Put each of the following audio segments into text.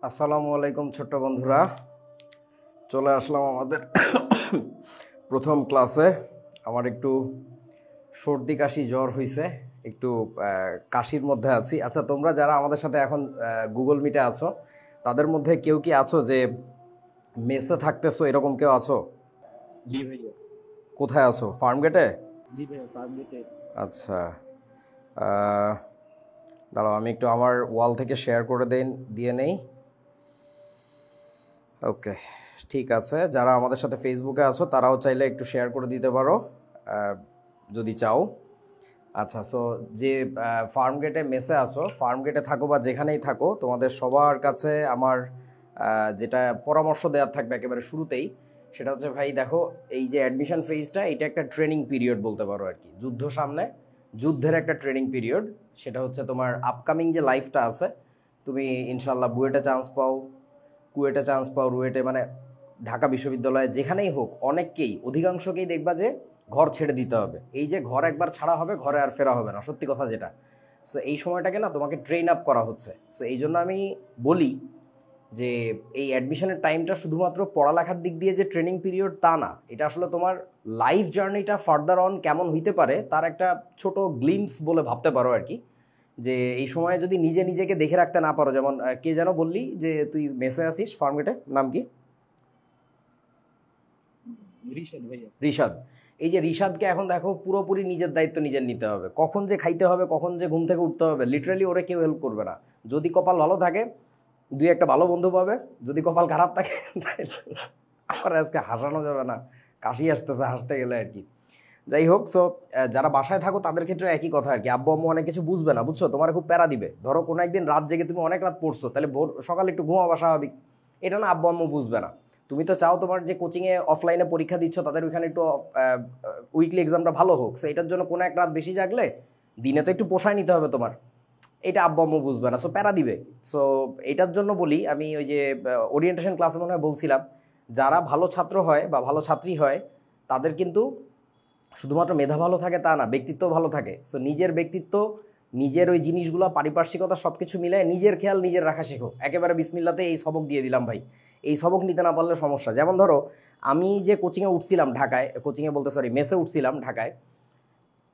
আসসালামু আলাইকুম ছোট্ট বন্ধুরা, চলে আসলাম আমাদের প্রথম ক্লাসে। আমার একটু সর্দি কাশি জ্বর হয়েছে, একটু কাশির মধ্যে আছি। আচ্ছা, তোমরা যারা আমাদের সাথে এখন গুগল মিটে আছো, তাদের মধ্যে কেউ কি আছো যে মেসে থাকতেছো, এরকম কেউ আছো? জি ভাইয়া। কোথায় আছো? ফার্মগেটে? জি ভাইয়া, পাবলিকে। আচ্ছা, আহ, দাঁড়াও আমি একটু আমার ওয়াল থেকে শেয়ার করে দিয়ে নেই। ওকে, ঠিক আছে। যারা আমাদের সাথে ফেসবুকে আছো তারাও চাইলে একটু শেয়ার করে দিতে পারো যদি চাও। আচ্ছা, সো যে ফার্ম গেটে মেসে আছো, ফার্ম গেটে থাকো বা যেখানেই থাকো, তোমাদের সবার কাছে আমার যেটা পরামর্শ দেওয়ার থাকবে একেবারে শুরুতেই, সেটা হচ্ছে ভাই দেখো, এই যে অ্যাডমিশন ফেজটা, এটা একটা ট্রেনিং পিরিয়ড বলতে পারো আর কি। সামনে যুদ্ধের একটা ট্রেনিং পিরিয়ড। সেটা হচ্ছে তোমার আপকামিং যে লাইফটা আছে, তুমি ইনশাল্লাহ বুয়েটে চান্স পাও, কুয়েটে চান্স পাও, রুয়েটে, মানে ঢাকা বিশ্ববিদ্যালয়ে যেখানেই হোক, অনেককেই, অধিকাংশকেই দেখবা যে ঘর ছেড়ে দিতে হবে। এই যে ঘর একবার ছাড়া হবে, ঘরে আর ফেরা হবে না, সত্যি কথা যেটা। সো এই সময়টাকে না তোমাকে ট্রেন আপ করা হচ্ছে। সো এই জন্য আমি বলি যে এই অ্যাডমিশনের টাইমটা শুধুমাত্র পড়ালেখার দিক দিয়ে যে ট্রেনিং পিরিয়ড তা না, এটা আসলে তোমার লাইফ জার্নিটা ফার্দার অন কেমন হইতে পারে তার একটা ছোট গ্লিমস বলে ভাবতে পারো আর কি। যে এই সময়ে যদি নিজে নিজেকে দেখে রাখতে না পারো, যেমন কে যেন বললি যে তুই মেসে আছিস ফার্মগেটে, নাম কি? রিশাদ ভাইয়া। রিশাদ। এই যে রিশাদকে এখন দেখো, পুরোপুরি নিজের দায়িত্ব নিজের নিতে হবে। কখন যে খাইতে হবে, কখন যে ঘুম থেকে উঠতে হবে, লিটারালি ওরে কেউ হেল্প করবে না। যদি কপাল ভালো থাকে দুই একটা ভালো বন্ধু পাবে, যদি কপাল খারাপ থাকে তাহলে আমার আজকে হাসানো যাবে না, কাশি আসতেছে হাসতে গেলে আর কি। যাই হোক, সো যারা বাসায় থাকো তাদের ক্ষেত্রে একই কথা আর কি। আব্বু আম্মু অনেক কিছু বুঝবে না, বুঝছো, তোমার খুব প্যারা দিবে। ধরো কোনো একদিন রাত জেগে তুমি অনেক রাত পড়ছো, তাহলে ভোর সকালে একটু ঘুমাবা স্বাভাবিক, এটা না আব্বু আম্মু বুঝবে না। তুমি তো চাও তোমার যে কোচিংয়ে অফলাইনে পরীক্ষা দিচ্ছ তাদের ওইখানে একটু উইকলি এক্সামটা ভালো হোক। সো এটার জন্য কোনো এক রাত বেশি জাগলে দিনে তো একটু পোষায় নিতে হবে তোমার, এটা আব্বু আম্মু বুঝবে না, সো প্যারা দিবে। সো এটার জন্য বলি আমি, ওই যে ওরিয়েন্টেশন ক্লাসে মনে হয় বলছিলাম, যারা ভালো ছাত্র হয় বা ভালো ছাত্রী হয় তাদের কিন্তু শুধুমাত্র মেধা ভালো থাকে তা না, ব্যক্তিত্ব ভালো থাকে। সো নিজের ব্যক্তিত্ব, নিজের ওই জিনিসগুলো, পারিপার্শ্বিকতা সব কিছু মিলায় নিজের খেয়াল নিজের রাখা শেখো। একেবারে বিসমিল্লাতে এই সবক দিয়ে দিলাম ভাই। এই সবক নিতে না পারলে সমস্যা। যেমন ধরো, আমি যে কোচিংয়ে উঠছিলাম ঢাকায়, কোচিংয়ে বলতে সরি মেসে উঠছিলাম ঢাকায়,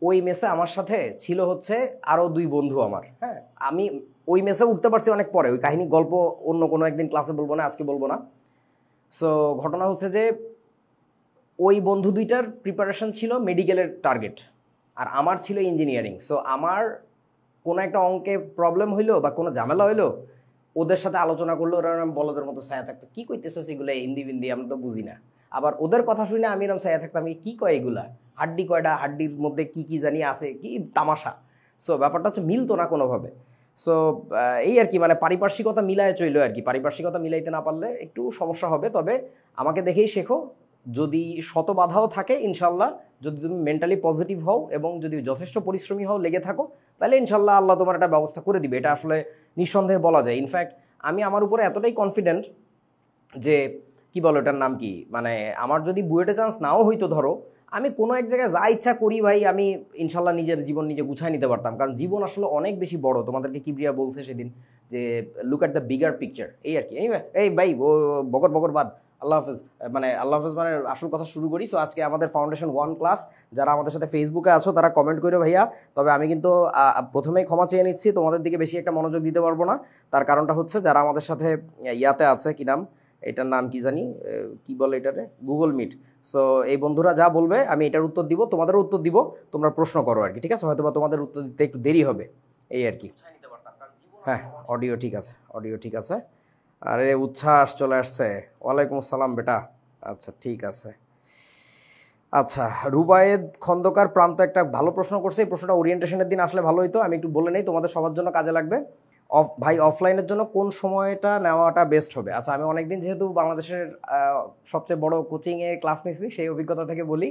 ওই মেসে আমার সাথে ছিল হচ্ছে আরও দুই বন্ধু আমার। হ্যাঁ, আমি ওই মেসে উঠতে পারছি অনেক পরে, ওই কাহিনী গল্প অন্য কোনো একদিন ক্লাসে বলবো না, আজকে বলবো না। সো ঘটনা হচ্ছে যে ওই বন্ধু দুইটার প্রিপারেশন ছিল মেডিকেলের টার্গেট, আর আমার ছিল ইঞ্জিনিয়ারিং। সো আমার কোনো একটা অঙ্কে প্রবলেম হইলো বা কোনো ঝামেলা হইলো, ওদের সাথে আলোচনা করলো, ওরা এরম বলদের মতো ছায়া থাকতো, কী কইতেছো এগুলো হিন্দি বিন্দি আমরা তো বুঝি না। আবার ওদের কথা শুনে আমি এরকম ছায়া থাকতাম, কী কয় এগুলা, হাড্ডি কয়টা, হাড্ডির মধ্যে কি কি জানি আছে, কি তামাশা। সো ব্যাপারটা হচ্ছে মিলতো না কোনোভাবে। সো এই আর কি, মানে পারিপার্শ্বিকতা মিলায় চইলো আর কি। পারিপার্শ্বিকতা মিলাইতে না পারলে একটু সমস্যা হবে। তবে আমাকে দেখেই শেখো, যদি শত বাধাও থাকে ইনশাল্লাহ, যদি তুমি মেন্টালি পজিটিভ হও এবং যদি যথেষ্ট পরিশ্রমী হও, লেগে থাকো, তাহলে ইনশাল্লাহ আল্লাহ তোমার একটা ব্যবস্থা করে দিবে। এটা আসলে নিঃসন্দেহে বলা যায়। ইনফ্যাক্ট আমি আমার উপরে এতটাই কনফিডেন্ট যে, কি বলো এটার নাম কি, মানে আমার যদি বুয়েটে চান্স নাও হইতো, ধরো আমি কোনো এক জায়গায় যা ইচ্ছা করি ভাই, আমি ইনশাল্লাহ নিজের জীবন নিজে গুছায় নিতে পারতাম। কারণ জীবন আসলে অনেক বেশি বড়। তোমাদেরকে কিবরিয়া বলছে সেদিন যে look at the bigger picture, এই আর কি। এই ভাই ও বকর বকর বাদ, আল্লাহ হাফেজ। মানে আল্লাহ হাফেজ, মানে আসল কথা শুরু করি। সো আজকে আমাদের ফাউন্ডেশন 1 ক্লাস, যারা আমাদের সাথে ফেসবুকে আছো তারা কমেন্ট করো ভাইয়া। তবে আমি কিন্তু প্রথমেই ক্ষমা চেয়ে নিচ্ছি, তোমাদের দিকে বেশি একটা মনোযোগ দিতে পারবো না। তার কারণটা হচ্ছে যারা আমাদের সাথে ইয়াতে আছে, কি নাম এটার, নাম কি জানি, কি বলে এটাতে, গুগল মিট। সো এই বন্ধুরা যা বলবে আমি এটার উত্তর দিব, তোমাদেরও উত্তর দিব, তোমরা প্রশ্ন করো আর কি, ঠিক আছে? হয়তো বা তোমাদের উত্তর দিতে একটু দেরি হবে, এই আর কি। হ্যাঁ, অডিও ঠিক আছে, অডিও ঠিক আছে। আরে উচ্ছ্বাস চলে আসছে, ওয়ালাইকুম আসসালাম বেটা। আচ্ছা, ঠিক আছে। আচ্ছা, রুবায়েদ খন্দকার প্রান্ত একটা ভালো প্রশ্ন করছে। এই প্রশ্নটা ওরিয়েন্টেশনের দিন আসলে ভালো হইতো। আমি একটু বলে নেই, তোমাদের সবার জন্য কাজে লাগবে। ভাই অফলাইনের জন্য কোন সময়টা নেওয়াটা বেস্ট হবে? আচ্ছা, আমি অনেকদিন যেহেতু বাংলাদেশের সবচেয়ে বড় কোচিংয়ে ক্লাস নিচ্ছি, সেই অভিজ্ঞতা থেকে বলি,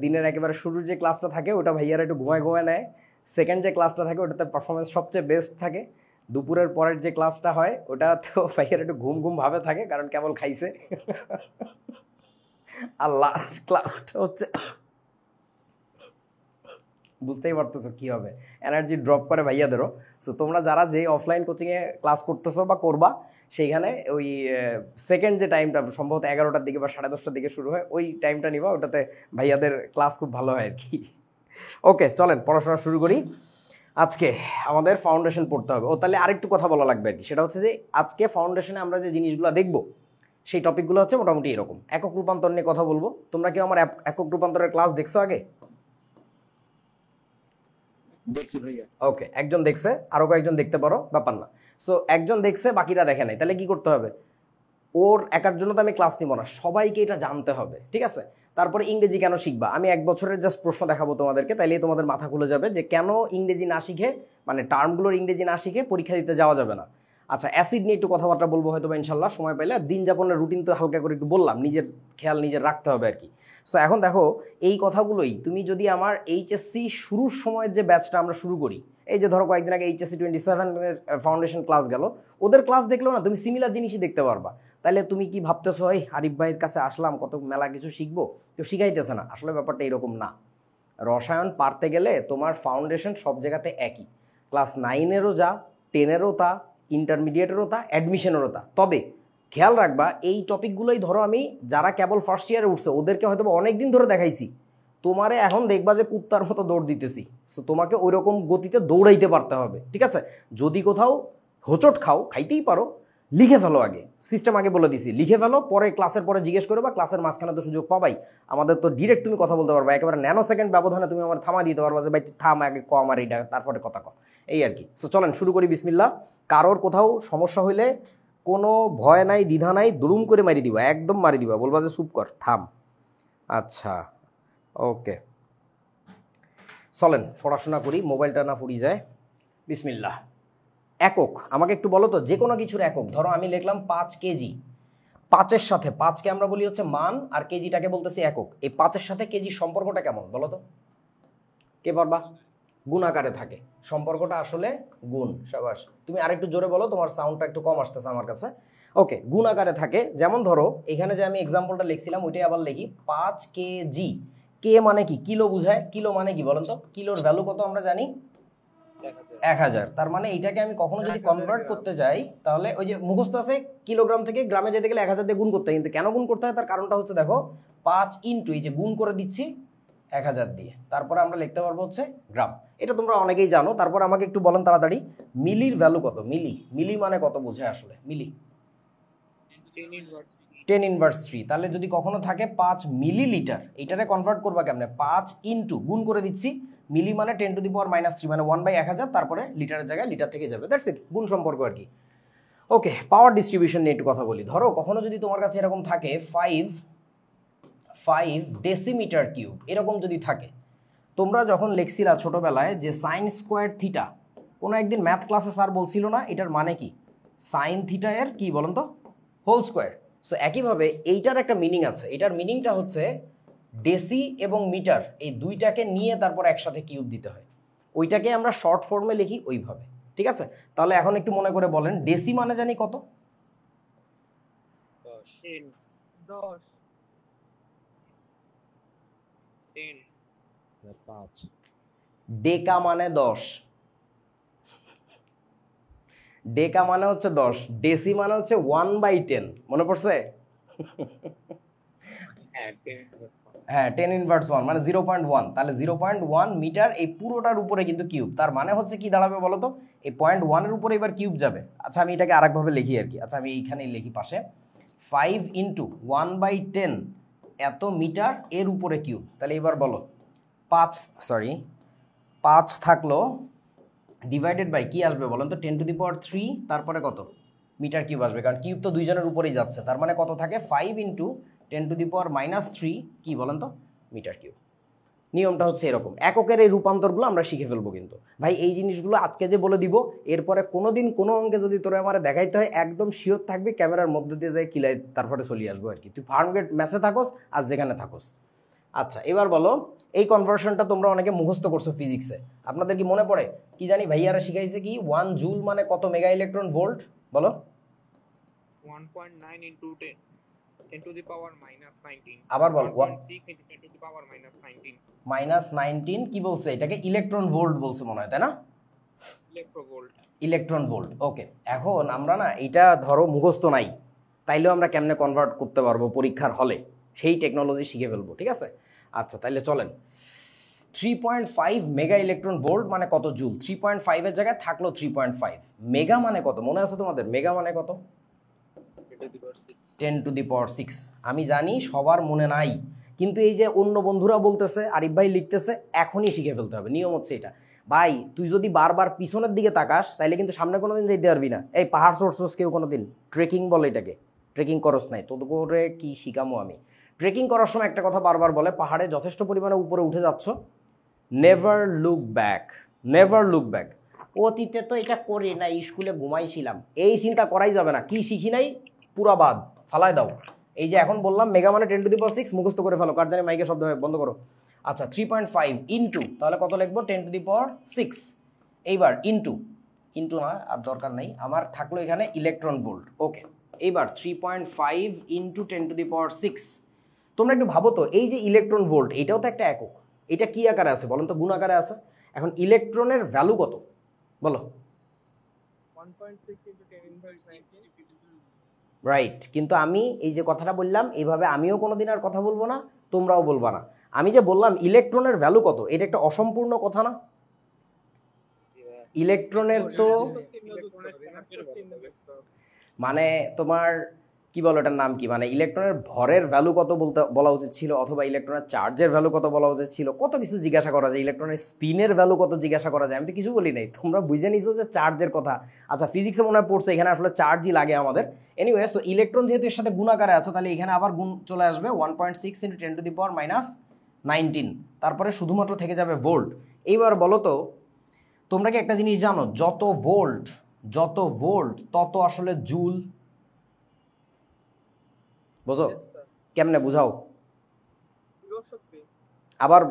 দিনের একেবারে শুরুর যে ক্লাসটা থাকে ওটা ভাইয়ারা একটু ঘুমায় ঘুমায় নেয়। সেকেন্ড যে ক্লাসটা থাকে ওটাতে পারফরমেন্স সবচেয়ে বেস্ট থাকে। দুপুরের পরের যে ক্লাসটা হয় ওটা তো ভাইয়ারা একটু ঘুম ঘুম ভাবে থাকে, কারণ কেবল খাইছে। আর লাস্ট ক্লাসটা হচ্ছে, বুঝতেই পারতেছো কী হবে, এনার্জি ড্রপ করে ভাইয়াদেরও। সো তোমরা যারা যেই অফলাইন কোচিংয়ে ক্লাস করতেছো বা করবা, সেইখানে ওই সেকেন্ড যে টাইমটা সম্ভবত 11টার দিকে বা 10:30টার দিকে শুরু হয়, ওই টাইমটা নিবা, ওটাতে ভাইয়াদের ক্লাস খুব ভালো হয় আর কি। ওকে, চলেন পড়াশোনা শুরু করি। আজকে আমাদের ফাউন্ডেশন পড়তে হবে। ও তাহলে আরেকটু কথা বলা লাগবে আর কি, সেটা হচ্ছে যে আজকে ফাউন্ডেশনে আমরা যে জিনিসগুলো দেখব সেই টপিকগুলো হচ্ছে মোটামুটি এরকম। একক রূপান্তর নিয়ে কথা বলবো। তোমরা কি আমার একক রূপান্তরের ক্লাস দেখছো আগে? দেখছি ভাইয়া। ওকে, একজন দেখছে, আরও কয়েকজন দেখতে পারো, ব্যাপার না। সো একজন দেখছে, বাকিরা দেখে নাই, তাহলে কি করতে হবে? ওর একার জন্য তো আমি ক্লাস নিব না, সবাইকে এটা জানতে হবে, ঠিক আছে? তারপরে ইংরেজি কেন শিখবা, আমি 1 বছরের জাস্ট প্রশ্ন দেখাবো তোমাদেরকে, তাইলেই তোমাদের মাথা খুলে যাবে যে কেন ইংরেজি না শিখে, মানে টার্মগুলোর ইংরেজি না শিখে পরীক্ষা দিতে যাওয়া যাবে না। আচ্ছা, অ্যাসিড নিয়ে একটু কথাবার্তা বলবো হয়তো বা ইনশাল্লাহ সময় পাইলে। দিন যাপনের রুটিন তো হালকা করে একটু বললাম, নিজের খেয়াল নিজের রাখতে হবে আর কি। সো এখন দেখো, এই কথাগুলোই তুমি যদি আমার এইচএসসি শুরুর সময়ের যে ব্যাচটা আমরা শুরু করি, এই যে ধরো কয়েকদিন আগে এইচএসসি 27 ফাউন্ডেশন ক্লাস গেল, ওদের ক্লাস দেখলেও না তুমি সিমিলার জিনিসই দেখতে পারবা। তাহলে তুমি কি ভাবতেছো এই আরিফ ভাইয়ের কাছে আসলাম কত মেলা কিছু শিখবো, কেউ শিখাইতেছে না? আসলে ব্যাপারটা এরকম না। রসায়ন পারতে গেলে তোমার ফাউন্ডেশন সব জায়গাতে একই, ক্লাস 9-এরও যা, 10-এরও তা, ইন্টারমিডিয়েটেরও তা, অ্যাডমিশনেরও তা। তবে খেয়াল রাখবা, এই টপিকগুলোই ধরো আমি যারা কেবল ফার্স্ট ইয়ারে উঠছে ওদেরকে হয়তো অনেক দিন ধরে দেখাইছি, তোমারে এখন দেখবা যে কুত্তার মতো দৌড় দিতেছি। সো তোমাকে ওই রকম গতিতে দৌড়াইতে পারতে হবে, ঠিক আছে? যদি কোথাও হোঁচট খাও, খাইতেই পারো, লিখে ফেলো আগে, সিস্টেম আগে বলে দিছি, লিখে ফেলো, পরে ক্লাসের পরে জিজ্ঞেস করো, বা ক্লাসের মাঝখানে তো সুযোগ পাবাই। আমাদের তো ডিরেক্ট তুমি কথা বলতে পারবা, একেবারে ন্যানো সেকেন্ড ব্যবধানে তুমি আমার থামা দিতে পারবা যে ভাই থাম আগে ক আমার এইটা, তারপরে কথা ক, এই আর কি। সো চলেন শুরু করি, বিসমিল্লাহ। কারোর কোথাও সমস্যা হইলে কোনো ভয় নাই, দ্বিধা নাই, দুরুম করে মারি দিবা, একদম মারি দিবা, বলবা যে চুপ কর, থাম। আচ্ছা, ওকে, চলেন পড়াশোনা করি, মোবাইলটা না ফুরিয়ে যায়। বিসমিল্লাহ। একক আমাকে একটু বলো তো, যে কোনো কিছুর একক। ধরো আমি লিখলাম 5 কেজি, 5-এর সাথে 5কে আমরা বলি হচ্ছে মান, আর কেজিটাকে বলতেছি একক। এই 5-এর সাথে কেজির সম্পর্কটা কেমন বলো তো, কে পারবা? গুণ আকারে থাকে, সম্পর্কটা আসলে গুণ। সাবাস, তুমি আরেকটু জোরে বলো, তোমার সাউন্ডটা একটু কম আসতেছে আমার কাছে। ওকে, গুণ আকারে থাকে। যেমন ধরো এখানে যে আমি এক্সাম্পলটা লিখছিলাম ওইটাই আবার লিখি, 5 কেজি। কে মানে কি? কিলো বুঝায়। কিলো মানে কি বলেন তো? কিলোর ভ্যালু কত আমরা জানি? 1000। তার মানে এইটাকে আমি কখনো যদি কনভার্ট করতে যাই, তাহলে ওই যে মুখস্থ আছে, কিলোগ্রাম থেকে গ্রামে যেতে গেলে 1000 দিয়ে গুণ করতে হয়। কিন্তু কেন গুণ করতে হয় তার কারণটা হচ্ছে, দেখো 5 ইন্টু এই যে গুণ করে দিচ্ছি 1000 দিয়ে, তারপরে আমরা লিখতে পারবো হচ্ছে গ্রাম। এটা তোমরা অনেকেই জানো। তারপর আমাকে একটু বলেন তাড়াতাড়ি, মিলির ভ্যালু কত? মিলি, মিলি মানে কত বোঝায় আসলে মিলি? 10^3। তাহলে যদি কখনো থাকে 5 মিলিলিটার, এইটারে কনভার্ট করবা কেমনে? 5 ইন্টু গুণ করে দিচ্ছি, মিলি মানে 10^-3, মানে 1/1000, তারপরে লিটারের জায়গায় লিটার থেকে যাবে। দ্যাটস ইট, গুণ সম্পর্ক আর কি। ওকে, পাওয়ার ডিস্ট্রিবিউশন নিয়ে একটু কথা বলি। ধরো কখনো যদি তোমার কাছে এরকম থাকে 5 ডেসিমিটার কিউব, এরকম যদি থাকে, তোমরা যখন লিখছিলা ছোটবেলায় যে সাইন স্কোয়ার থিটা, কোনো একদিন ম্যাথ ক্লাসে স্যার বলছিল না এটার মানে কি? সাইন থিটা এর কি বলেন তো? Whole square. সো একইভাবে এইটার একটা মিনিং আছে, এটার মিনিংটা হচ্ছে ডেসি এবং মিটার এই দুইটাকে নিয়ে তারপর একসাথে কিউব দিতে হয়, ওইটাকে আমরা শর্ট ফর্মে লিখি ওইভাবে, ঠিক আছে? তাহলে এখন একটু মনে করে বলেন, ডেসি মানে জানি কত? 5 ডেকা মানে 10, ডেকা মানে হচ্ছে 10, ডেসি মানে হচ্ছে 1/10। মনে পড়ছে? হ্যাঁ, 10^1 মানে 0.1। তাহলে 0.1 মিটার এই পুরোটার উপরে কিন্তু কিউব। তার মানে হচ্ছে কি দাঁড়াবে বলো তো? এই 0.1-এর উপরে এবার কিউব যাবে। আচ্ছা আমি এটাকে আরেকভাবে লিখি আর কি। আচ্ছা আমি এইখানেই লিখি পাশে, 5 ইন্টু 1/10 এত মিটার এর উপরে কিউব। তাহলে এবার বলো 5 থাকলো ডিভাইডেড বাই কি আসবে বলেন তো? 10^3, তারপরে কত? মিটার কিউব আসবে, কারণ কিউব তো দুইজনের উপরেই যাচ্ছে। তার মানে কত থাকে? 5 ইন্টু 10^-3 কি বলেন তো? Metre cube. নিয়মটা হচ্ছে এরকম। এককের এই রূপান্তরগুলো আমরা শিখে ফেলবো কিন্তু ভাই, এই জিনিসগুলো আজকে যে বলে দিব, এরপরে কোনোদিন কোনো অঙ্কে যদি তোরা আমার দেখাইতে হয় একদম শিওর থাকবি, ক্যামেরার মধ্যে দিয়ে যাই কিলাই তারপরে চলে আসবো আর কি। তুই ফার্মগেট ম্যাচে থাকোস আর যেখানে থাকোস। আচ্ছা এবার বলো, এই কনভার্সনটা তোমরা অনেকে মুখস্থ করছো ফিজিক্সে, আপনাদের কি মনে পড়ে? কি জানি ভাইয়ারা শিখাইছে কি, 1 জুল মানে কত মেগা ইলেকট্রন ভোল্ট? বলো। 1.9 into 10 to the power minus 19. আবার বল। 1.6 into 10 to the power minus 19. -19 কি বলছে? এটাকে ইলেকট্রন ভোল্ট বলছে মনে হয়, তাই না? ইলেকট্রোভোল্ট। Electron volt. ওকে, এখন আমরা না এটা ধরো মুখস্থ নাই, তাইলেও আমরা কেমনে কনভার্ট করতে পারবো পরীক্ষার হলে, সেই টেকনোলজি শিখে ফেলবো, ঠিক আছে? আচ্ছা তাইলে চলেন, 3.5 মেগা ইলেকট্রন ভোল্ট মানে কত জুল? 3.5-এর জায়গায় থাকলো 3.5, মেগা মানে কত মনে আছে তোমাদের? মেগা মানে কত? 10^6। আমি জানি সবার মনে নাই, কিন্তু এই যে অন্য বন্ধুরা বলতেছে, আরিফ ভাই লিখতেছে, এখনই শিখে ফেলতে হবে। নিয়ম হচ্ছে এটা ভাই, তুই যদি বারবার পিছনের দিকে তাকাস তাইলে কিন্তু সামনে কোনোদিন যেতে পারবি না। এই পাহাড় চড়ছস কেউ কোনোদিন? ট্রেকিং বলে এটাকে, ট্রেকিং করস নাই তো করে কি শিখামো আমি? ট্রেকিং করার সময় একটা কথা বারবার বলে, পাহাড়ে যথেষ্ট পরিমাণে উপরে উঠে যাচ্ছ, never look back, never look back. অতীতে তো এটা করি না, স্কুলে ঘুমাইছিলাম, এই চিন্তা করাই যাবে না। কি শিখি নাই পুরা বাদ, ফালায় দাও। এই যে এখন বললাম মেগা মানে 10^6, মুখস্থ করে ফেলো। কার জানি মাইকে শব্দ হয়, বন্ধ করো। আচ্ছা 3.5 ইন্টু, তাহলে কত লিখবো? 10^6। এইবার ইন্টু, ইন্টু না আর দরকার নেই আমার, থাকলো এখানে ইলেকট্রন ভোল্ট। ওকে, এইবার 3.5 ইন্টু 10^6। তোমরা একটু ভাবো তো, এই যে ইলেকট্রন ভোল্ট, এটাও তো একটা একক, এটা কি আকারে আছে বলেন তো? গুণ আকারে আছে। এখন ইলেকট্রনের ভ্যালু কত বলো? 1.6 into 10^19। রাইট, কিন্তু আমি এই যে কথাটা বললাম, এইভাবে আমিও কোনোদিন আর কথা বলবো না, তোমরাও বলবা না। আমি যে বললাম ইলেকট্রনের ভ্যালু কত, এটা একটা অসম্পূর্ণ কথা না? ইলেকট্রনের তো মানে তোমার কি বলো, এটার নাম কি, মানে ইলেকট্রনের ভরের ভ্যালু কত বলতে বলা উচিত ছিল, অথবা ইলেকট্রনের চার্জের ভ্যালু কত বলা উচিত ছিল। কত কিছু জিজ্ঞাসা করা যায়, ইলেকট্রনের স্পিনের ভ্যালু কত জিজ্ঞাসা করা যায়। আমি তো কিছু বলি নাই, তোমরা বুঝে নিছো যে চার্জের কথা। আচ্ছা ফিজিক্সে মনে হয় পড়ছে, এখানে আসলে চার্জই লাগে আমাদের। এনিওয়ে, সো ইলেকট্রন যেহেতু এর সাথে গুণাকারে আছে, তাহলে এখানে আবার গুণ চলে আসবে 1.6 into 10^-19, তারপরে শুধুমাত্র থেকে যাবে ভোল্ট। এইবার বলো তো, তোমরা কি একটা জিনিস জানো, যত ভোল্ট, যত ভোল্ট তত আসলে জুল? বুঝো? কেমনে বুঝাও? আবার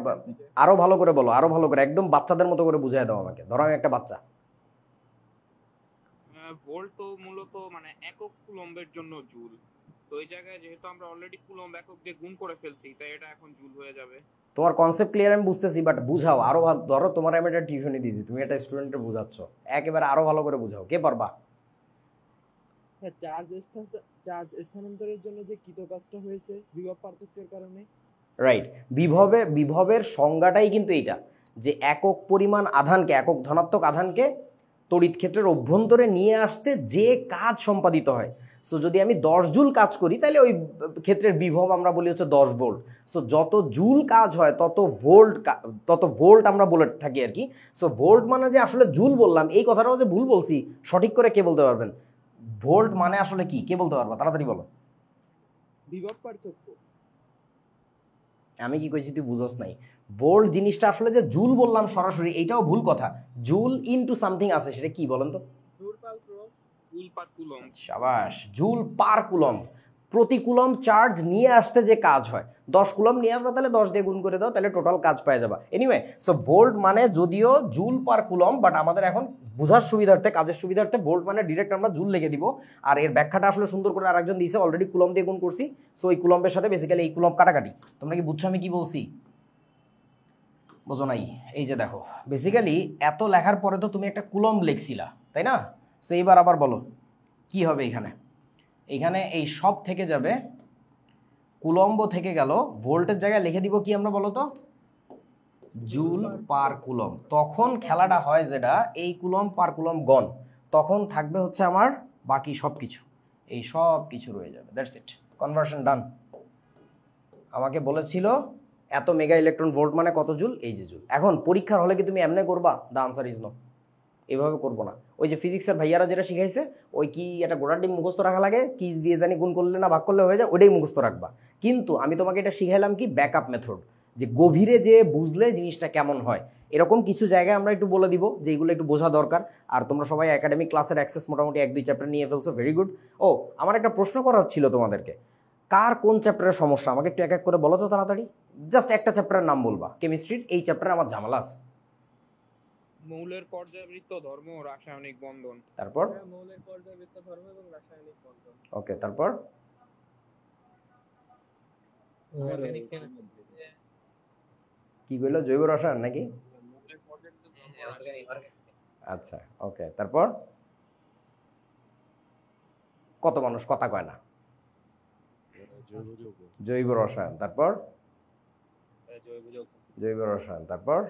আরো ভালো করে বলো, আরো ভালো করে, একদম বাচ্চাদের মতো করে বুঝাই দাও আমাকে। ধরো আমি একটা বাচ্চা। ভোল্ট তো মূলত মানে একক কুলম্বের জন্য জুল। তো এই জায়গায় যেহেতু আমরা অলরেডি কুলম্ব একক দিয়ে গুণ করে ফেলছি, তাই এটা এখন জুল হয়ে যাবে। তোমার কনসেপ্ট ক্লিয়ার আমি বুঝতেছি, বাট বুঝাও আরো ভালো। ধরো তোমার আমি একটা টিউশনি দিয়েছি, তুমি একটা স্টুডেন্টকে বুঝাচ্ছ, একেবারে আরো ভালো করে বুঝাও। কে পারবা? চার্জ স্থানান্তরের জন্য যে কৃত কাজটা হয়েছে বিভব পার্থক্যের কারণে। রাইট, বিভবের সংজ্ঞাটাই কিন্তু এইটা, যে একক পরিমাণ আধানকে, একক ধনাত্মক আধানকে তড়িৎ ক্ষেত্রের অভ্যন্তরে নিয়ে আসতে যে কাজ সম্পাদিত হয়। সো যদি আমি 10 জুল কাজ করি, তাহলে ওই ক্ষেত্রের বিভব আমরা বলি হচ্ছে 10 ভোল্ট। সো যত জুল কাজ হয় তত ভোল্ট আমরা বলে থাকি আর কি। সো ভোল্ট মানে যে আসলে জুল বললাম, এই কথাটাও যে ভুল বলছি, সঠিক করে কে বলতে পারবেন? ভোল্ট মানে আসলে কি, কে বলতে পারবা? তাড়াতাড়ি বলো। বিভব পার্থক্য। আমি কি কইছি তুই বুঝোস নাই? ভোল্ট জিনিসটা আসলে যে জুল বললাম সরাসরি, এইটাও ভুল কথা। জুল ইনটু সামথিং আছে, সেটা কি বলেন তো? Joule per coulomb. শাবাশ, জুল পার কুলম্ব। প্রতি কুলম্ব চার্জ নিয়ে আসতে যে কাজ হয়, 10 কুলম্ব নিয়ে আসবে, তাহলে 10 দিয়ে গুণ করে দাও, তাহলে টোটাল কাজ পেয়ে যাবা। এনিওয়ে, সো ভোল্ট মানে যদিও জুল পার কুলম্ব, বাট আমাদের এখন বোঝার সুবিধার্থে, কাজের সুবিধার্থে ভোল্ট মানে ডিরেক্ট আমরা জুল লিখে দিব। আর এর ব্যাখ্যাটা আসলে সুন্দর করে আরেকজন দিয়েছে, অলরেডি কুলম্ব দিয়ে গুণ করছি। সো এই কুলম্বের সাথে বেসিক্যালি এই কুলম্ব কাটাকাটি। তোমরা কি বুঝছো আমি কি বলছি? বোঝো নাই? এই যে দেখো, বেসিক্যালি এত লেখার পরে তো তুমি একটা কুলম্ব লিখছিলা, তাই না? সো এইবার আবার বলো কি হবে এখানে। এইখানে এই সব থেকে যাবে, কুলম্ব থেকে গেল, ভোল্টের জায়গায় লিখে দিব কি আমরা বলো তো? Joule per coulomb. তখন খেলাটা হয় যেটা, এই কুলম্ব পার কুলম্ব গন, তখন থাকবে হচ্ছে আমার বাকি সব কিছু, এই সব কিছু রয়ে যাবে। দ্যাটস ইট, কনভার্সন ডান। আমাকে বলেছিল এত মেগা ইলেকট্রন ভোল্ট মানে কত জুল, এই যে জুল। এখন পরীক্ষার হলে কি তুমি এমনি করবা? The answer is no. এইভাবে করবো না। ওই যে ফিজিক্সের ভাইয়ারা যেটা শিখাইছে, ওই কি একটা গোড়ার ডিম মুখস্থ রাখা লাগে, কি দিয়ে জানি গুণ করলে না ভাগ করলে হয়ে যায়, ওইটাই মুখস্থ রাখবা। কিন্তু আমি তোমাকে এটা শিখাইলাম কি, ব্যাকআপ মেথড, যে গভীরে যে বুঝলে জিনিসটা কেমন হয়। এরকম কিছু জায়গায় আমরা একটু বলে দিব যে এইগুলো একটু বোঝা দরকার। আর তোমরা সবাই একাডেমিক ক্লাসের অ্যাক্সেস মোটামুটি 1-2 চ্যাপ্টার নিয়ে ফেলছো, ভেরি গুড। ও, আমার একটা প্রশ্ন করার ছিল তোমাদেরকে, কার কোন চ্যাপ্টারের সমস্যা আমাকে একটু এক এক করে বলো তো তাড়াতাড়ি। জাস্ট একটা চ্যাপ্টারের নাম বলবা। কেমিস্ট্রির এই চ্যাপ্টারে আমার ঝামেলা আছে। মৌলের পর্যায়বৃত্ত ধর্ম ও রাসায়নিক বন্ধন। তারপর মৌলের পর্যায়বৃত্ত ধর্ম এবং রাসায়নিক বন্ধন। ওকে, তারপর কি কইলো, জৈব রসায়ন নাকি? মৌলের পর্যায়বৃত্ত ধর্ম, আচ্ছা ওকে, তারপর কত মানুষ কথা কয় না? জৈব রসায়ন, তারপর জৈব রসায়ন, তারপর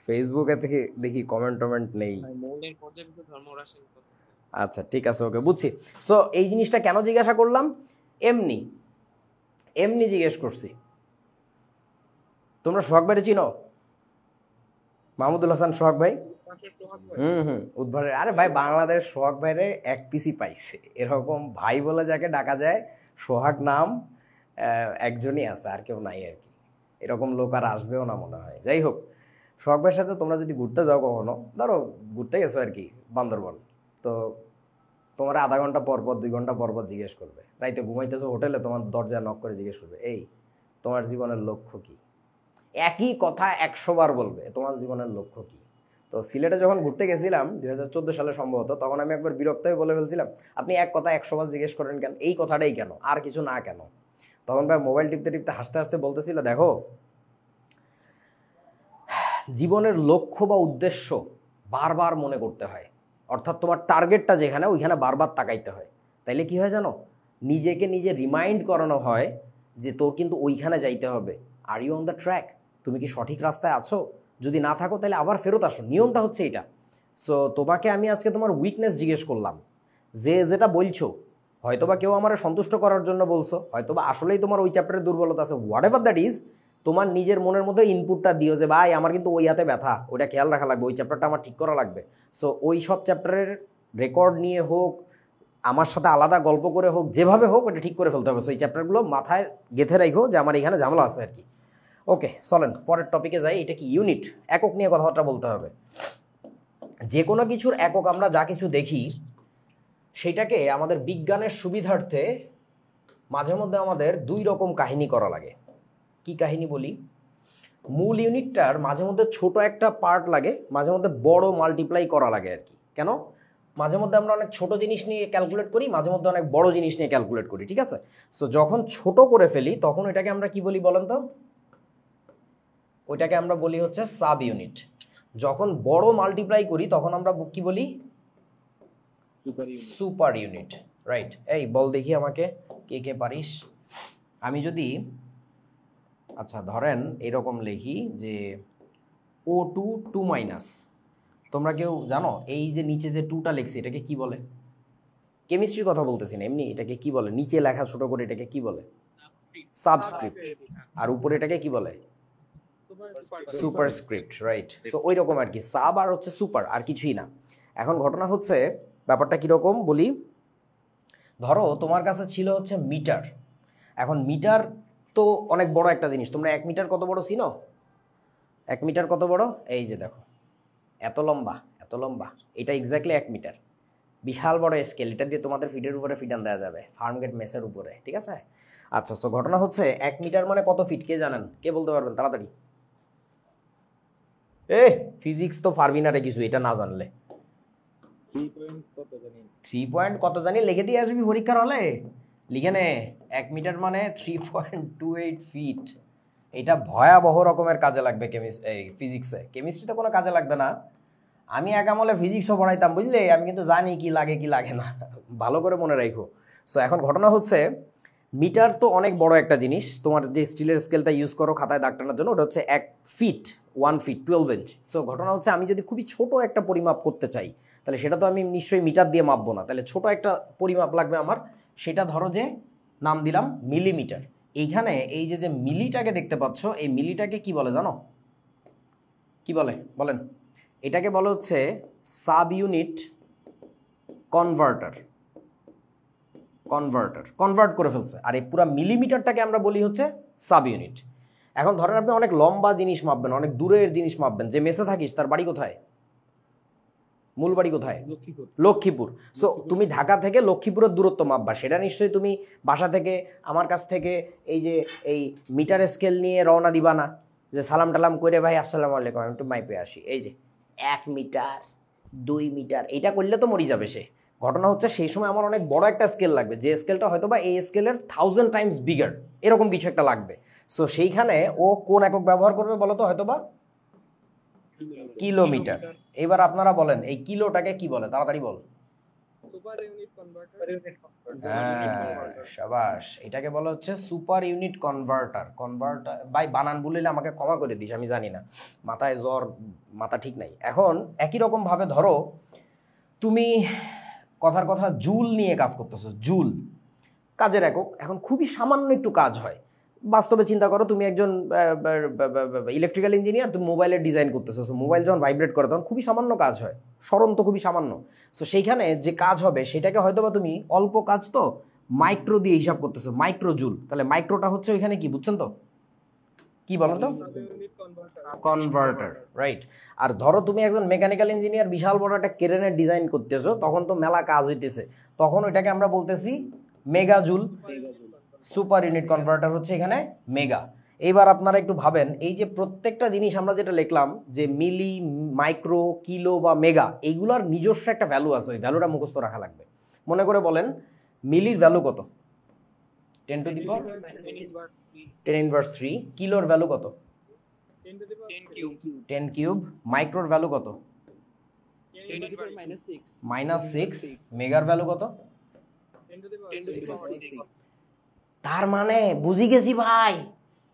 ফেসবুকে থেকে দেখি কমেন্ট টমেন্ট নেই। মৌলের পর্যাপ্ত ধর্ম রাসায়নিক পদার্থ। আচ্ছা ঠিক আছে, ওকে বুঝছি। সো এই জিনিসটা কেন জিজ্ঞাসা করলাম, এমনি এমনি জিজ্ঞেস করছি। তোমরা সোহাগ ভাইরে চিনো? মাহমুদুল হাসান সোহাগ ভাই? উদ্ভাসের, আরে ভাই বাংলাদেশ সোহাগ ভাইরে এক পিসি পাইছে, এরকম ভাই বলে যাকে ডাকা যায় সোহাগ নাম একজনই আছে, আর কেউ নাই আর কি। এরকম লোক আর আসবেও না মনে হয়। যাই হোক, সোহাগ ভাইয়ের সাথে তোমরা যদি ঘুরতে যাও কখনো, ধরো ঘুরতে গেছো আর কি বান্দরবন, তো তোমার আধা ঘন্টা পর পর 2 ঘন্টা পর পর জিজ্ঞেস করবে, রাইতে ঘুমাইতেছো হোটেলে, তোমার দরজা নক করে জিজ্ঞেস করবে, এই তোমার জীবনের লক্ষ্য কি? একই কথা 100 বার বলবে, তোমার জীবনের লক্ষ্য কি? তো সিলেটে যখন ঘুরতে গেছিলাম 2014 সালে সম্ভবত, তখন আমি একবার বিরক্ত হয়ে বলে ফেলছিলাম, আপনি এক কথা 100 বার জিজ্ঞেস করেন কেন, এই কথাটাই কেন, আর কিছু না কেন? তখন ভাই মোবাইল টিপতে টিপতে হাসতে হাসতে বলতেছিল, দেখো জীবনের লক্ষ্য বা উদ্দেশ্য বারবার মনে করতে হয়, অর্থাৎ তোমার টার্গেটটা যেখানে ওইখানে বারবার তাকাইতে হয়। তাইলে কি হয় জানো, নিজেকে নিজে রিমাইন্ড করানো হয় যে তোর কিন্তু ওইখানে যাইতে হবে। Are you on the track? তুমি কি সঠিক রাস্তায় আছো? যদি না থাকো তাহলে আবার ফেরত আসো, নিয়মটা হচ্ছে এটা। সো তোমাকে আমি আজকে তোমার উইকনেস জিজ্ঞেস করলাম, যে যেটা বলছো হয়তোবা কেউ আমার সন্তুষ্ট করার জন্য বলছো, হয়তোবা আসলেই তোমার ওই চ্যাপ্টারের দুর্বলতা আছে, হোয়াট এভার দ্যাট ইজ, তোমার নিজের মনের মধ্যে ইনপুটটা দিও যে ভাই আমার কিন্তু ওই হাতে ব্যথা, ওইটা খেয়াল রাখা লাগবে, ওই চ্যাপ্টারটা আমার ঠিক করা লাগবে। সো ওই সব চ্যাপ্টারের রেকর্ড নিয়ে হোক, আমার সাথে আলাদা গল্প করে হোক, যেভাবে হোক ওটা ঠিক করে ফেলতে হবে। সো এই চ্যাপ্টারগুলো মাথায় গেঁথে রাখো যে আমার এখানে ঝামেলা আছে আর কি। ওকে চলেন পরের টপিকে যাই। এটা কি ইউনিট, একক নিয়ে কথাবার্তা বলতে হবে। যে কোনো কিছুর একক আমরা যা কিছু দেখি সেটাকে আমাদের বিজ্ঞানের সুবিধার্থে মাঝে মধ্যে আমাদের 2 রকম কাহিনী করা লাগে। কি কাহিনী বলি, মূল ইউনিটটার মাঝে মধ্যে ছোট একটা পার্ট লাগে, মাঝে মধ্যে বড় মাল্টিপ্লাই করা লাগে আর কি। কেন? মাঝে মধ্যে আমরা অনেক ছোট জিনিস নিয়ে ক্যালকুলেট করি, মাঝে মধ্যে অনেক বড় জিনিস নিয়ে ক্যালকুলেট করি, ঠিক আছে? সো যখন ছোট করে ফেলি তখন এটাকে আমরা কি বলি বলেন তো? ওইটাকে আমরা বলি হচ্ছে সাব ইউনিট। যখন বড় মাল্টিপ্লাই করি তখন আমরা কি বলি? Super unit, right. এই বল দেখি আমাকে, কে কে পারিস? আমি যদি আচ্ছা ধরেন এরকম লিখি যে O2 2-, তোমরা কেউ জানো এই যে নিচে যে 2টা লিখছি এটাকে কি বলে? কেমিস্ট্রির কথা বলতেছি না, এমনি এটাকে কি বলে? নিচে লেখা ছোট করে এটাকে কি বলে? সাবস্ক্রিপ্ট। আর উপরে এটাকে কি বলে? Superscript, right. সো ওই রকম আর কি, সাব আর হচ্ছে সুপার, আর কিছুই না। এখন ঘটনা হচ্ছে ব্যাপারটা কীরকম বলি, ধরো তোমার কাছে ছিল হচ্ছে মিটার। এখন মিটার তো অনেক বড় একটা জিনিস, তোমরা 1 মিটার কত বড় চিনো? 1 মিটার কত বড়? এই যে দেখো এত লম্বা, এত লম্বা, এটা এক্স্যাক্টলি 1 মিটার। বিশাল বড় স্কেল, এটা দিয়ে তোমাদের ফিটের উপরে ফিটান দেওয়া যাবে, ফার্মগেট মেসের উপরে, ঠিক আছে? আচ্ছা সো ঘটনা হচ্ছে 1 মিটার মানে কত ফিট কে জানেন? কে বলতে পারবেন তাড়াতাড়ি? ফিজিক্স তো পারবি না রে কিছু, এটা না জানলে। 3 পয়েন্ট কত জানি লিখে দিয়ে আসবি পরীক্ষার হলে, লিখে নে। 1 মিটার মানে 3.28 ফিট। এটা ভয়াবহ রকমের কাজে লাগবে ফিজিক্সে, কেমিস্ট্রিতে কোনো কাজে লাগবে না। আমি এক আমলে ফিজিক্সও পড়াইতাম বুঝলে, আমি কিন্তু জানি কি লাগে কি লাগে না, ভালো করে মনে রাখো। সো এখন ঘটনা হচ্ছে মিটার তো অনেক বড় একটা জিনিস, তোমার যে স্টিলের স্কেলটা ইউজ করো খাতায় দাগ টানার জন্য, ওটা হচ্ছে 1 ফিট 1 ফিট 12 ইঞ্চ। সো ঘটনা হচ্ছে আমি যদি খুবই ছোট একটা পরিমাপ করতে চাই তাহলে সেটা তো আমি নিশ্চয়ই মিটার দিয়ে মাপবো না, তাহলে ছোট একটা পরিমাপ লাগবে আমার, সেটা ধরো যে নাম দিলাম মিলিমিটার। এইখানে এই যে যে মিলিটাকে দেখতে পাচ্ছ, এই মিলিটাকে কি বলে জানো? কি বলে বলেন? এটাকে বলা হচ্ছে সাব ইউনিট কনভার্টার। কনভার্ট করে ফেলছে, আর এই পুরো মিলিমিটারটাকে আমরা বলি হচ্ছে সাব ইউনিট। এখন ধরেন আপনি অনেক লম্বা জিনিস মাপবেন, অনেক দূরের জিনিস মাপবেন, যে মেসে থাকিস তার বাড়ি কোথায়, মূল বাড়ি কোথায়? লক্ষ্মীপুর। সো তুমি ঢাকা থেকে লক্ষ্মীপুরের দূরত্ব মাপবা, সেটা নিশ্চয়ই তুমি বাসা থেকে আমার কাছ থেকে এই যে এই মিটার স্কেল নিয়ে রওনা দিবা না, যে সালাম টালাম করে ভাই আসসালামু আলাইকুম আমি একটু মাইপে আসি, এই যে 1 মিটার 2 মিটার, এইটা করলে তো মরি যাবে সে। ঘটনা হচ্ছে সেই সময় আমার অনেক বড় একটা স্কেল লাগবে, যে স্কেলটা হয়তো বা এই স্কেলের 1000 টাইমস বিগার, এরকম কিছু একটা লাগবে। সো সেইখানে ও কোন একক ব্যবহার করবে বলো তো? হয়তো বা কিলোমিটার। এবার আপনারা বলেন এই কিলোটাকে কি বলে, তাড়াতাড়ি বল। Super unit converter. হ্যাঁ শাবাশ, এটাকে বলা হচ্ছে সুপার ইউনিট কনভার্টার। কনভার্টার ভাই বানান বললে আমাকে ক্ষমা করে দিস, আমি জানি না, মাথায় জ্বর, মাথা ঠিক নাই। এখন একই রকম ভাবে ধরো তুমি কথার কথা জুল নিয়ে কাজ করতেছো, জুল কাজের একক। এখন খুবই সামান্য একটু কাজ হয়। বাস্তবে চিন্তা করো, তুমি একজন ইলেকট্রিক্যাল ইঞ্জিনিয়ার, তুমি মোবাইলের ডিজাইন করতেছো। মোবাইল যখন ভাইব্রেট করে তখন খুবই সামান্য কাজ হয়, স্মরণ তো খুবই সামান্য। সো সেইখানে যে কাজ হবে সেটাকে হয়তো বা তুমি অল্প কাজ তো মাইক্রো দিয়ে হিসাব করতেছো, মাইক্রো জুল। তাহলে মাইক্রোটা হচ্ছে ওইখানে কি, বুঝছেন তো কি বলেন তো, কনভার্টার, রাইট। আর ধরো তুমি একজন মেকানিক্যাল ইঞ্জিনিয়ার, বিশাল বড় একটা ক্রেনের ডিজাইন করতেছো, তখন তো মেলা কাজ হইতেছে, তখন ওইটাকে আমরা বলতেছি mega joule. Super unit converter হচ্ছে এখানে মেগা। এইবার আপনারা একটু ভাবেন, এই যে প্রত্যেকটা জিনিস আমরা যেটা লিখলাম যে মিলি, মাইক্রো, কিলো বা মেগা, এইগুলোর নিজস্ব একটা ভ্যালু আছে, ওই ভ্যালুটা মুখস্থ রাখা লাগবে। মনে করে বলেন মিলির ভ্যালু কত, 10⁻³ কিলোর ভ্যালু কত, 10 কিউব। মাইক্রোর ভ্যালু কত, -6। মেগার ভ্যালু কত, তার মানে বুঝি গেছি ভাই,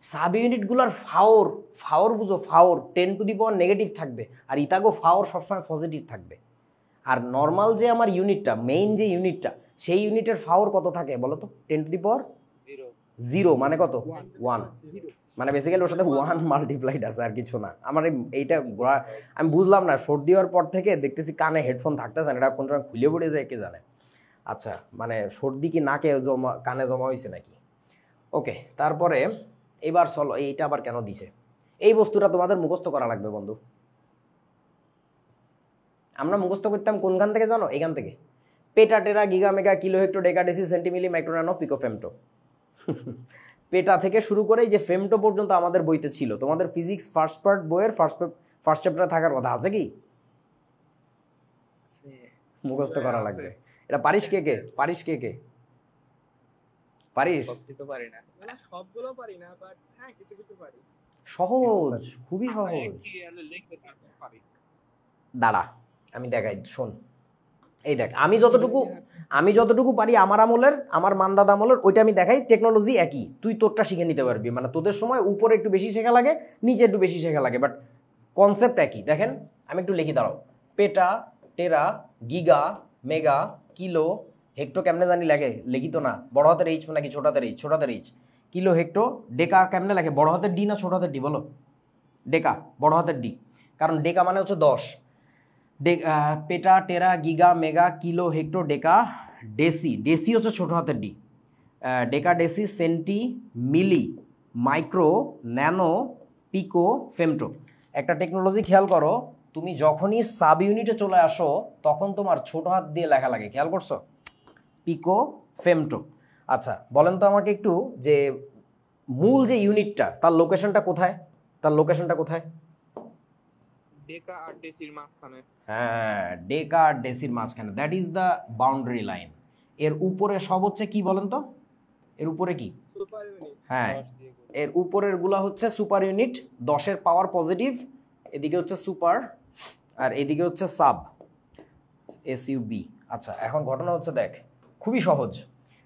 সাব ইউনিটগুলোর ফাওর বুঝো, ফাওর 10⁻⁻⁻ নেগেটিভ থাকবে, আর ইতাগো ফাওর সবসময় পজিটিভ থাকবে। আর নর্মাল যে আমার ইউনিটটা, মেইন যে ইউনিটটা, সেই ইউনিটের ফাওর কত থাকে বলো তো, 10⁻0 মানে কত, 1। মানে বেসিক্যালি ওর সাথে 1 মাল্টিপ্লাইড আছে, আর কিছু না। আমার এইটা আমি বুঝলাম না, সর্দি হওয়ার পর থেকে দেখতেছি কানে হেডফোন থাকতেছে না, এটা কোন সময় খুলে পড়ে যায় কে জানে। আচ্ছা, মানে সর্দি কি নাকে জমা, কানে জমা হয়েছে নাকি? ওকে, তারপরে এবার চলো, এইটা আবার কেন দিছে, এই বস্তুটা তোমাদের মুখস্থ করা লাগবে বন্ধু। আমরা মুখস্থ করতাম কোনখান থেকে জানো, এখান থেকে, পেটা, টেরা, গিগা, মেগা, কিলো, হেক্টো, ডেকা, deci, সেন্টিমিলি, micro, nano, pico, femto. পেটা থেকে শুরু করে যে ফেমটো পর্যন্ত আমাদের বইতে ছিল। তোমাদের ফিজিক্স ফার্স্ট পার্ট বইয়ের ফার্স্ট চ্যাপ্টারে থাকার কথা আছে কি? মুখস্থ করা লাগবে। এটা পারিস কে কে, পারিস কে কে, পারিস? সবগুলো পারি না, বাট হ্যাঁ কিছু কিছু পারি। সহজ, খুবই সহজ। দাঁড়া আমি দেখাই, শোন। এই দেখ, আমি যতটুকু পারি আমার আমলের, আমার মানদাদ আমলের, ওইটা আমি দেখাই। টেকনোলজি একই, তুই তোরটা শিখে নিতে পারবি। মানে তোদের সময় উপরে একটু বেশি শেখা লাগে, নিচে একটু বেশি শেখা লাগে, বাট কনসেপ্ট একই। দেখেন আমি একটু লিখি, দাঁড়াও। পেটা, টেরা, গিগা, মেগা, কিলো, হেক্টো কেমনে জানি লাগে, লিখি তো না, বড় হাতের এইচ নাকি ছোট হাতের এইচ? ছোট হাতের এইচ। কিলো, হেক্টো, ডেকা কেমনে লাগে, বড় হাতের ডি না ছোট হাতের ডি বলো? ডেকা, বড় হাতের ডি, কারণ ডেকা মানে হচ্ছে 10। পেটা, টেরা, গিগা, মেগা, কিলো, হেক্টো, ডেকা, ডেসি, ডেসি হচ্ছে ছোট হাতের ডি। ডেকা, ডেসি, সেন্টি, মিলি, মাইক্রো, ন্যানো, পিকো, ফেমটো। একটা টেকনোলজি খেয়াল করো, তুমি যখনই সাব ইউনিটে চলে আসো তখন তোমার ছোট হাত দিয়ে লেখা লাগে, খেয়াল করছো? পিকো, ফেমটো। আচ্ছা বলেন তো আমাকে একটু, যে মূল যে ইউনিটটা তার লোকেশনটা কোথায়, তার লোকেশনটা কোথায়? ডেকা আর ডেসির মাঝখানে। হ্যাঁ, ডেকা আর ডেসির মাঝখানে, that is the boundary line. এর উপরে সব হচ্ছে কি বলেন তো, এর উপরে কি? Super unit. হ্যাঁ, এর উপরের গুলা হচ্ছে সুপার ইউনিট, 10-এর পাওয়ার পজিটিভ। এদিকে হচ্ছে সুপার, আর এদিকে হচ্ছে সাব, SUB। আচ্ছা এখন ঘটনা হচ্ছে, দেখ খুবই সহজ।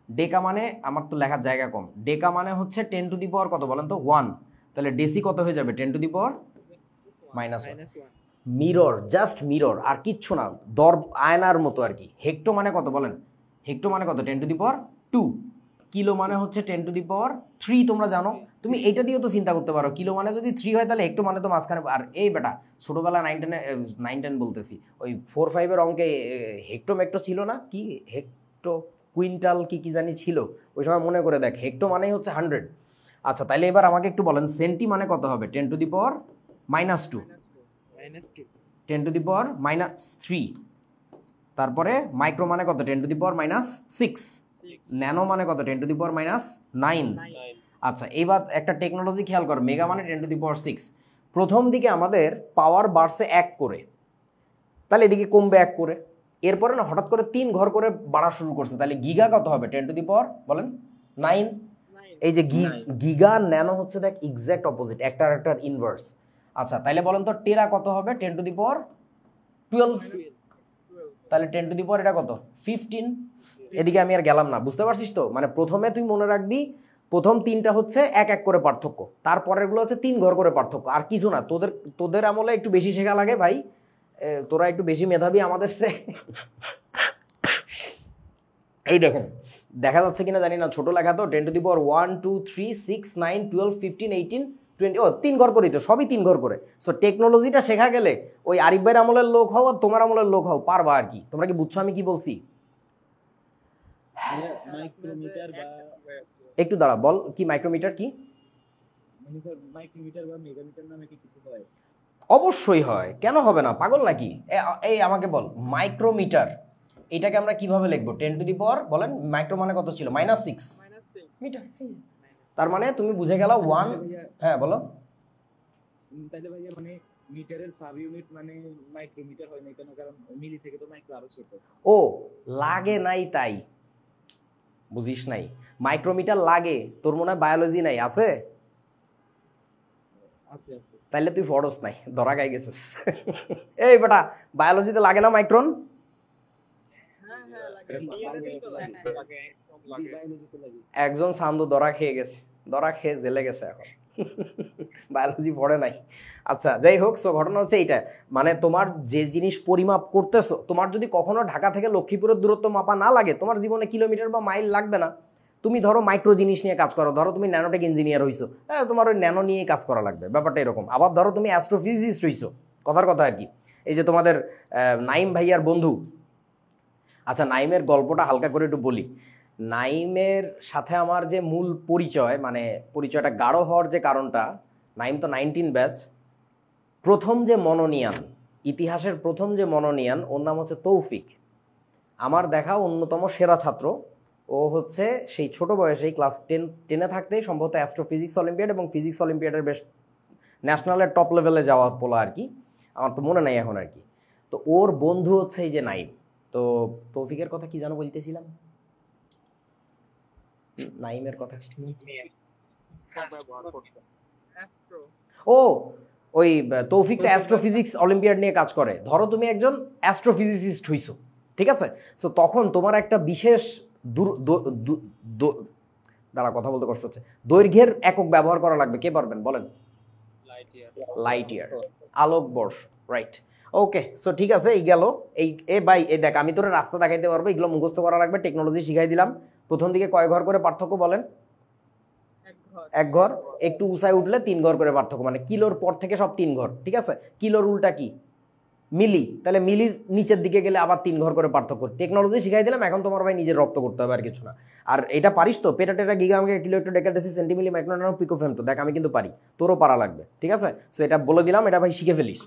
ডেকা মানে, আমার তো লেখার জায়গা কম, ডেকা মানে হচ্ছে 10⁻⁻ কত বলেন তো, 1। তাহলে ডেসি কত হয়ে যাবে, 10⁻⁻⁻1। মিরর, জাস্ট মিরর, আর কিচ্ছু না, আয়নার মতো আর কি। হেক্টো মানে কত বলেন, হেক্টো মানে কত, 10⁻²। কিলো মানে হচ্ছে 10⁻3, তোমরা জানো। তুমি এইটা দিয়েও তো চিন্তা করতে পারো, কিলো মানে যদি 3 হয় তাহলে হেক্টো মানে তো মাঝখানে। আর এই বেটা ছোটোবেলা 9-10 বলতেছি, ওই 4-5-এর অঙ্কে হেক্টো মেক্টো ছিল না, কি হেক্টো কুইন্টাল কি জানি ছিল, ওই সময় মনে করে দেখ, হেক্টো মানেই হচ্ছে 100। আচ্ছা তাইলে এবার আমাকে একটু বলেন, সেন্টি মানে কত হবে, 10⁻², 10⁻⁻3। তারপরে মাইক্রো মানে কত, 10⁻⁻6। ন্যানো মানে কত, 10⁻⁻9। আচ্ছা এবার একটা টেকনোলজি খেয়াল কর, মেগা মানে 10⁻6। প্রথম দিকে আমাদের পাওয়ার বাড়ছে 1 করে, তাহলে এদিকে কমবে 1 করে। এরপরে না হঠাৎ করে 3 ঘর করে বাড়া শুরু করছে, তাহলে গিগা কত হবে, 10⁻9। এই যে গিগা ন্যানো হচ্ছে দেখ এক্স্যাক্ট অপোজিট, একটার ইনভার্স। আচ্ছা তাইলে বলেন তো টেরা কত হবে 10^12। তাহলে 10^, এটা কত 15। এদিকে আমি আর গেলাম না, বুঝতে পারছিস তো? মানে প্রথমে তুই মনে রাখবি প্রথম তিনটা হচ্ছে এক এক করে পার্থক্য, তারপরেরগুলো হচ্ছে 3 ঘর করে পার্থক্য, আর কিছু না। তোদের আমলে একটু বেশি শেখা লাগে ভাই, তোরা একটু বেশি মেধাবী আমাদের সে। এই দেখেন, দেখা যাচ্ছে কিনা জানি না, ছোট লেখা তো 10^1 2 3 6 9 12 15 18 20, ও 3 ঘর করেই তো, সবই 3 ঘর করে। সো টেকনোলজিটা শেখা গেলে ওই আরিফ ভাইয়ের আমলের লোক হও আর তোমার আমলের লোক হও, পারবা আর কি। তোমরা কি বুঝছো আমি কি বলছি? মাইক্রোমিটার বা একটু দাঁড়া, বল কি মাইক্রোমিটার কি? মানে স্যার মাইক্রোমিটার বা মেগামিটার নামে কি কিছু হয়? অবশ্যই হয়, কেন হবে না, পাগল নাকি? এই আমাকে বল, মাইক্রোমিটার এটাকে আমরা কিভাবে লিখবো? 10^, বলেন মাইক্রো মানে কত ছিল? -6 মিটার। তার মানে তুমি বুঝে গেল 1। হ্যাঁ বলো। তাহলে ভাইয়া মানে মিটারের সাব ইউনিট মানে মাইক্রোমিটার হয় না কেন? কারণ মিলি থেকে তো মাইক্রো আরো ছোট। ও লাগে নাই তাই বুঝিস নাই, মাইক্রোমিটার লাগে। তোর মনে হয় বায়োলজি নাই, আছে? আছে আছে। তাইলে তুই পড়স নাই, ধরা খাই গেছিস। এই বেটা, বায়োলজিতে লাগে না মাইক্রন? বায়োলজিতে লাগে। একজন সান্দু ধরা খেয়ে গেছে, ধরা খেয়ে জেলে গেছে এখন। বায়োলজি পড়ে নাই। আচ্ছা যাই হোক, সো ঘটনা হচ্ছে এইটা, মানে তোমার যে জিনিস পরিমাপ করতেছো, তোমার যদি কখনো ঢাকা থেকে লক্ষ্মীপুরের দূরত্ব মাপা না লাগে, তোমার জীবনে কিলোমিটার বা মাইল লাগবে না। তুমি ধরো মাইক্রো জিনিস নিয়ে কাজ করো, ধরো তুমি ন্যানোটেক ইঞ্জিনিয়ার হইছো, হ্যাঁ তোমার ওই ন্যানো নিয়েই কাজ করা লাগবে, ব্যাপারটা এরকম। আবার ধরো তুমি অ্যাস্ট্রোফিজিস্ট হইছো, কথার কথা আর কি। এই যে তোমাদের নাইম ভাইয়ার বন্ধু, আচ্ছা নাইমের গল্পটা হালকা করে একটু বলি। নাইমের সাথে আমার যে মূল পরিচয়, মানে পরিচয়টা গাঢ় হওয়ার যে কারণটা, নাইম তো 19 ব্যাচ, প্রথম যে মনোনিয়ান, ইতিহাসের প্রথম যে মনোনিয়ান, ওর নাম হচ্ছে তৌফিক, আমার দেখা অন্যতম সেরা ছাত্র। ও হচ্ছে সেই ছোট বয়সেই ক্লাস 10 থাকতেই সম্ভবত অ্যাস্ট্রোফিজিক্স অলিম্পিয়াড এবং ফিজিক্স অলিম্পিয়াডের বেশ ন্যাশনালের টপ লেভেলে যাওয়া পোলা আর কি, আমার তো মনে নাই এখন আর কি। তো ওর বন্ধু হচ্ছে এই যে নাইম। তো তৌফিকের কথা কি জানো বলতেছিলাম, নাইমের কথা। ও ওই তৌফিক তো অ্যাস্ট্রোফিজিক্স অলিম্পিয়াড নিয়ে কাজ করে। ধরো তুমি একজন অ্যাস্ট্রোফিজিসিস্ট হইছো, ঠিক আছে? সো তখন তোমার একটা বিশেষ দ্বারা কথা বলতে কষ্ট হচ্ছে, দৈর্ঘ্যের একক ব্যবহার করা লাগবে। কে পারবেন বলেন? লাইট ইয়ার, আলোকবর্ষ, রাইট। ওকে, সো ঠিক আছে, এই গেল। ভাই এই দেখ, আমি তোর রাস্তা দেখাইতে পারবো, এগুলো মুখস্থ করা লাগবে, টেকনোলজি শিখাই দিলাম। প্রথম দিকে কয় ঘর করে পার্থক্য বলেন? 1 ঘর। একটু উঁচায় উঠলে 3 ঘর করে পার্থক্য, মানে কিলোর পর থেকে সব 3 ঘর, ঠিক আছে? কিলোর উল্টা কি? মিলি। তাহলে মিলির নিচের দিকে গেলে আবার 3 ঘর করে পার্থক্য। টেকনোলজি শিখাই দিলাম, এখন তোমার ভাই নিজের রপ্ত করতে হবে, আর কিছু না। আর এটা পারিস তো, পেটা গিগা আমাকে কিলো একটু deca deci centi milli micro nano pico femto, দেখ আমি কিন্তু পারি, তোরও পারা লাগবে, ঠিক আছে? সো এটা বলে দিলাম, এটা ভাই শিখে ফেলিস।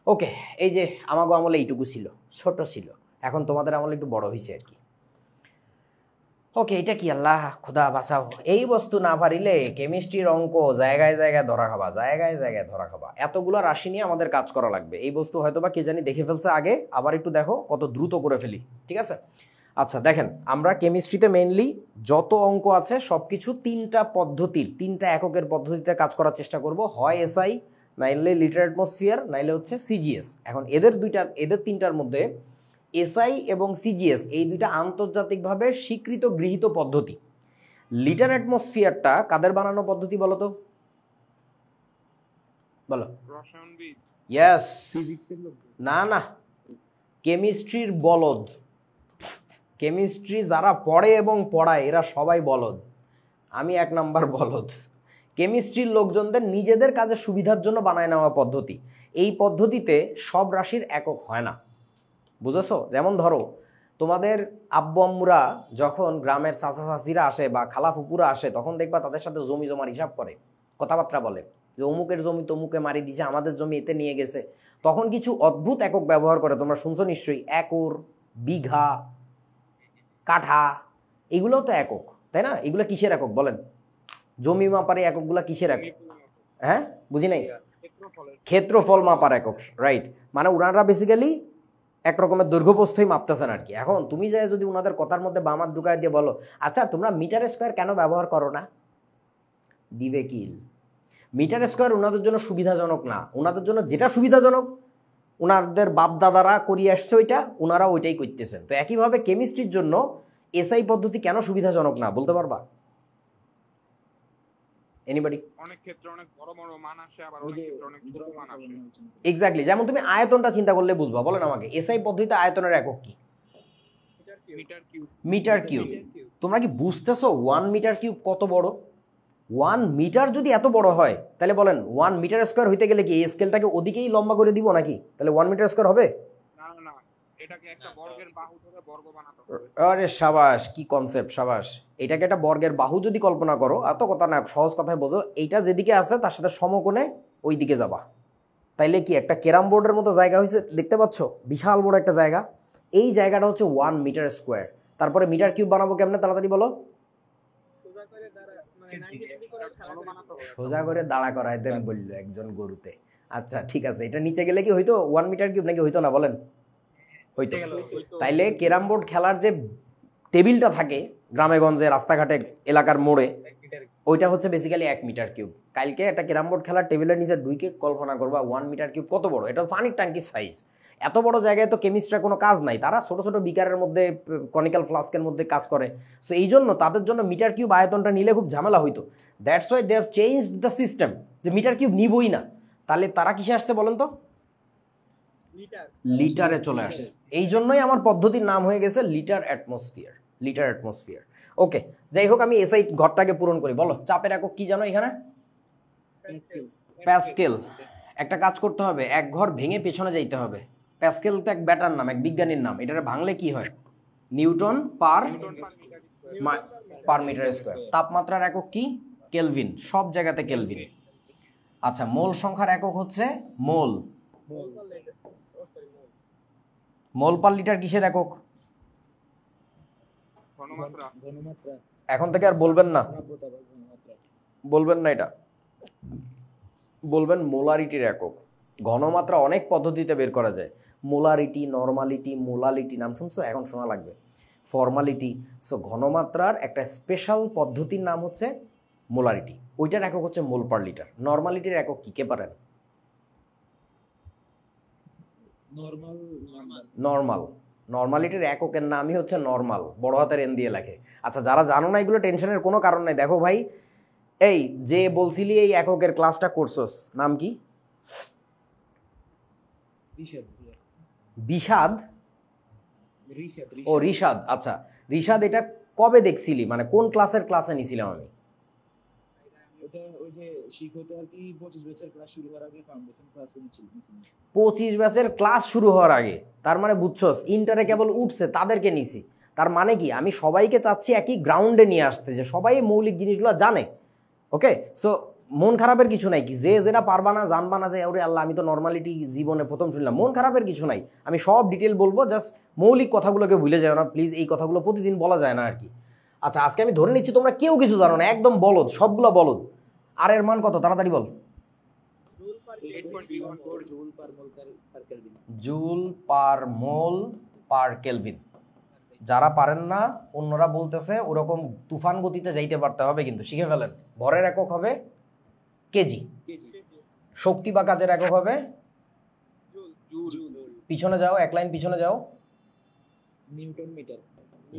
ওকে, এই যে আমাগো আমলে এইটুকু ছিল, ছোট ছিল, এখন তোমাদের আমলে একটু বড় হয়েছে আর কি। ওকে, এটা কি আল্লাহ খোদা বাঁচাও, এই বস্তু না পারিলে কেমিস্ট্রির অঙ্ক জায়গায় জায়গায় ধরা খাবা, জায়গায় জায়গায় ধরা খাবা। এতগুলো রাশি নিয়ে আমাদের কাজ করা লাগবে। এই বস্তু হয়তো বা কে জানি দেখে ফেলছে আগে, আবার একটু দেখো কত দ্রুত করে ফেলি, ঠিক আছে? আচ্ছা দেখেন, আমরা কেমিস্ট্রিতে মেইনলি যত অঙ্ক আছে সব কিছু 3টা পদ্ধতির, 3টা এককের পদ্ধতিতে কাজ করার চেষ্টা করব, হয় এসআই, নাইলে লিটার অ্যাটমসফিয়ার, নাইলে হচ্ছে সিজিএস। এখন এদের 3টার মধ্যে এসআই এবং সিজিএস এই 2টা আন্তর্জাতিকভাবে স্বীকৃত গৃহীত পদ্ধতি। লিটার অ্যাটমসফিয়ারটা কাদের বানানো পদ্ধতি বলো তো? বলো। রসায়নবিদ। ইয়েস। ফিজিক্সের লোক। না, কেমিস্ট্রির বলদ। কেমিস্ট্রি যারা পড়ে এবং পড়ায় এরা সবাই বলদ, আমি 1 নাম্বার বলদ। কেমিস্ট্রির লোকজনদের নিজেদের কাজের সুবিধার জন্য বানায় নেওয়া পদ্ধতি। এই পদ্ধতিতে সব রাশির একক হয় না, বুঝেছো? যেমন ধরো তোমাদের আব্বু আম্মুরা যখন গ্রামের চাচা চাচিরা আসে বা খালা ফুপুরা আসে, তখন দেখবা তাদের সাথে জমি জমার হিসাব করে, কথাবার্তা বলে যে অমুকের জমি তমুকে মারি দিছে, আমাদের জমি এতে নিয়ে গেছে। তখন কিছু অদ্ভুত একক ব্যবহার করে, তোমরা শুনছো নিশ্চয়ই, একর, বিঘা, কাঠা, এগুলোও তো একক, তাই না? এগুলো কিসের একক বলেন? জমি মাপারে এককগুলা কিসের একক? হ্যাঁ বুঝি নাই। ক্ষেত্রফল মাপার একক, রাইট। মানে ওনারা বেসিক্যালি এক রকমের দৈর্ঘ্যপ্রস্থই মাপতেছেন আর কি। এখন তুমি যাই যদি ওনাদের কথার মধ্যে বামাত ঢুকায় দিয়ে বলো, আচ্ছা তোমরা মিটার স্কোয়ার কেন ব্যবহার করো না, দিবে কিল। মিটার স্কোয়ার ওনাদের জন্য সুবিধাজনক না, ওনাদের জন্য যেটা সুবিধাজনক ওনাদের বাপ দাদারা করিয়ে আসছে ওইটা, ওনারা ওইটাই করতেছেন। তো একইভাবে কেমিস্ট্রির জন্য এসআই পদ্ধতি কেন সুবিধাজনক না বলতে পারবা? এনিবডি? অনেক ক্ষেত্রে অনেক বড় বড় মান আসে, আবার ওই অনেক যে ক্ষেত্রে অনেক ছোট মান আসে। এক্স্যাক্টলি, যেমন তুমি আয়তনটা চিন্তা করলে বুঝবা। বলেন আমাকে এসআই পদ্ধতিতে আয়তনের একক কি? Metre cube. Metre cube. তোমরা কি বুঝতেছো 1 মিটার কিউব কত বড়? 1 মিটার যদি এত বড় হয় তাহলে বলেন 1 মিটার স্কোয়ার হইতে গেলে কি এই স্কেলটাকে ওদিকেই লম্বা করে দিব নাকি? তাহলে 1 মিটার স্কোয়ার হবে? না না না, এটাকে একটা বর্গের বাহু থেকে বর্গ বানাতে হবে। আরে সাবাস, কি কনসেপ্ট, সাবাস। এটাকে একটা বর্গের বাহু যদি কল্পনা করো, এত কথা না, সহজ কথায় বোঝো, এইটা যেদিকে আছে তার সাথে সমকোণে ওই দিকে যাবা। তাইলে কি একটা ক্যারাম বোর্ডের মতো জায়গা হয়েছে, দেখতে পাচ্ছ? বিশাল বড় একটা জায়গা। এই জায়গাটা হচ্ছে 1 মিটার স্কোয়ার। তারপরে মিটার কিউব বানাবো কেমনে, তাড়াতাড়ি বলো। সোজা করে দাঁড়া করায় দেন বললো একজন গরুতে। আচ্ছা ঠিক আছে, এটা নিচে গেলে কি হইতো 1 মিটার কিউব নাকি হইতো না বলেন? হইতো। তাইলে ক্যারাম বোর্ড খেলার যে টেবিলটা থাকে গ্রামে গঞ্জে রাস্তাঘাটে এলাকার মোড়ে, ওইটা হচ্ছে বেসিক্যালি 1 মিটার কিউব। কালকে একটা ক্যারাম বোর্ড খেলার টেবিলের নিচে ঢুকে কল্পনা করবা 1 মিটার কিউব কত বড়। এটা পানির ট্যাঙ্কির সাইজ। এত বড় জায়গায় তো কেমিস্ট্রির কোনো কাজ নাই, তারা ছোট ছোট বিকারের মধ্যে কনিক্যাল ফ্লাস্কের মধ্যে কাজ করে। সো এই জন্য তাদের জন্য মিটার কিউব আয়তনটা নিলে খুব ঝামেলা হইতো। That's why they have changed the system, যে মিটার কিউব নিবই না। তাহলে তারা কিসে আসছে বলেন তো? লিটারে চলে আসছে। এই জন্যই আমার পদ্ধতির নাম হয়ে গেছে litre atmosphere. Litre atmosphere. Okay, যাই হোক, আমি এসআই ঘরটাকে পূরণ করি। বলো চাপের একক কি জানো এখানে? প্যাসকেল। একটা কাজ করতে হবে, এক ঘর ভেঙে পেছনে যাইতে হবে। প্যাসকেল তো এক ব্যাটার নাম, এক বিজ্ঞানীর নাম। এটারে ভাঙলে কি হয়? Newton per metre square. তাপমাত্রার একক কি? কেলভিন। সব জায়গাতে কেলভিন। আচ্ছা, মোল সংখ্যার একক হচ্ছে মোল। মোল পার লিটার কিসের একক? ঘনমাত্রা। এখন থেকে আর বলবেন না, বলবেন না এটা, বলবেন মোলারিটির একক। ঘনমাত্রা অনেক পদ্ধতিতে বের করা যায়। মোলারিটি, নর্মালিটি, মোলালিটি, নাম শুনছো? এখন শোনা লাগবে। ফর্মালিটি। সো ঘনমাত্রার একটা স্পেশাল পদ্ধতির নাম হচ্ছে মোলারিটি। ওইটার একক হচ্ছে মোল পার লিটার। নর্মালিটির একক কি, কে পারেন? নর্মাল। নর্মালিটির এককের নামই হচ্ছে নর্মাল, বড় হাতের এন দিয়ে লেখে। আচ্ছা, যারা জানো না এগুলো টেনশনের কোনো কারণ নাই। দেখো ভাই, এই যে বলছিলি এই এককের ক্লাসটা করছস, নাম কি? বিষাদ। ও রিশাদ। আচ্ছা রিশাদ, এটা কবে দেখছিলি, মানে কোন ক্লাসে নিছিলাম আমি? ওটা ওই যে শিখতে আর কি 25 বছর ক্লাস শুরু হওয়ার আগে ফাউন্ডেশন ক্লাসে নিছিল। 25 ব্যাচের ক্লাস শুরু হওয়ার আগে? তার মানে বুঝছস ইন্টারে কেবল উঠছে তাদেরকে নিছি। তার মানে কি, আমি সবাইকে চাচ্ছি একই গ্রাউন্ডে নিয়ে আসতে, যে সবাই মৌলিক জিনিসগুলো জানে। ওকে, সো মন খারাপের কিছু নাই। কি যে যেটা পারবা না, জানবা না, যে ওরে আল্লাহ আমি তো নর্মালিটি জীবনে প্রথম শুনলাম, মন খারাপের কিছু নাই। আমি সব ডিটেল বলবো, জাস্ট মৌলিক কথাগুলোকে ভুলে যাও না প্লিজ। এই কথাগুলো প্রতিদিন বলা যায় না আর কি। আচ্ছা, আজকে আমি ধরে নিচ্ছি তোমরা কেউ কিছু জানো না, একদম বলদ, সবগুলো বলদ। আর এর মান কত, তাড়াতাড়ি বল। Joule per mole per kelvin. যারা পারেন না, অন্যরা বলতেছে ওরকম তুফান গতিতে যাইতে পারতে হবে, কিন্তু শিখে ফেলেন। ভরের একক হবে কেজি। শক্তি বা কাজের একক হবে পিছনে যাও, এক লাইন পিছনে যাও,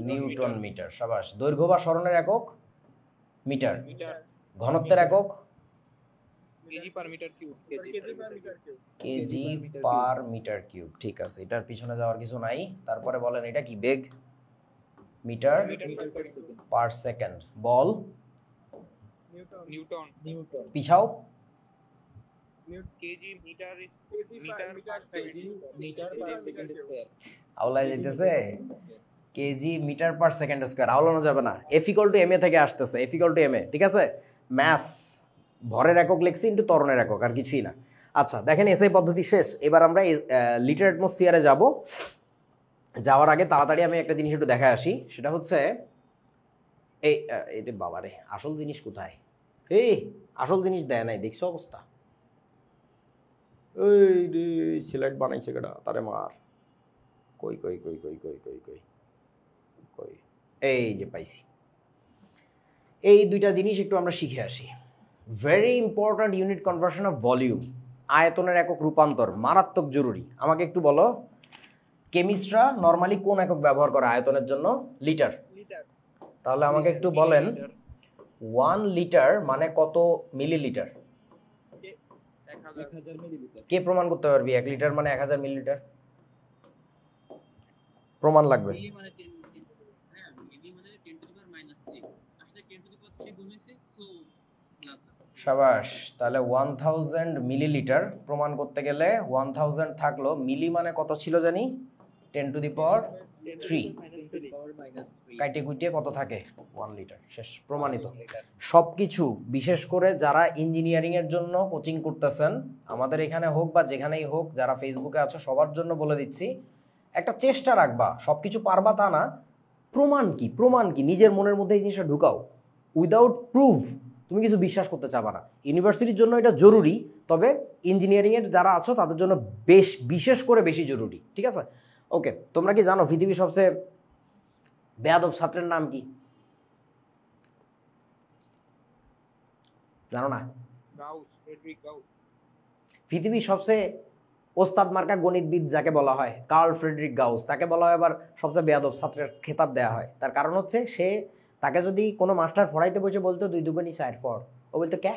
নিউটন মিটার। সাবাস। দৈর্ঘ্য বা সরণের একক মিটার। ঘনত্বের একক KG per metre cube. KG per metre cube. ঠিক আছে, এটার পিছনে যাওয়ার কিছু নাই। তারপরে বলেন এটা কি? বেগ। Metre per second. বল নিউটন। পিছাও। কেজি মিটার আওলা যাইতেছে KG metre per second square. আওলানো যাবে না, F equal to M A থেকে আসতেছে। F equal to M A, ঠিক আছে? ম্যাস ভরের একক লিখছি ইনটু ত্বরণের একক, আর কিছুই না। আচ্ছা দেখেন, এসআই পদ্ধতি শেষ। এবার আমরা লিটার অ্যাটমসফিয়ারে যাব। যাওয়ার আগে তাড়াতাড়ি আমি একটা জিনিস একটু দেখে আসি। সেটা হচ্ছে এই এটা বাবারে, আসল জিনিস কোথায়? এই আসল জিনিস দেয় নাই, দেখছো অবস্থা? এই রে, সিলেট বানাইছে কেডা, তারে মার। কই কই কই কই কই কই কই কই, এই যে পাইছি। এই দুইটা জিনিস একটু আমরা শিখে আসি। Very important unit conversion of volume, আয়তনের একক রূপান্তর, মারাত্মক জরুরি। আমাকে একটু বলো, কেমিস্টরা নর্মালি কোন একক ব্যবহার করে আয়তনের জন্য? লিটার। লিটার। তাহলে আমাকে একটু বলেন 1 লিটার মানে কত মিলিলিটার? 1000। 1000 মিলিলিটার। কে প্রমাণ করতে পারবি 1 লিটার মানে 1000 মিলিলিটার? প্রমাণ লাগবে। মিলি মানে 10 হ্যাঁ মিলি মানে 10 টু দি পাওয়ার -3 আসলে 10 টু দি পাওয়ার 3 গুণ হইছে সো সাবাস। তাহলে 1000 মিলিলিটার প্রমাণ করতে গেলে 1000 থাকলো, মিলি মানে কত ছিল জানি? 10 টু দি পাওয়ার 3। কাইটে কুইটে কত থাকে? 1 লিটার। শেষ, প্রমাণিত। সব কিছু, বিশেষ করে যারা ইঞ্জিনিয়ারিং এর জন্য কোচিং করতেছেন, আমাদের এখানে হোক বা যেখানেই হোক, যারা ফেসবুকে আছো সবার জন্য বলে দিচ্ছি, একটা চেষ্টা রাখবা। সব কিছু পারবা তা না, প্রমাণ কি, প্রমাণ কি, নিজের মনের মধ্যে এই জিনিসটা ঢুকাও। উইদাউট প্রুফ তুমি কিছু বিশ্বাস করতে চাবা না। ইউনিভার্সিটির জন্য এটা জরুরি, তবে ইঞ্জিনিয়ারিংয়ের যারা আছো তাদের জন্য বিশেষ করে বেশি জরুরি। ঠিক আছে, ওকে। তোমরা কি জানো পৃথিবীর সবচেয়ে বেয়াদব ছাত্রের নাম কি? জানো না? Gauss, Friedrich Gauss. পৃথিবীর সবচেয়ে ওস্তাদ মার্কা গণিতবিদ যাকে বলা হয়, কার্ল ফ্রেডরিক গাউস, তাকে বলা হয় আবার সবচেয়ে বেয়াদব ছাত্রের খেতাব দেওয়া হয়। তার কারণ হচ্ছে তাকে যদি কোনো মাস্টার পড়াইতে বসে বলতো 2 দুগুণী 4 পড়, ও বলতো কে,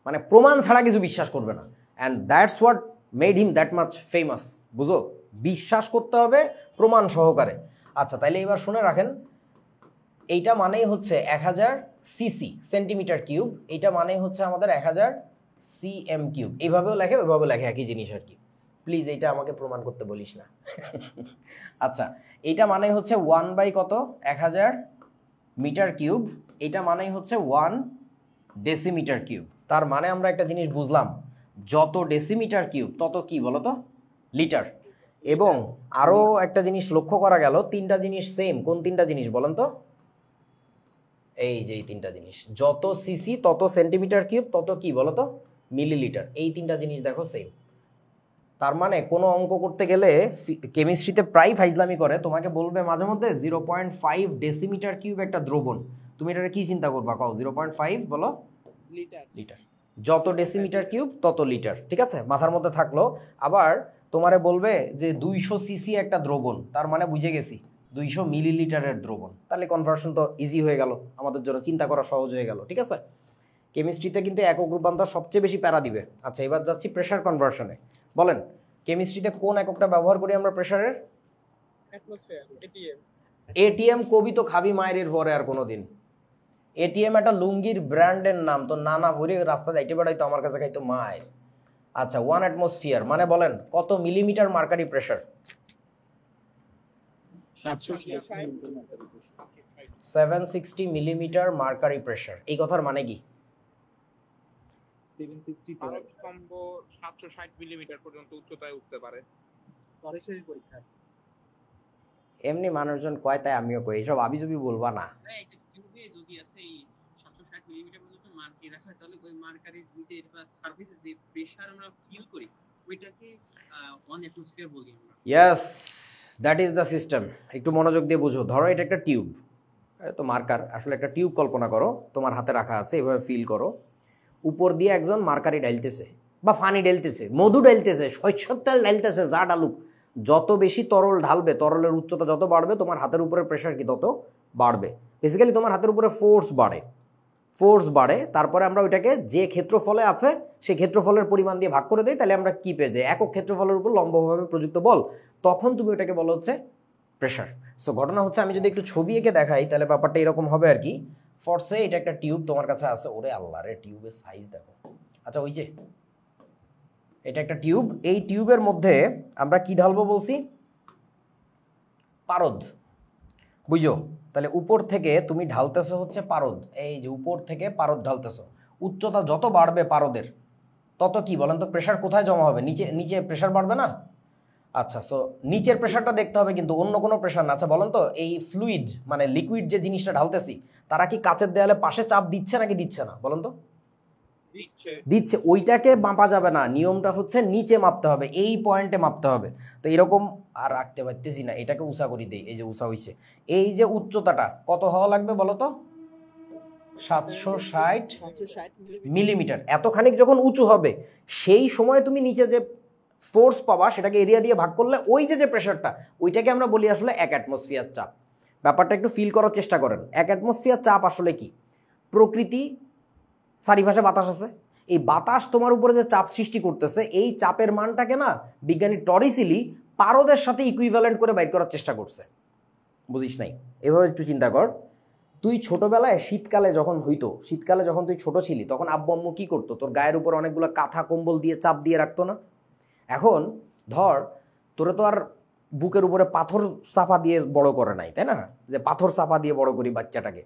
মানে প্রমাণ ছাড়া কিছু বিশ্বাস করবে না। And that's what made him that much famous. বুঝো, বিশ্বাস করতে হবে প্রমাণ সহকারে। আচ্ছা, তাইলে এবার শুনে রাখেন, এইটা মানেই হচ্ছে 1000 সিসি, সেন্টিমিটার কিউব। এইটা মানেই হচ্ছে আমাদের 1000 সিএম কিউব। এইভাবেও লেখে, ওইভাবেও লেখে, একই জিনিস আর কি। প্লিজ এইটা আমাকে প্রমাণ করতে বলিস না। আচ্ছা, এইটা মানেই হচ্ছে 1 বাই কত? 1000 মিটার কিউব। এটা মানেই হচ্ছে 1 ডেসিমিটার কিউব। তার মানে আমরা একটা জিনিস বুঝলাম, যত ডেসিমিটার কিউব তত কি বলো তো? লিটার। এবং আরও একটা জিনিস লক্ষ্য করা গেল, 3টা জিনিস সেম। কোন 3টা জিনিস বলেন তো? এই যে এই 3টা জিনিস, যত সিসি তত সেন্টিমিটার কিউব তত কি বলো তো? মিলিলিটার। এই 3টা জিনিস দেখো সেম। তার মানে কোনো অঙ্ক করতে গেলে কেমিস্ট্রিতে প্রায় ফাইজলামি করে, তোমাকে বলবে মাঝে মধ্যে 0.5 ডেসিমিটার কিউব একটা দ্রবণ। তুমি এটা কি চিন্তা করবা কও? 0.5 বলো লিটার। যত ডেসিমিটার কিউব তত লিটার। ঠিক আছে, মাথার মধ্যে থাকলো। আবার তোমারে বলবে যে 200 সিসি একটা দ্রবণ, তার মানে বুঝে গেছি 200 মিলিলিটারের দ্রবণ। তাহলে কনভার্সন তো ইজি হয়ে গেল, আমাদের জন্য চিন্তা করা সহজ হয়ে গেল। ঠিক আছে, কেমিস্ট্রিতে কিন্তু একক রূপান্তর সবচেয়ে বেশি প্যারা দিবে। আচ্ছা, এবার যাচ্ছি প্রেসার কনভার্সনে। বলেন, কেমিস্ট্রিতে কোন এককটা ব্যবহার করি আমরা প্রেসারের? Atmosphere, ATM. এটিএম কবি তো খাবি মায়ের পরে আর কোনোদিন। এটিএম একটা লুঙ্গির ব্র্যান্ডের নাম, তো নানা ভরে রাস্তা যাইতে বেড়াইতো, আমার কাছে খাইতো মায়ের। আচ্ছা, 1 অ্যাটমসফিয়ার মানে বলেন কত millimetre mercury pressure? 760 millimetre mercury pressure. এই কথার মানে কি? 762 পারদস্তম্ভ 760 মিলিমিটার পর্যন্ত উচ্চতায় উঠতে পারে। সরাসরি পরীক্ষা। এমনি মানুষজন কয়, তাই আমিও কই, এসব আবিজুবি বলবা না। হ্যাঁ এটা কিউবে যদি আছে এই 760 মিলিমিটার পর্যন্ত মার্কারি রাখা হয়, তাহলে ওই মার্কারির নিচে বা সারফেসে যে প্রেসার আমরা ফিল করি ওইটাকে 1 অ্যাটমসফিয়ার বলি আমরা। Yes, that is the system. একটু মনোযোগ দিয়ে বুঝো। ধরো এটা একটা টিউব, তো মার্কার, আসলে একটা টিউব কল্পনা করো, তোমার হাতে রাখা আছে, এভাবে ফিল করো। উপর দিয়ে একজন মার্কারি ডালতেছে বা পানি ডালতেছে, মধু ডালতেছে, শস্যর তেল ডালতেছে, যা ডালুক। যত বেশি তরল ঢালবে, তরলের উচ্চতা যত বাড়বে, তোমার হাতের উপরে প্রেশার কি তত বাড়বে। বেসিক্যালি তোমার হাতের উপরে ফোর্স বাড়ে। তারপরে আমরা ওইটাকে যে ক্ষেত্রফলে আছে সেই ক্ষেত্রফলের পরিমাণ দিয়ে ভাগ করে দিই, তাহলে আমরা কি পেয়ে যাই? একক ক্ষেত্রফলের উপর লম্বভাবে প্রযুক্ত বল। তখন তুমি ওটাকে বলো হচ্ছে প্রেশার। সো ঘটনা হচ্ছে, আমি যদি একটু ছবি এঁকে দেখাই তাহলে ব্যাপারটা এরকম হবে আর কি। ফরসে এটা একটা টিউব তোমার কাছে আছে। ওরে আল্লাহ রে, টিউবের সাইজ দেখো। আচ্ছা, ওই যে এটা একটা টিউব, এই টিউবের মধ্যে আমরা কি ঢালবো বলছি? পারদ। বুঝো, তাহলে উপর থেকে তুমি ঢালতেছো হচ্ছে পারদ। এই যে উপর থেকে পারদ ঢালতেছো, উচ্চতা যত বাড়বে পারদের তত কি বলেন তো প্রেশার কোথায় জমা হবে? নিচে প্রেশার বাড়বে না? আচ্ছা, সো নিচের প্রেশারটা দেখতে হবে, কিন্তু অন্য কোনো প্রেশার না। আচ্ছা বলেন তো, এই ফ্লুইড মানে লিকুইড যে জিনিসটা ঢালতেছি, তারা কি কাচের দেয়ালে পাশে চাপ দিচ্ছে নাকি দিচ্ছে না? বলেন তো। দিচ্ছে। ওইটাকে মাপা যাবে না, নিয়মটা হচ্ছে নিচে মাপতে হবে, এই পয়েন্টে মাপতে হবে। তো এরকম আর রাখতে পারতেছি না, এটাকে উঁচা করি দেই। এই যে উঁচা হইছে, এই যে উচ্চতাটা কত হওয়া লাগবে বলো তো? 760 760 মিলিমিটার। এতখানিক যখন উঁচু হবে সেই সময় তুমি নিচে যে ফোর্স পাবা সেটাকে এরিয়া দিয়ে ভাগ করলে ওই যে যে প্রেশারটা ওইটাকে আমরা বলি আসলে 1 অ্যাটমসফিয়ার চাপ। ব্যাপারটা একটু ফিল করার চেষ্টা করেন। 1 অ্যাটমসফিয়ার চাপ আসলে কি? প্রকৃতি চারিপাশে বাতাস আছে, এই বাতাস তোমার উপরে যে চাপ সৃষ্টি করতেছে এই চাপের মানটাকে না বিজ্ঞানী টরিসিলি পারদের সাথে ইকুইভ্যালেন্ট করে বাইর করার চেষ্টা করছে। বুঝিস নাই? এভাবে একটু চিন্তা কর। তুই ছোটবেলায় শীতকালে যখন তুই ছোট ছিলি তখন আব্বু আম্মু কি করতো? তোর গায়ের উপর অনেকগুলো কাঁথা কম্বল দিয়ে চাপ দিয়ে রাখতো না? এখন ধর তোরে তো আর বুকের উপরে পাথর চাপা দিয়ে বড় করে নাই, তাই না? যে পাথর চাপা দিয়ে বড় করি বাচ্চাটাকে।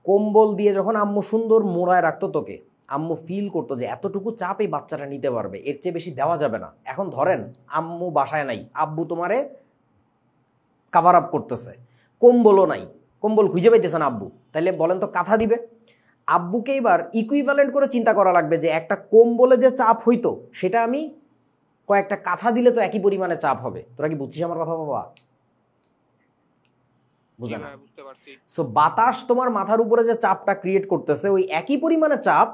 কম্বল দিয়ে যখন আম্মু সুন্দর মোড়ায় রাখতো তোকে, আম্মু ফিল করতো যে এতটুকু চাপ এই বাচ্চাটা নিতে পারবে, এর চেয়ে বেশি দেওয়া যাবে না। এখন ধরেন আম্মু বাসায় নাই, আব্বু তোমারে কাভার আপ করতেছে, কম্বলও নাই, কম্বল খুঁজে পাইতেছে না আব্বু, তাইলে বলেন তো কাঁথা দিবে? আব্বুকে এবার ইকুইভ্যালেন্ট করে চিন্তা করা লাগবে যে একটা কম্বলে যে চাপ হইতো সেটা আমি কয়েকটা কাঁথা দিলে তো একই পরিমাণে চাপ হবে। তোরা কি বুঝছিস আমার কথা বাবা? বুঝে না? বুঝতে পারছি। সো বাতাস তোমার মাথার উপরে যে চাপটা ক্রিয়েট করতেছে ওই একই পরিমাণে চাপ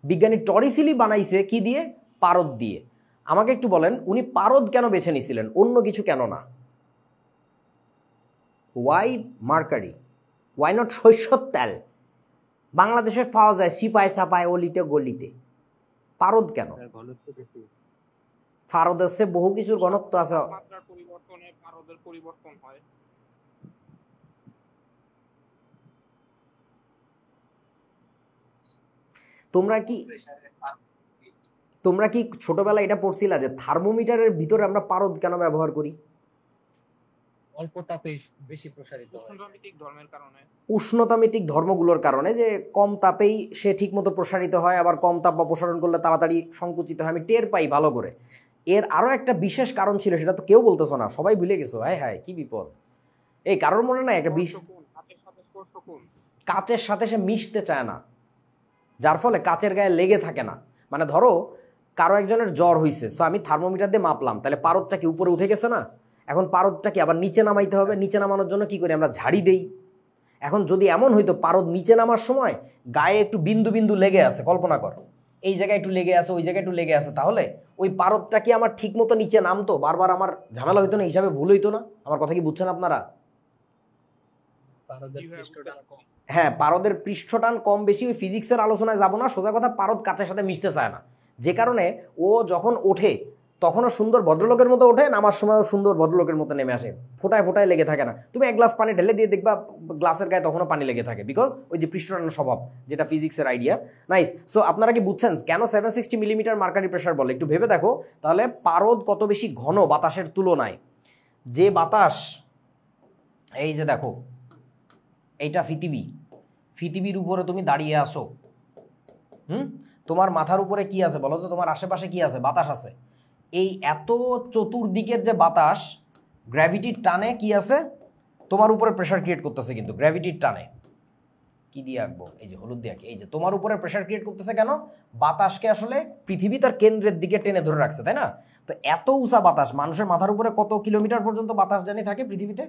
বিজ্ঞানী টরিসিলি বানাইছে কি দিয়ে? পারদ দিয়ে। আমাকে একটু বলেন উনি পারদ কেন বেছে নিছিলেন, অন্য কিছু কেন না? Y mercury? ওয়াই নট সরষের তেল? বাংলাদেশে পাওয়া যায় সিপাই সাপাই অলিতে গলিতে, পারদ কেন? পারদ আছে বহু কিছুর ঘনত্ব আছে। মাত্রার পরিবর্তনে পারদের পরিবর্তন হয়। তোমরা কি ছোটবেলায় এটা পড়ছিলা যে থার্মোমিটারের ভিতরে আমরা পারদ কেন ব্যবহার করি? অল্প তাপে বেশি প্রসারিত হয়। উষ্ণতামিতিক ধর্মের কারণে। উষ্ণতামিতিক ধর্মগুলোর কারণে, যে কম তাপেই সে ঠিকমতো প্রসারিত হয়, আবার কম তাপ বা প্রসারণ করলে তাড়াতাড়ি সংকুচিত হয়, আমি টের পাই ভালো করে। এর আরও একটা বিশেষ কারণ ছিল, সেটা তো কেউ বলতেছো না, সবাই ভুলে গেছো। হায় হায় কি বিপদ! এই কারোর মনে নাই একটা কাচের সাথে সে মিশতে চায় না, যার ফলে কাচের গায়ে লেগে থাকে না। মানে ধরো কারো একজনের জ্বর হইছে, সো আমি থার্মোমিটার দিয়ে মাপলাম, তাহলে পারদটা কি উপরে উঠে গেছে না? এখন পারদটা কি আবার নিচে নামাইতে হবে, নিচে নামানোর জন্য কি করি আমরা? ঝাড়ি দেই। এখন যদি এমন হইতো পারদ নিচে নামার সময় গায়ে একটু বিন্দু বিন্দু লেগে আছে, কল্পনা কর এই জায়গায় একটু লেগে আছে, ওই জায়গায় একটু লেগে আছে, তাহলে ওই পারদটা কি আমার ঠিক মতো নিচে নামতো? বারবার আমার ঝামেলা হইতো না, হিসাবে ভুল হইতো না? আমার কথা কি বুঝছেন আপনারা? হ্যাঁ, পারদের পৃষ্ঠটান কম বেশি ওই ফিজিক্সের আলোচনায় যাব না, সোজা কথা পারদ কাচের সাথে মিশতে চায় না, যে কারণে ও যখন ওঠে তখনও সুন্দর ভদ্রলোকের মতো ওঠে, নামার সময়ও সুন্দর ভদ্রলোকের মতো নেমে আসে, ফোটায় ফোটায় লেগে থাকে না। তুমি এক গ্লাস পানি ঢেলে দিয়ে দেখবা গ্লাসের গায়ে তখনও পানি লেগে থাকে, বিকজ ওই যে পৃষ্ঠটান স্বভাব, যেটা ফিজিক্সের আইডিয়া। নাইস। সো আপনারা কি বুঝছেন কেন 760 মিলিমিটার মার্কারি প্রেশার বলে? একটু ভেবে দেখো তাহলে পারদ কত বেশি ঘন বাতাসের তুলনায়। যে বাতাস, এই যে দেখো এইটা পৃথিবীর উপরে তুমি দাঁড়িয়ে আসো, তোমার মাথার উপরে কি আছে বলো তো? তোমার আশেপাশে কি আছে? বাতাস আছে। এই এত চতুর্দিকের যে বাতাস গ্র্যাভিটির টানে কি আছে? তোমার উপরে প্রেশার ক্রিয়েট করতেছে, কিন্তু গ্র্যাভিটির টানে কি দিয়ে আঁকবো? এই যে হলুদ দিয়ে আঁকি। এই যে তোমার উপরে প্রেশার ক্রিয়েট করতেছে কেন? বাতাসকে আসলে পৃথিবী তার কেন্দ্রের দিকে টেনে ধরে রাখছে, তাই না? তো এত উঁচা বাতাস, মানুষের মাথার উপরে কত কিলোমিটার পর্যন্ত বাতাস জানি থাকে পৃথিবীতে?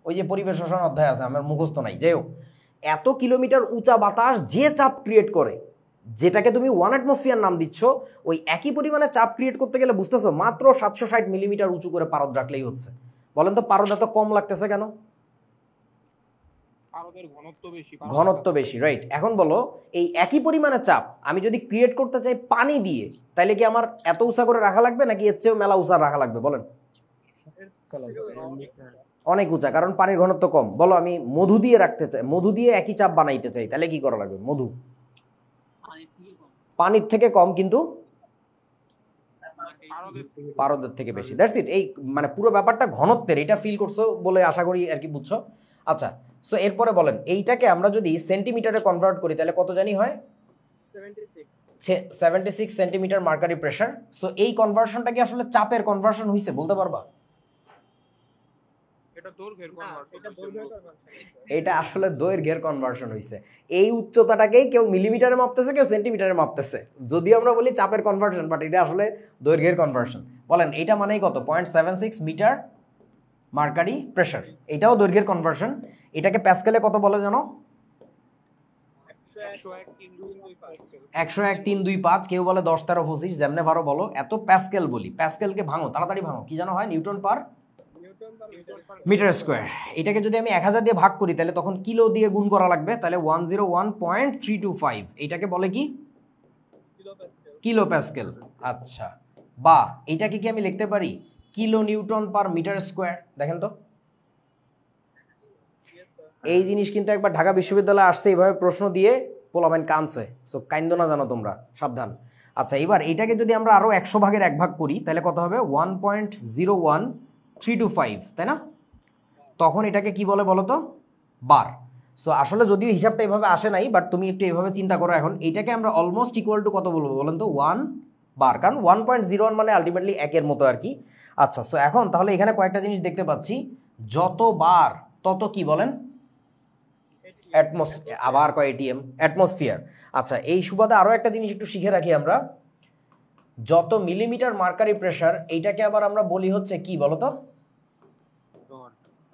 ওই যে পরিবেশ রসায়ন অধ্যায় আছে, আমার মুখস্থ নাই, যাই হোক, এত কিলোমিটার উঁচা বাতাস যে চাপ ক্রিয়েট করে, যেটাকে তুমি 1 অ্যাটমসফিয়ার নাম দিচ্ছ, ওই একই পরিমাণে চাপ ক্রিয়েট করতে গেলে বুঝতেছো মাত্র 760 মিলিমিটার উঁচু করে পারদ রাখলেই হচ্ছে। বলেন তো পারদ এত কম লাগতেছে কেন? ঘনত্ব বেশি, রাইট। এখন বলো এই একই পরিমাণে চাপ আমি যদি ক্রিয়েট করতে চাই পানি দিয়ে, তাইলে কি আমার এত উঁচা করে রাখা লাগবে নাকি এর চেয়েও মেলা উঁচা রাখা লাগবে? বলেন। অনেক উঁচা, কারণ পানির ঘনত্ব কম। বলো আমি মধু দিয়ে রাখতে চাই, মধু দিয়ে একই চাপ বানাইতে চাই, তাহলে কি করা লাগবে? মধু পানির থেকে কম, কিন্তু পারদের থেকে বেশি। That's it. এই মানে পুরো ব্যাপারটা ঘনত্বের, এটা ফিল করছো বলে আশা করি আর কি বুঝছো। আচ্ছা, সো এরপরে বলেন এইটাকে আমরা যদি সেন্টিমিটারে কনভার্ট করি তাহলে কত জানি হয়? 76 সেন্টিমিটার মার্কারি প্রেশার। সো এই কনভার্সনটা কি আসলে চাপের কনভার্সন হইছে বলতে পারবা? এটা আসলে দৈর্ঘ্যের কনভার্সন হইছে। এই উচ্চতাটাকেই কেউ মিলিমিটারে মাপতেছে, কেউ সেন্টিমিটারে মাপতেছে। যদিও আমরা বলি চাপের কনভার্সন, বাট এটা আসলে দৈর্ঘ্যের কনভার্সন। বলেন এইটা মানেই কত? 0.76 মিটার মার্কারি প্রেশার। এটাও দৈর্ঘ্যের কনভার্সন। এটাকে প্যাসকেলে কত বলে জানো? 101.325 কেউ বলে 10-13-25 যেমনে পারো বলো। এত প্যাসকেল বলি, প্যাসকেলকে ভাঙো, তাড়াতাড়ি ভাঙো। কি জানো হয়? Newton per metre square. এটাকে যদি আমি 1000 দিয়ে ভাগ করি তাহলে তখন কিলো দিয়ে গুণ করা লাগবে, তাহলে 101.325। এটাকে বলে কি? Kilo pascal. আচ্ছা, বা এটাকে কি আমি লিখতে পারি kilo newton per metre square? দেখেন তো, এই জিনিস কিন্তু একবার ঢাকা বিশ্ববিদ্যালয়ে আসছে এইভাবে প্রশ্ন দিয়ে পোলামেন কানছে। সো কাইন্দ না জানো তোমরা, সাবধান। আচ্ছা, এবার এটাকে যদি আমরা আরো 100 ভাগের 1 ভাগ করি তাহলে কত হবে? 1.01325, তাই না? তখন এটাকে কি বলে বলো তো? বার। সো আসলে যদিও হিসাবটা এভাবে আসে নাই, বাট তুমি একটু এভাবে চিন্তা করো। এখন এইটাকে আমরা অলমোস্ট ইকুয়াল টু কত বলবো বলেন তো? 1 বার, কারণ 1.01 মানে আলটিমেটলি 1-এর মতো আর কি। আচ্ছা, সো এখন তাহলে এখানে কয়েকটা জিনিস দেখতে পাচ্ছি। যত বার তত কি বলেন? আবার কয় এটিএম, অ্যাটমসফিয়ার। আচ্ছা, এই সুবাদে আরো একটা জিনিস একটু শিখে রাখি আমরা। যত মিলিমিটার মার্কারি প্রেসার, এইটাকে আবার আমরা বলি হচ্ছে কি বলতো?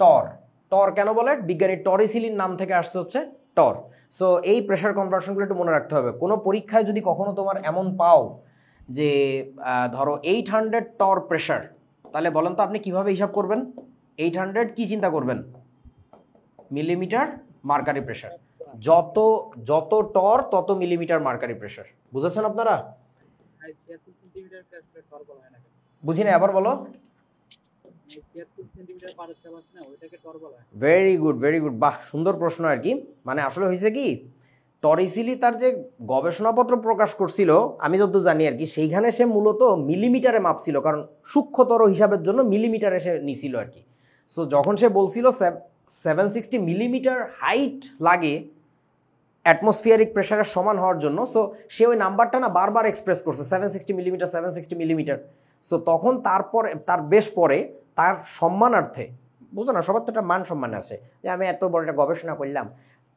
টর। টর কেন বলে? বিজ্ঞানী টরিসিলিন নাম থেকে আসছে হচ্ছে টর। সো এই প্রেসার কনভার্সনগুলো একটু মনে রাখতে হবে। কোনো পরীক্ষায় যদি কখনো তোমার এমন পাও যে ধরো 800 টর প্রেসার, তাহলে বলেন তো আপনি কিভাবে হিসাব করবেন? 800 কি চিন্তা করবেন? Millimetre mercury pressure. যত যত টর তত মিলিমিটার মার্কারি প্রেসার। বুঝেছেন আপনারা? বুঝি না, আবার বলো। ভেরি গুড, ভেরি গুড, বাহ, সুন্দর প্রশ্ন আর কি। মানে আসলে হয়েছে কি, টরিসিলি তার যে গবেষণাপত্র প্রকাশ করছিল আমি যতদূর জানি আর কি, সেইখানে সে মূলত মিলিমিটারে মাপছিল, কারণ সূক্ষ্মতর হিসাবের জন্য মিলিমিটারে সে নিছিল আর কি। সো যখন সে বলছিল 760 মিলিমিটার হাইট লাগে অ্যাটমসফিয়ারিক প্রেশারের সমান হওয়ার জন্য, সো সে ওই নাম্বারটা না বারবার এক্সপ্রেস করছে 760 মিলিমিটার, 760 মিলিমিটার। সো তখন তারপর তার বেশ পরে তার সম্মানার্থে, বুঝো না, সবার তো একটা মান সম্মান আছে যে আমি এত বড় একটা গবেষণা করলাম,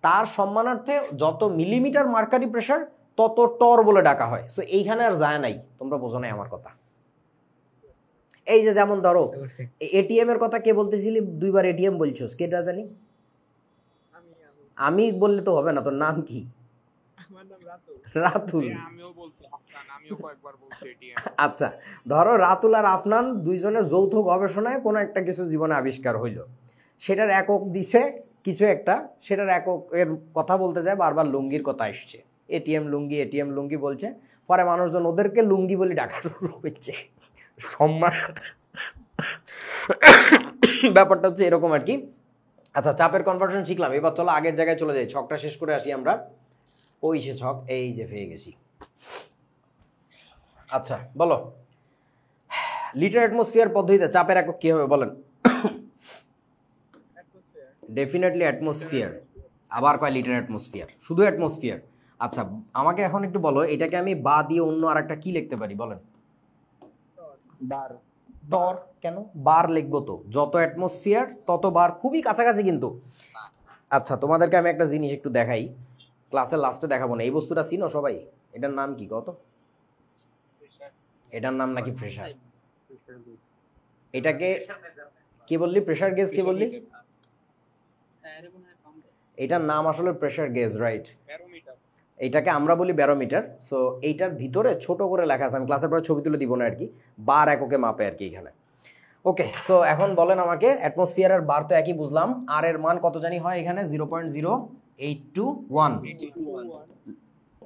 তার সম্মানার্থে যত মিলিমিটার মার্কারি প্রেশার তত টর বলে ডাকা হয়। সো এইখানে আর যায় নাই, তোমরা বোঝো নাই আমার কথা। এই যে যেমন ধরো এটিএম এর কথা কে বলতেছিলি? 2বার এটিএম বলছোস, কেটা জানি? আমি বললে তো হবে না, তোর নাম কি? রাতুল। আচ্ছা, ধরো রাতুল আর আফনান দুইজনের যৌথ গবেষণায় কোনো একটা কিছু জীবনে আবিষ্কার হইল, সেটার একক দিছে কিছু একটা, সেটার একক এর কথা বলতে যায় বারবার লুঙ্গির কথা আসছে, এটিএম লুঙ্গি, এটিএম লুঙ্গি বলছে। পরে মানুষজন ওদেরকে লুঙ্গি বলে ডাকা শুরু করছে, সম্মান। ব্যাপারটা হচ্ছে এরকম আর কি। আচ্ছা, চাপের কনভার্সন শিখলাম, এবার চলো আগের জায়গায় চলে যাই, ছকটা শেষ করে আসি আমরা। ওই সে ছক, এই যে পেয়ে গেছি। আচ্ছা বলো, লিটার অ্যাটমসফিয়ার পদ্ধতিতে চাপের একক কি হবে বলেন? Definitely atmosphere. আবার কয় লিটার অ্যাটমসফিয়ার? শুধু অ্যাটমসফিয়ার। আচ্ছা, আমাকে এখন একটু বলো, এটাকে আমি বা দিয়ে অন্য আর একটা কি লিখতে পারি বলেন? বার। টর। কেন বার লিখবো? তো যত অ্যাটমসফিয়ার তত বার, খুবই কাছাকাছি কিন্তু। আচ্ছা, তোমাদেরকে আমি একটা জিনিস একটু দেখাই, ক্লাসের লাস্টে দেখাবো না। এই বস্তুটা চিনো সবাই? এটার নাম কি কত? এটার নাম নাকি প্রেসার? এটাকে কি বললি? প্রেসার গেজ কি বললি? এটার নাম আসলে প্রেসার গেজ, রাইট? এইটাকে আমরা বলি ব্যারোমিটার। সো এইটার ভিতরে ছোট করে লেখা আছে, আমি ক্লাসের পরে ছবি তুলে দিব না আর কি, বার এককে মাপে আর কি এখানে। ওকে, সো এখন বলেন আমাকে, অ্যাটমসফিয়ারের বার তো একই বুঝলাম, আর এর মান কত জানি হয় এখানে? 0.0821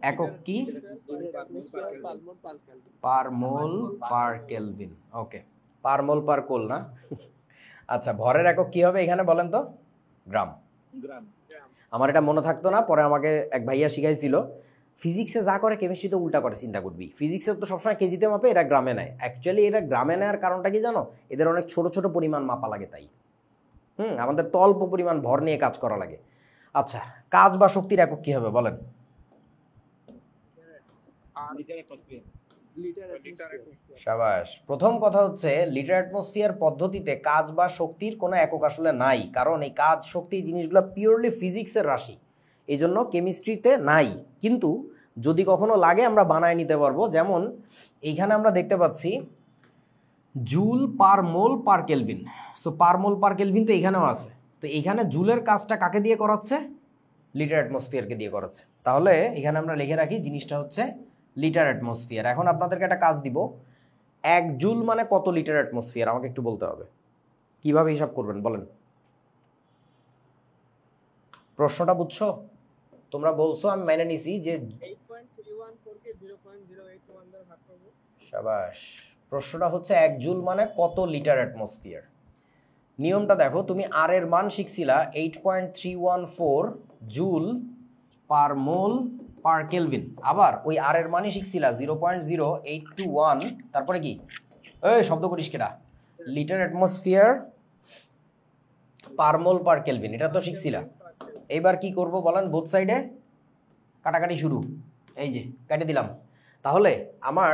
একক কি? পার মোল পার কেলভিন। ওকে, পার মোল পার কোল না? আচ্ছা, ভরের একক কি হবে এখানে বলেন তো? গ্রাম। আমার এটা মনে থাকতো না, পরে আমাকে এক ভাইয়া শিখাইছিল। ফিজিক্সে যা করে কেমিস্ট্রিতে উল্টা করে, চিন্তা করবি। ফিজিক্সে তো সবসময় কেজিতে মাপে, এরা গ্রামে নেয়। অ্যাকচুয়ালি এরা গ্রামে নেওয়ার কারণটা কি জানো? এদের অনেক ছোট ছোট পরিমাণ মাপা লাগে, তাই আমাদের তো অল্প পরিমাণ ভর নিয়ে কাজ করা লাগে। আচ্ছা, কাজ বা শক্তির একক কি হবে বলেন? সাবাস। প্রথম কথা হচ্ছে লিটার অ্যাটমসফিয়ার পদ্ধতিতে কাজ বা শক্তির কোনো একক আসলে নাই, কারণ এই কাজ শক্তি জিনিসগুলো পিওরলি ফিজিক্সের রাশি, এই জন্য কেমিস্ট্রিতে নাই। কিন্তু যদি কখনো লাগে আমরা বানায় নিতে পারবো। যেমন এইখানে আমরা দেখতে পাচ্ছি joule per mole per kelvin. So পার মোল পার কেলভিন তো এখানেও আছে, তো এইখানে জুলের কাজটা কাকে দিয়ে করাচ্ছে? লিটার অ্যাটমসফিয়ারকে দিয়ে করাচ্ছে। তাহলে এখানে আমরা লিখে রাখি জিনিসটা হচ্ছে লিটার অ্যাটমসফিয়ার। এখন আপনাদেরকে একটা কাজ দিব, 1 জুল মানে কত লিটার অ্যাটমসফিয়ার আমাকে একটু বলতে হবে। কিভাবে হিসাব করবেন বলেন? প্রশ্নটা বুঝছো? তোমরা বলছো, আমি মেনে নিছি যে 8.314 কে 0.081 দ্বারা ভাগ করব। শাবাশ। প্রশ্নটা হচ্ছে 1 জুল মানে কত লিটার অ্যাটমসফিয়ার। নিয়মটা দেখো, তুমি আর এর মান শিখছিলা 8.314 joule per mole per kelvin, আবার ওই আর এর মানই শিখছিলা 0.0821, তারপরে কি এই শব্দ করিস কেটা, লিটার অ্যাটমসফিয়ার পার মোল পার কেলভিন, এটা তো শিখছিলা। এবার কি করব বলেন? বোথ সাইডে কাটাকাটি শুরু, এই যে কেটে দিলাম। তাহলে আমার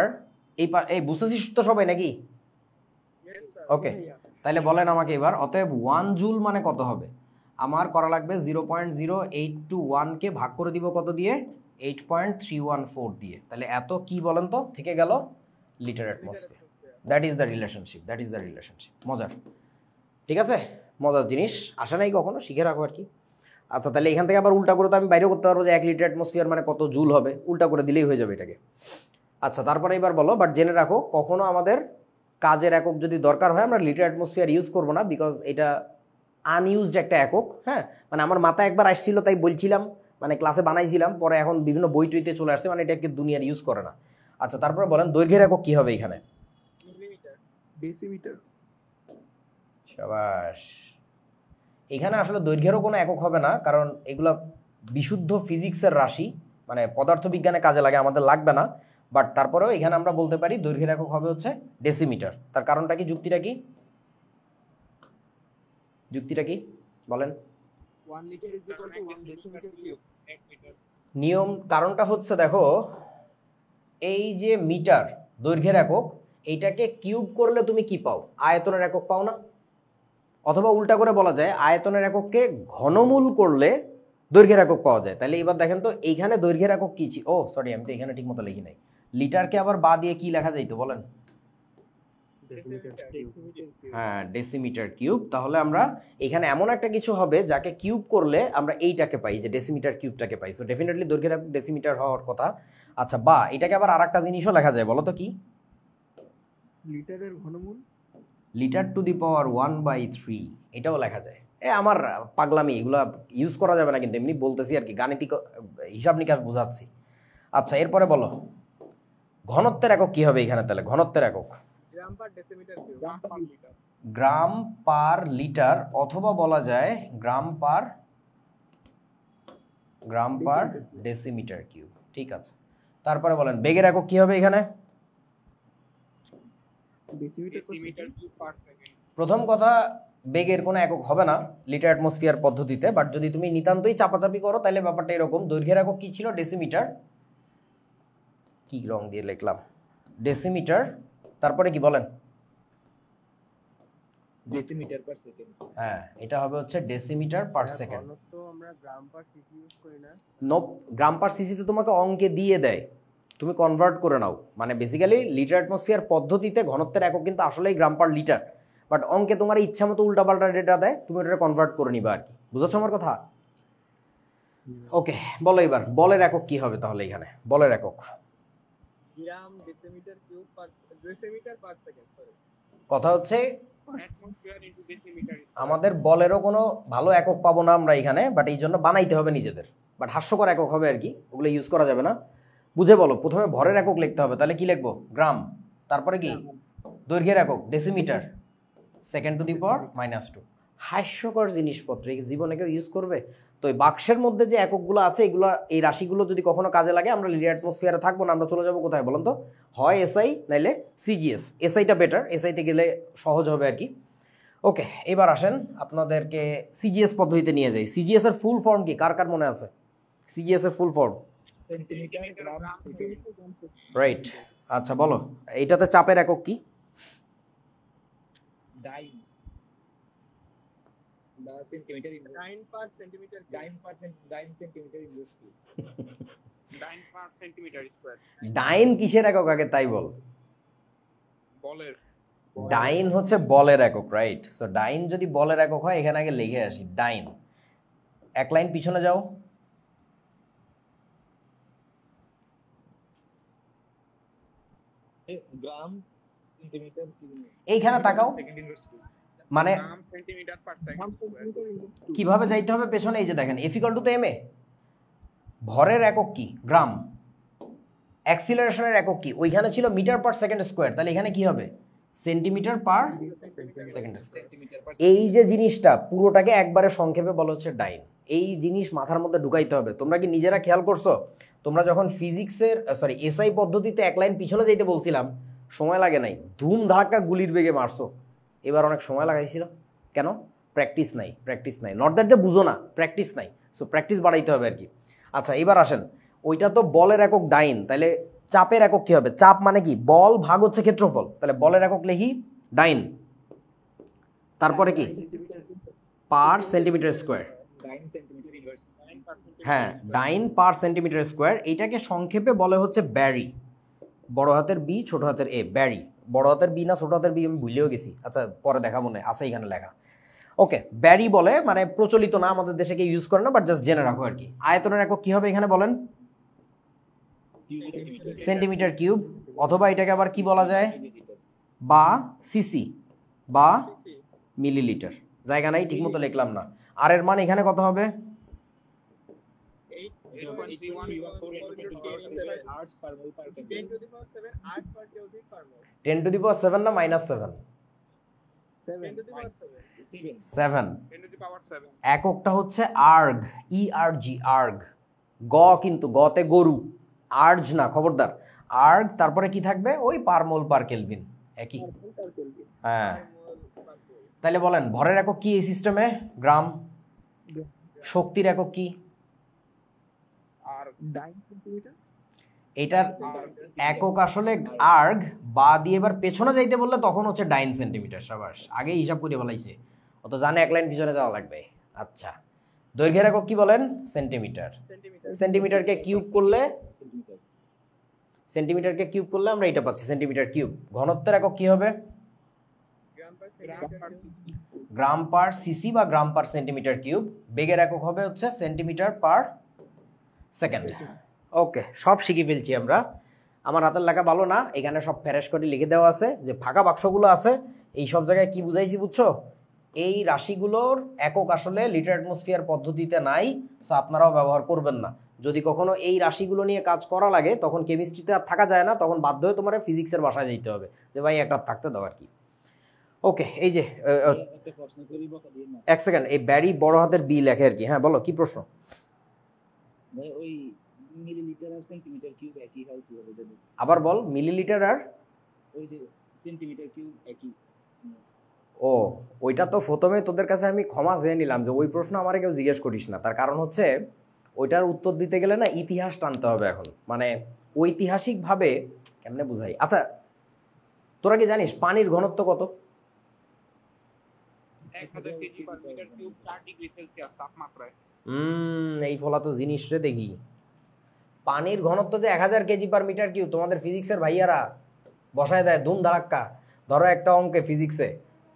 এই বুঝতেছিস তো সবাই নাকি? ওকে, তাহলে বলেন আমাকে এবার, অতএব 1 জুল মানে কত হবে? আমার করা লাগবে 0.0821কে ভাগ করে দিব কত দিয়ে? 8.314 দিয়ে। তাহলে এত কি বলেন তো থেকে গেল? Litre atmosphere. That is the relationship. মজার, ঠিক আছে, মজার জিনিস, আসে নাই কখনো, শিখে রাখো আর কি। আচ্ছা, তাহলে এখান থেকে আবার উল্টা করে তো আমি বাইরেও করতে পারবো যে 1 লিটার অ্যাটমসফিয়ার মানে কত জুল হবে, উল্টা করে দিলেই হয়ে যাবে এটাকে। আচ্ছা, তারপরে এবার বলো, বাট জেনে রাখো কখনো আমাদের কাজের একক যদি দরকার হয় আমরা লিটার অ্যাটমসফিয়ার ইউজ করবো না, বিকজ এটা আনইউজড একটা একক। হ্যাঁ, মানে আমার মাথায় একবার আসছিল তাই বলছিলাম, মানে ক্লাসে বানাইছিলাম, পরে এখন বিভিন্ন বই টইতে চলে আসছে, মানে এটাকে দুনিয়ার ইউজ করে না। আচ্ছা, তারপরে বলেন দৈর্ঘ্যের একক কি হবে এখানে? মিলিমিটার। ডেসিমিটার। শাবাশ। এখানে আসলে দৈর্ঘ্যেরও কোনো একক হবে না, কারণ এগুলা বিশুদ্ধ ফিজিক্সের রাশি, মানে পদার্থবিজ্ঞানে কাজে লাগে, আমাদের লাগবে না। বাট তারপরেও এখানে আমরা বলতে পারি দৈর্ঘ্যের একক হবে হচ্ছে ডেসিমিটার। তার কারণটা কি, যুক্তিটা কি বলেন? 1 litre is equal to 1 decimetre cube. 1 metre. নিয়ম, কারণটা হচ্ছে দেখো, এই যে মিটার দৈর্ঘ্যের একক, এইটাকে কিউব করলে তুমি কি পাও? আয়তনের একক পাও না? অথবা উল্টা করে বলা যায় আয়তনের একককে ঘনমূল করলে দৈর্ঘ্যের একক পাওয়া যায়। তাহলে এবার দেখেন তো এইখানে দৈর্ঘ্যের একক কি ছিল? ও সরি, আমি তো এখানে ঠিক মতো লিখি নাই। লিটারকে আবার বা দিয়ে কি লেখা যাইতো বলেন? হ্যাঁ, ডেসিমিটার কিউব। তাহলে আমরা এখানে এমন একটা কিছু হবে যাকে কিউব করলে আমরা এইটাকে পাই, যে ডেসিমিটার কিউবটাকে পাই। সো ডেফিনেটলি দৈর্ঘ্যের একক ডেসিমিটার হওয়ার কথা। আচ্ছা, বা এটাকে আবার আর একটা জিনিসও লেখা যায়, বলো তো কি? লিটারের ঘনমূল। লিটার টু দি পাওয়ার 1/3, এটাও লেখা যায়। আমার পাগলামি, এগুলা ইউজ করা যাবে না, কিন্তু এমনি বলতেছি আর কি, গাণিতিক হিসাব নিকাশ বোঝাচ্ছি। আচ্ছা, এরপরে বলো ঘনত্বের একক কি হবে এখানে? তাহলে ঘনত্বের একক গ্রাম পার ডেসিমিটার কিউব। গ্রাম পার লিটার। গ্রাম পার লিটার, অথবা বলা যায় গ্রাম পার ডেসিমিটার কিউব। ঠিক আছে, তারপরে বলেন বেগের একক কি হবে এখানে? Decimetre cube per second. প্রথম কথা, বেগের কোনো একক হবে না লিটার অ্যাটমসফিয়ার পদ্ধতিতে, বাট যদি তুমি নিতান্তই চাপাচাপি করো তাহলে ব্যাপারটা এরকম। দৈর্ঘ্যের একক কি ছিল? ডেসিমিটার। কি রং দিয়ে লিখলাম? ডেসিমিটার। তারপরে কি বলেন? Decimetre per second. হ্যাঁ, এটা হবে হচ্ছে ডেসিমিটার পার সেকেন্ড। ঘনত্ব আমরা গ্রাম পার সিসি ইউজ করি না। নো, গ্রাম পার সিসিতে তোমাকে অঙ্কে দিয়ে দেয়, তুমি কনভার্ট করে নাও। মানে বেসিক্যালি লিটার অ্যাটমসফিয়ার পদ্ধতিতে ঘনত্বের একক কিন্তু আসলেই গ্রাম পার লিটার, বাট অঙ্কে তোমার ইচ্ছা মতো উল্টাপাল্টা ডেটা দেয়, তুমি ওটা কনভার্ট করে নিবা আর কি। বুঝেছো আমার কথা? ওকে, বলো এবার বলের একক কি হবে তাহলে এখানে? বলের একক gram decimetre cube per decimetre per second. Sorry, কথা হচ্ছে অ্যাটমসফিয়ার ইনটু ডেসিমিটার। আমাদের বলেরও কোনো ভালো একক পাবো না আমরা এখানে, বাট এই জন্য বানাইতে হবে নিজেদের। বাট হাস্যকর একক হবে আর কি, ওগুলো ইউজ করা যাবে না। বুঝে বলো, প্রথমে ভরের একক লিখতে হবে, তাহলে কি লিখবো? গ্রাম। তারপরে কি? দৈর্ঘ্যের একক ডেসিমিটার, সেকেন্ড টু দি পাওয়ার -2। হাস্যকর জিনিসপত্র, এই জীবনে কেউ ইউজ করবে? তো এই বাক্সের মধ্যে যে এককগুলো আছে, এগুলো, এই রাশিগুলো যদি কখনো কাজে লাগে, আমরা লিনিয়ার অ্যাটমসফিয়ারে থাকবো না, আমরা চলে যাবো কোথায় বলুন তো? হয় এসআই, নাইলে সিজিএস। এসআইটা বেটার, এসআইতে গেলে সহজ হবে আর কি। ওকে, এবার আসেন আপনাদেরকে সিজিএস পদ্ধতিতে নিয়ে যাই। সিজিএস এর ফুল ফর্ম কি? কার কার মনে আছে সিজিএস এর ফুল ফর্ম? সেন্টিমিটার গ্রাম সেকেন্ড। রাইট। আচ্ছা বলো, এইটাতে চাপের একক কি? ডাইন বা সেন্টিমিটার ইনভার্স। 9 পার সেন্টিমিটার ডাইন সেন্টিমিটার ইনভার্স কি? 9 পার সেন্টিমিটার স্কয়ার। ডাইন কিসের একক আগে তাই বল। বলের। ডাইন হচ্ছে বলের একক, রাইট। সো ডাইন যদি বলের একক হয়, এখানে আগে লিখে আসি ডাইন। এক লাইন পিছনে যাও, গ্রাম সেন্টিমিটার এইখানে তাকাও, সেকেন্ড ইনভার্স মানে গ্রাম সেন্টিমিটার পার গ্রাম সেকেন্ড সেন্টিমিটার ইনটু 2। কিভাবে যাইতে হবে পেছনে, এই যে দেখেন এফ ইকুয়াল টু এম এ, ভরের একক কি গ্রাম, অ্যাক্সিলারেশনের একক কি, ওইখানে ছিল মিটার পার সেকেন্ড স্কোয়ার, তাহলে এখানে কি হবে centimetre per second square. Centimetre পার এই যে জিনিসটা পুরোটাকে একবারে সংক্ষেপে বলা হচ্ছে ডাইন। এই জিনিস মাথার মধ্যে ঢুকাইতে হবে। তোমরা কি নিজেরা খেয়াল করছো, তোমরা যখন ফিজিক্সের এসআই পদ্ধতিতে এক লাইন পিছনে যাইতে বলছিলাম, সময় লাগে নাই, ধুম ধাক্কা গুলির বেগে মারছো। এবার অনেক সময় লাগাইছিল কেন? প্র্যাকটিস নাই, প্র্যাকটিস নাই, নট দ্যাট যে বুঝো না, প্র্যাকটিস নাই। সো প্র্যাকটিস বাড়াইতে হবে আর কি। আচ্ছা এবার আসেন, ওইটা তো বলের একক ডাইন, তাহলে চাপের একক কি হবে? চাপ মানে কি? বল ভাগ হচ্ছে ক্ষেত্রফল, তাহলে বলের একক লিখি ডাইন, তারপরে কি পার সেন্টিমিটার স্কোয়ার। 9 সেন্টিমিটার ইনভার্স হ্যাঁ, ডাইন পার সেন্টিমিটার স্কোয়ার। এইটাকে সংক্ষেপে বলে হচ্ছে ব্যারি, বড় হাতের বি ছোট হাতের এ, ব্যারি। বড় হাতের বি না ছোট হাতের বি আমি ভুলেও গেছি, আচ্ছা পরে দেখা মনে আছে এখানে লেখা। ওকে, ব্যারি বলে, মানে প্রচলিত না, আমাদের দেশে কেউ ইউজ করে না, বাট জাস্ট জেনে রাখো আর কি। আয়তনের একক কি হবে এখানে বলেন? সেন্টিমিটার কিউব, অথবা এটাকে আবার কি বলা যায়, বা সিসি বা মিলিলিটার। জায়গা নাই, ঠিকমতো লিখলাম না। আর এর মান এখানে কত হবে? 8 per mole per 10 to the power 7 8 per kelvin per mole. 10 to the power 7 না -7? 10 to the power 7। 7। 10 to the power 7 এককটা হচ্ছে আর্গ, ইআরজি, আর্গ। গ কিন্তু গতে গরু, আর্জ না, খবরদার। আর্গ, তারপরে কি থাকবে? ওই পার মোল পার কেলভিন, একই। Per kelvin. হ্যাঁ, তাহলে বলেন ভরের একক কি এই সিস্টেমে? গ্রাম। শক্তির একক কি? আর 9 সেন্টিমিটার। এটার একক আসলে আর্গ, বা দিয়ে এবার পেছনে যাইতে বললে তখন হচ্ছে ডাইন সেন্টিমিটার। সাবাস, আগে হিসাব করে বলাইছে, অত জানে এক লাইন পিছনে যাওয়া লাগবে। আচ্ছা, দৈর্ঘ্যের একক কি বলেন? সেন্টিমিটার। সেন্টিমিটারকে কিউব করলে, সেন্টিমিটারকে কিউব করলে আমরা এটা পাচ্ছি, সেন্টিমিটার কিউব। ঘনত্বের একক কি হবে? গ্রাম পার গ্রাম সেন্টিমিটার। গ্রাম পার সিসি বা গ্রাম পার সেন্টিমিটার কিউব। বেগের একক হবে হচ্ছে সেন্টিমিটার পার সেকেন্ড। ওকে, সব শিখে ফেলছি আমরা। আমার হাতের লেখা ভালো না, এখানে সব ফ্যারেশ করে লিখে দেওয়া আছে। যে ফাঁকা বাক্সগুলো আছে এই সব জায়গায় কি বুঝাইছি বুঝছো? এই রাশিগুলোর একক আসলে লিটার অ্যাটমসফিয়ার পদ্ধতিতে নাই, সো আপনারাও ব্যবহার করবেন না। যদি কখনো এই রাশিগুলো নিয়ে কাজ করা লাগে তখন কেমিস্ট্রিতে আর থাকা যায় না, তখন বাধ্য হয়ে তোমার ফিজিক্সের বাসায় যেতে হবে, যে ভাই একটা থাকতে দাও আর কি। ওকে, এই যে একটা প্রশ্ন করি বকা দিয়ে না এক সেকেন্ড, এই ব্যারি বড় হাতের বি লেখে আর কি। হ্যাঁ বলো, কি প্রশ্ন? ভাই ওই মিলিলিটার আর সেন্টিমিটার কিউব একই হয় কিভাবে জানি? আবার বল, মিলিলিটার আর ওই যে সেন্টিমিটার কিউব একই। ও, ওইটা তো প্রথমে তোদের কাছে আমি ক্ষমা চেয়ে নিলাম যে ওই প্রশ্ন আমারে কেউ জিজ্ঞেস করিস না। তার কারণ হচ্ছে ওইটার উত্তর দিতে গেলে না ইতিহাস টানতে হবে এখন, মানে ঐতিহাসিকভাবে কেমনে বুঝাই। আচ্ছা, তোরা কি জানিস পানির ঘনত্ব কত? 1000 KG per metre cube 4 degree Celsius তাপমাত্রায়। এই ফলা তো জিনিস রে দেখি। পানির ঘনত্ব যে 1000 কেজি পার মিটার কিউব, তোমাদের ফিজিক্সের ভাইয়ারা বসায় দেয় ধুম ধারাক্কা। ধরো একটা অঙ্কে ফিজিক্সে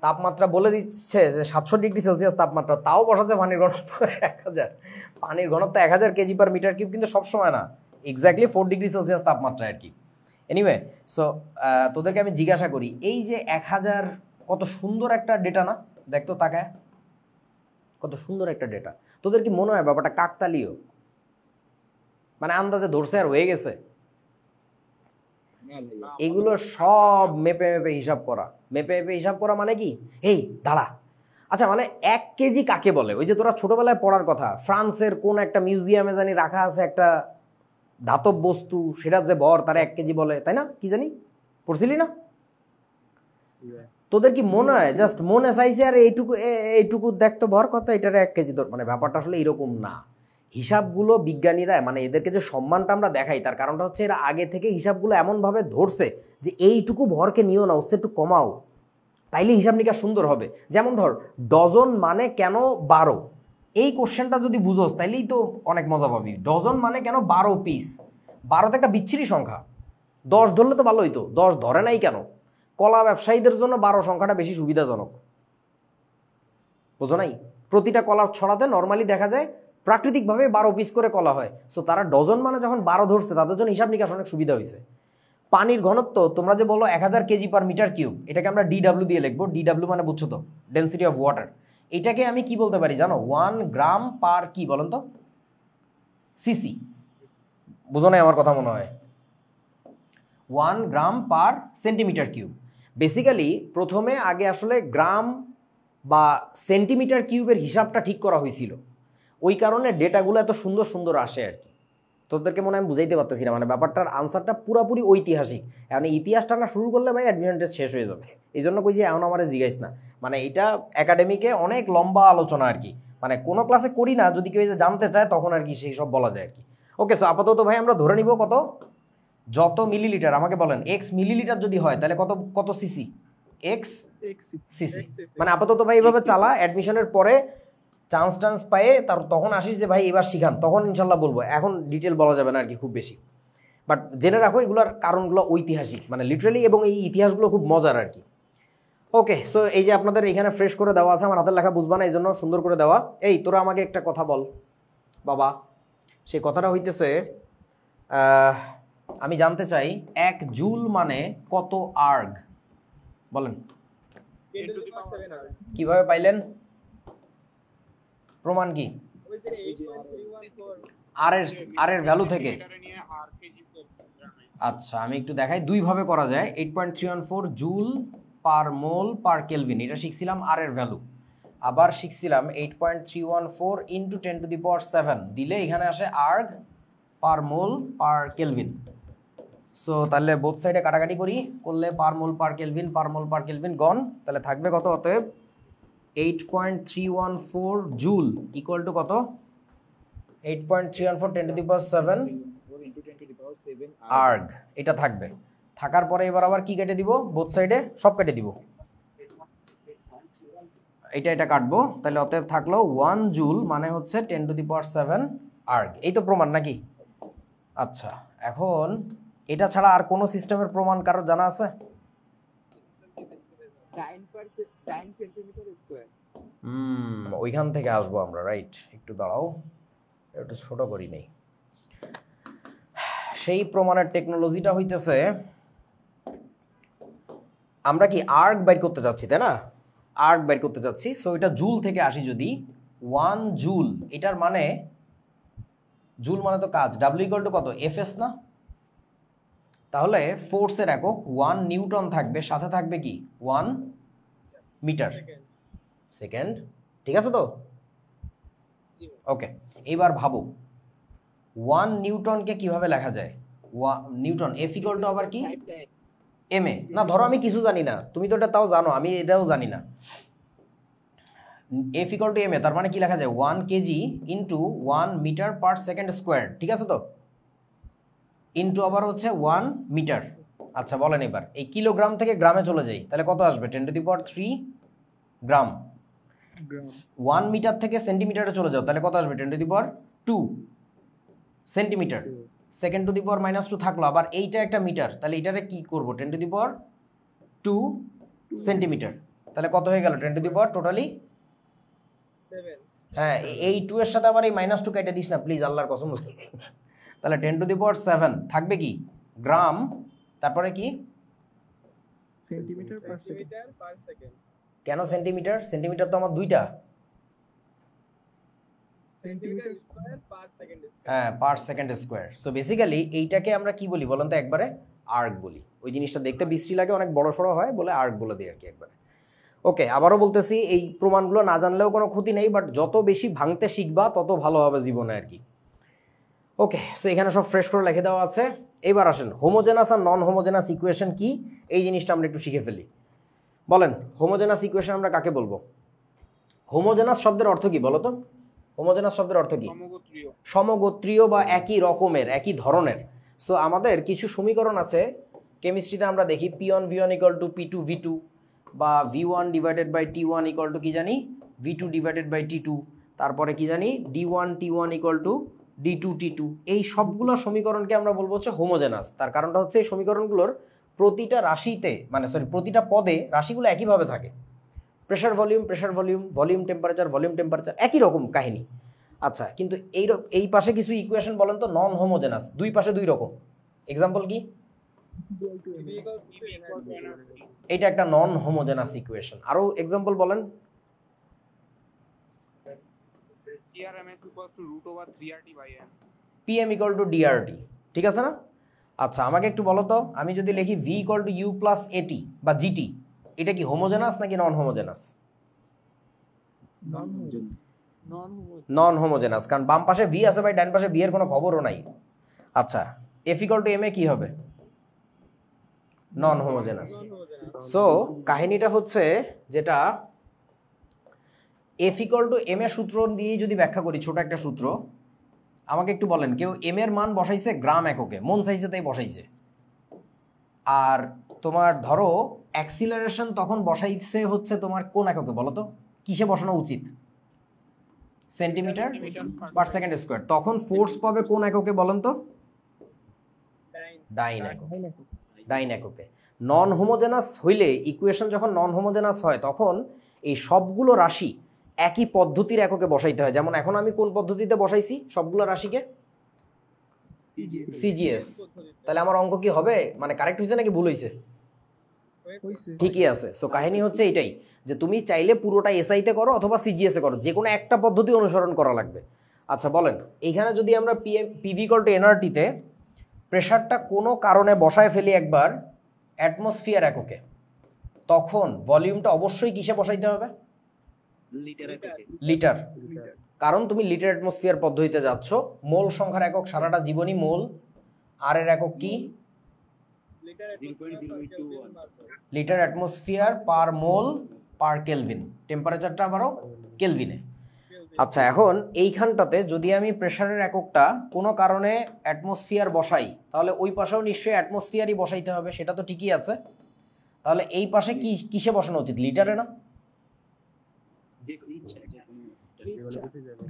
তাপমাত্রা বলে দিচ্ছে যে 700 ডিগ্রি সেলসিয়াস তাপমাত্রা, তাও বসাচ্ছে পানির ঘনত্ব 1000। পানির ঘনত্ব 1000 কেজি পার মিটার কিউব কিন্তু সবসময় না, এক্স্যাক্টলি 4 ডিগ্রি সেলসিয়াস তাপমাত্রা আর কি। এনিওয়ে, সো তোদেরকে আমি জিজ্ঞাসা করি, এই যে 1000 কত সুন্দর একটা ডেটা না? দেখতো তাকায়, কত সুন্দর একটা ডেটা। তোদের কি মনে হয় ব্যাপারটা কাকতালীয়, মানে আন্দাজে ধরছে আর হয়ে গেছে? না ভাইয়া এগুলো সব মেপে মেপে হিসাব করা। মেপে মেপে হিসাব করা মানে কি? এই দাঁড়া, আচ্ছা মানে 1 কেজি কাকে বলে? ওই যে তোরা ছোটবেলায় পড়ার কথা, ফ্রান্সের কোন একটা মিউজিয়ামে জানি রাখা আছে একটা ধাতব বস্তু, সেটার যে ভর তারা 1 কেজি বলে, তাই না? কি জানি পড়ছিলি না? তোদের কি মনে হয় জাস্ট মনে চাইছে আর এইটুকু দেখতো ভর কত, এটার 1 কেজি ধর, মানে ব্যাপারটা আসলে এরকম না। হিসাবগুলো বিজ্ঞানীরা, মানে এদেরকে যে সম্মানটা আমরা দেখাই তার কারণটা হচ্ছে এরা আগে থেকে হিসাবগুলো এমনভাবে ধরছে যে এইটুকু ভরকে নিও না, ওসে একটু কমাও, তাইলে হিসাব নিকাশ সুন্দর হবে। যেমন ধর, ডজন মানে কেন 12? এই কোশ্চেনটা যদি বুঝোস তাইলেই তো অনেক মজা পাবি। ডজন মানে কেন 12 পিস? 12 তো একটা বিচ্ছিরি সংখ্যা, 10 ধরলে তো ভালো হইতো, 10 ধরে নাই কেন? কলা ব্যবসায়ীদের জন্য 12 সংখ্যাটা বেশি সুবিধাজনক, বোঝো নাই? প্রতিটা কলার ছড়াতে নর্মালি দেখা যায় প্রাকৃতিকভাবে 12 পিস করে কলা হয়। সো তারা ডজন মানে যখন 12 ধরছে তাদের জন্য হিসাব নিকাশ অনেক সুবিধা হয়েছে। পানির ঘনত্ব তোমরা যে বলো 1000 কেজি পার মিটার কিউব, এটাকে আমরা ডিডাব্লিউ দিয়ে লিখবো। ডিডাব্লিউ মানে বুঝছো তো, ডেন্সিটি অফ ওয়াটার। এটাকে আমি কি বলতে পারি জানো? 1 গ্রাম পার কি বলেন তো, সিসি। বুঝো না আমার কথা মনে হয়? 1 গ্রাম পার সেন্টিমিটার কিউব। বেসিক্যালি প্রথমে আগে আসলে গ্রাম বা সেন্টিমিটার কিউবের হিসাবটা ঠিক করা হয়েছিল, ওই কারণে ডেটাগুলো এত সুন্দর সুন্দর আসে আর কি। তোদেরকে মনে হয় আমি বুঝাইতে পারতেছি না, মানে ব্যাপারটার আনসারটা পুরোপুরি ঐতিহাসিক। এখন ইতিহাসটা না শুরু করলে ভাই অ্যাডমিশন টেস্ট শেষ হয়ে যাবে। এই জন্য কই যে এখন আমার জিজ্ঞাসা না, মানে এটা একাডেমিকে অনেক লম্বা আলোচনা আর কি, মানে কোনো ক্লাসে করি না, যদি কেউ যে জানতে চায় তখন আর কি সেই সব বলা যায় আর কি। ওকে, সো আপাতত ভাই আমরা ধরে নিব কত, যত মিলিলিটার আমাকে বলেন, এক্স মিলিলিটার যদি হয় তাহলে কত কত সিসি, এক্স সিসি। মানে আপাতত ভাই এইভাবে চালা, অ্যাডমিশনের পরে চান্স পায়ে তার তখন আসিস যে ভাই এবার শিখান, তখন ইনশাল্লাহ বলবো। এখন ডিটেল বলা যাবে না আর কি খুব বেশি, বাট জেনে রাখো এগুলোর কারণগুলো ঐতিহাসিক, মানে লিটারেলি, এবং এই ইতিহাসগুলো খুব মজার আর কি। ওকে, সো এই যে আপনাদের এখানে ফ্রেশ করে দেওয়া আছে, আমার হাতের লেখা বুঝবা না এই জন্য সুন্দর করে দেওয়া। এই তোরা আমাকে একটা কথা বল বাবা, সেই কথাটা হইতেছে আমি জানতে চাই 1 জুল মানে কত আর্গ, বলেন। কিভাবে পাইলেন, প্রমাণ কি? আর এর ভ্যালু থেকে। আচ্ছা আমি একটু দেখাই, দুইভাবে করা যায়। 8.314 joule per mole per kelvin, এটা শিখছিলাম আর এর ভ্যালু। আবার শিখছিলাম 8.314 ইন্টু 10⁻7 দিলে এখানে আসে আর্গ পার মোল পার কেলভিন। সো তাহলে বোথ সাইডে কাটাকাটি করি, করলে পার মোল পার কেলভিন গন, তাহলে থাকবে কত? অতএব 8.314 জুল ইকুয়াল টু কত? 8.314 10⁻7 আর্গ, এটা থাকবে। থাকার পরে এবার আবার কি কেটে দিব? বোথ সাইডে সব কেটে দিব, এটা কাটবো। তাহলে অতএব থাকলো 1 জুল মানে হচ্ছে 10⁻7 আর্গ। এই তো প্রমাণ নাকি? আচ্ছা, এখন এটা ছাড়া আর কোনো সিস্টেমের প্রমাণ কারোর জানা আছে? ওইখান থেকে আসবো আমরা, রাইট। একটু দাঁড়াও, একটু ছোট করি নেই। সেই প্রমাণের টেকনোলজিটা হইতেছে, আমরা কি আর্গ বাইর করতে যাচ্ছি, তাই না? আর্গ বাইর করতে যাচ্ছি। সো এটা জুল থেকে আসি, যদি 1 জুল, এটার মানে জুল মানে তো কাজ, ডাব্লিউ ইকুয়াল টু কত? এফএস না? তাহলে ফোর্সের একক 1 নিউটন থাকবে, সাথে থাকবে কি 1 মিটার সেকেন্ড, ঠিক আছে তো? ওকে, এবার ভাবো 1 নিউটনকে কিভাবে লেখা যায়? নিউটন এফ ইকুয়াল টু আবার কি এম এ না, ধরো আমি কিছু জানি না, তুমি তো এটা তাও জানো, আমি এটাও জানি না। F equal to M A, তার মানে কি লেখা যায়? 1 KG into 1 metre per second square, ঠিক আছে তো? ইন্টু আবার হচ্ছে 1 মিটার। আচ্ছা বলেন এবার এই কিলোগ্রাম থেকে গ্রামে চলে যাই, তাহলে কত আসবে? 10⁻3 গ্রাম। 1 মিটার থেকে সেন্টিমিটারে চলে যাও, তাহলে কত আসবে? 10⁻2 সেন্টিমিটার। সেকেন্ড টু দি পাওয়ার -2 থাকলো, আবার এইটা একটা মিটার, তাহলে এইটারে কি করবো? 10⁻2 সেন্টিমিটার। তাহলে কত হয়ে গেল? 10⁻, টোটালি 7। হ্যাঁ, এই 2 এর সাথে আবার এই -2 কেটে দিস না প্লিজ, আল্লাহর কসম। তাহলে 10⁻7 থাকবে কি গ্রাম, তারপরে কি সেন্টিমিটার পার সেকেন্ড। কেন সেন্টিমিটার? সেন্টিমিটার তো আমার দুইটা। Centimetre square per second. হ্যাঁ, per second square. So basically এইটাকে আমরা কি বলি বলেন তো? একবারে আর্ক বলি। ওই জিনিসটা দেখতে বিশ্রী লাগে, অনেক বড় সড়ো হয় বলে আর্ক বলে দিই আর কি একবারে। ওকে, আবারও বলতেছি, এই প্রমাণগুলো না জানলেও কোনো ক্ষতি নেই, বাট যত বেশি ভাঙতে শিখবা তত ভালো হবে জীবনে আর কি। ওকে, সো এখানে সব ফ্রেশ করে লিখে দেওয়া আছে। এবার আসেন হোমোজেনাস আর নন হোমোজেনাস ইকুয়েশন কি, এই জিনিসটা আমরা একটু শিখে ফেলি। বলেন হোমোজেনাস ইকুয়েশন আমরা কাকে বলবো? হোমোজেনাস শব্দের অর্থ কি বলো তো? হোমোজেনাস শব্দের অর্থ কি? সমগোত্রীয় বা একই রকমের, একই ধরনের। সো আমাদের কিছু সমীকরণ আছে কেমিস্ট্রিতে, আমরা দেখি P1 V1 = P2 V2, বা V1 / T1 = কি জানি V2 / T2, তারপরে কি জানি D1 T1 = D2 T2। এই সবগুলো সমীকরণকে আমরা বলবো হচ্ছে হোমোজেনাস। তার কারণটা হচ্ছে এই সমীকরণগুলোর প্রতিটা রাশিতে, মানে প্রতিটা পদে রাশিগুলো একইভাবে থাকে। প্রেশার ভলিউম, ভলিউম টেম্পারেচার একই রকম কাহিনী। আচ্ছা, কিন্তু এই পাশে কিছু ইকুয়েশন বলেন তো নন হোমোজেনাস, দুই পাশে দুই রকম। এক্সাম্পল কি? এটা একটা নন হোমোজেনাস ইকুয়েশন। আরো এক্সাম্পল বলেন। CRMS equals to root over 3RT by n. PM equal to DRT, ঠিক আছে না? আচ্ছা আমাকে একটু বলো তো, আমি যদি লিখি V equal to U plus AT বা GT, এটা কি হোমোজেনাস নাকি নন হোমোজেনাস? নন হোমোজেনাস, কারণ বাম পাশে V আছে ভাই, ডান পাশে V এর কোনো খবরও নাই। আচ্ছা F equal to M এ কি হবে? নন হোমোজেনাস। সো কাহিনীটা হচ্ছে যেটা F equal to M এর সূত্র দিয়ে যদি ব্যাখ্যা করি, ছোট একটা সূত্র, আমাকে একটু বলেন, কেউ এম এর মান বসাইছে গ্রাম এককে, মন চাইছে তাই বসাইছে, আর তোমার ধরো অ্যাক্সিলারেশন তখন বসাইছে হচ্ছে তোমার কোন এককে বলো তো, কিসে বসানো উচিত? Centimetre per second square. তখন ফোর্স পাবে কোন এককে বলেন তো? ডাইন একক। ডাইন এককে। নন হোমোজেনাস হইলে, ইকুয়েশন যখন নন হোমোজেনাস হয় তখন এই সবগুলো রাশি একই পদ্ধতির এককে বসাইতে হয়। যেমন এখন আমি কোন পদ্ধতিতে বসাইছি সবগুলো রাশিকে? সিজিএস। তাহলে আমার অঙ্ক কি হবে, মানে কারেক্ট হয়েছে নাকি ভুল হয়েছে? ঠিকই আছে। সো কাহিনী হচ্ছে এটাই যে তুমি চাইলে পুরোটা এসআইতে করো অথবা সিজিএস এ করো, যে কোনো একটা পদ্ধতি অনুসরণ করা লাগবে। আচ্ছা বলেন, এইখানে যদি আমরা পিভি ইকুয়াল টু এনআরটিতে প্রেশারটা কোনো কারণে বসায় ফেলি একবার অ্যাটমসফিয়ার এককে, তখন ভলিউমটা অবশ্যই কিসে বসাইতে হবে? লিটার। কারণ তুমি লিটার অ্যাটমসফিয়ার পদ্ধতিতে যাচ্ছ। মোল সংখ্যার একক সারাটা জীবনই মোল। আর এর একক কি? লিটার অ্যাটমসফিয়ার পার মোল পার কেলভিন। টেম্পারেচারটা আবারও কেলভিনে। আচ্ছা এখন এইখানটাতে যদি আমি প্রেশারের এককটা কোনো কারণে অ্যাটমসফিয়ার বসাই, তাহলে ওই পাশেও নিশ্চয়ই অ্যাটমসফিয়ারই বসাইতে হবে, সেটা তো ঠিকই আছে। তাহলে এই পাশে কি কিসে বসানো উচিত? লিটারে না?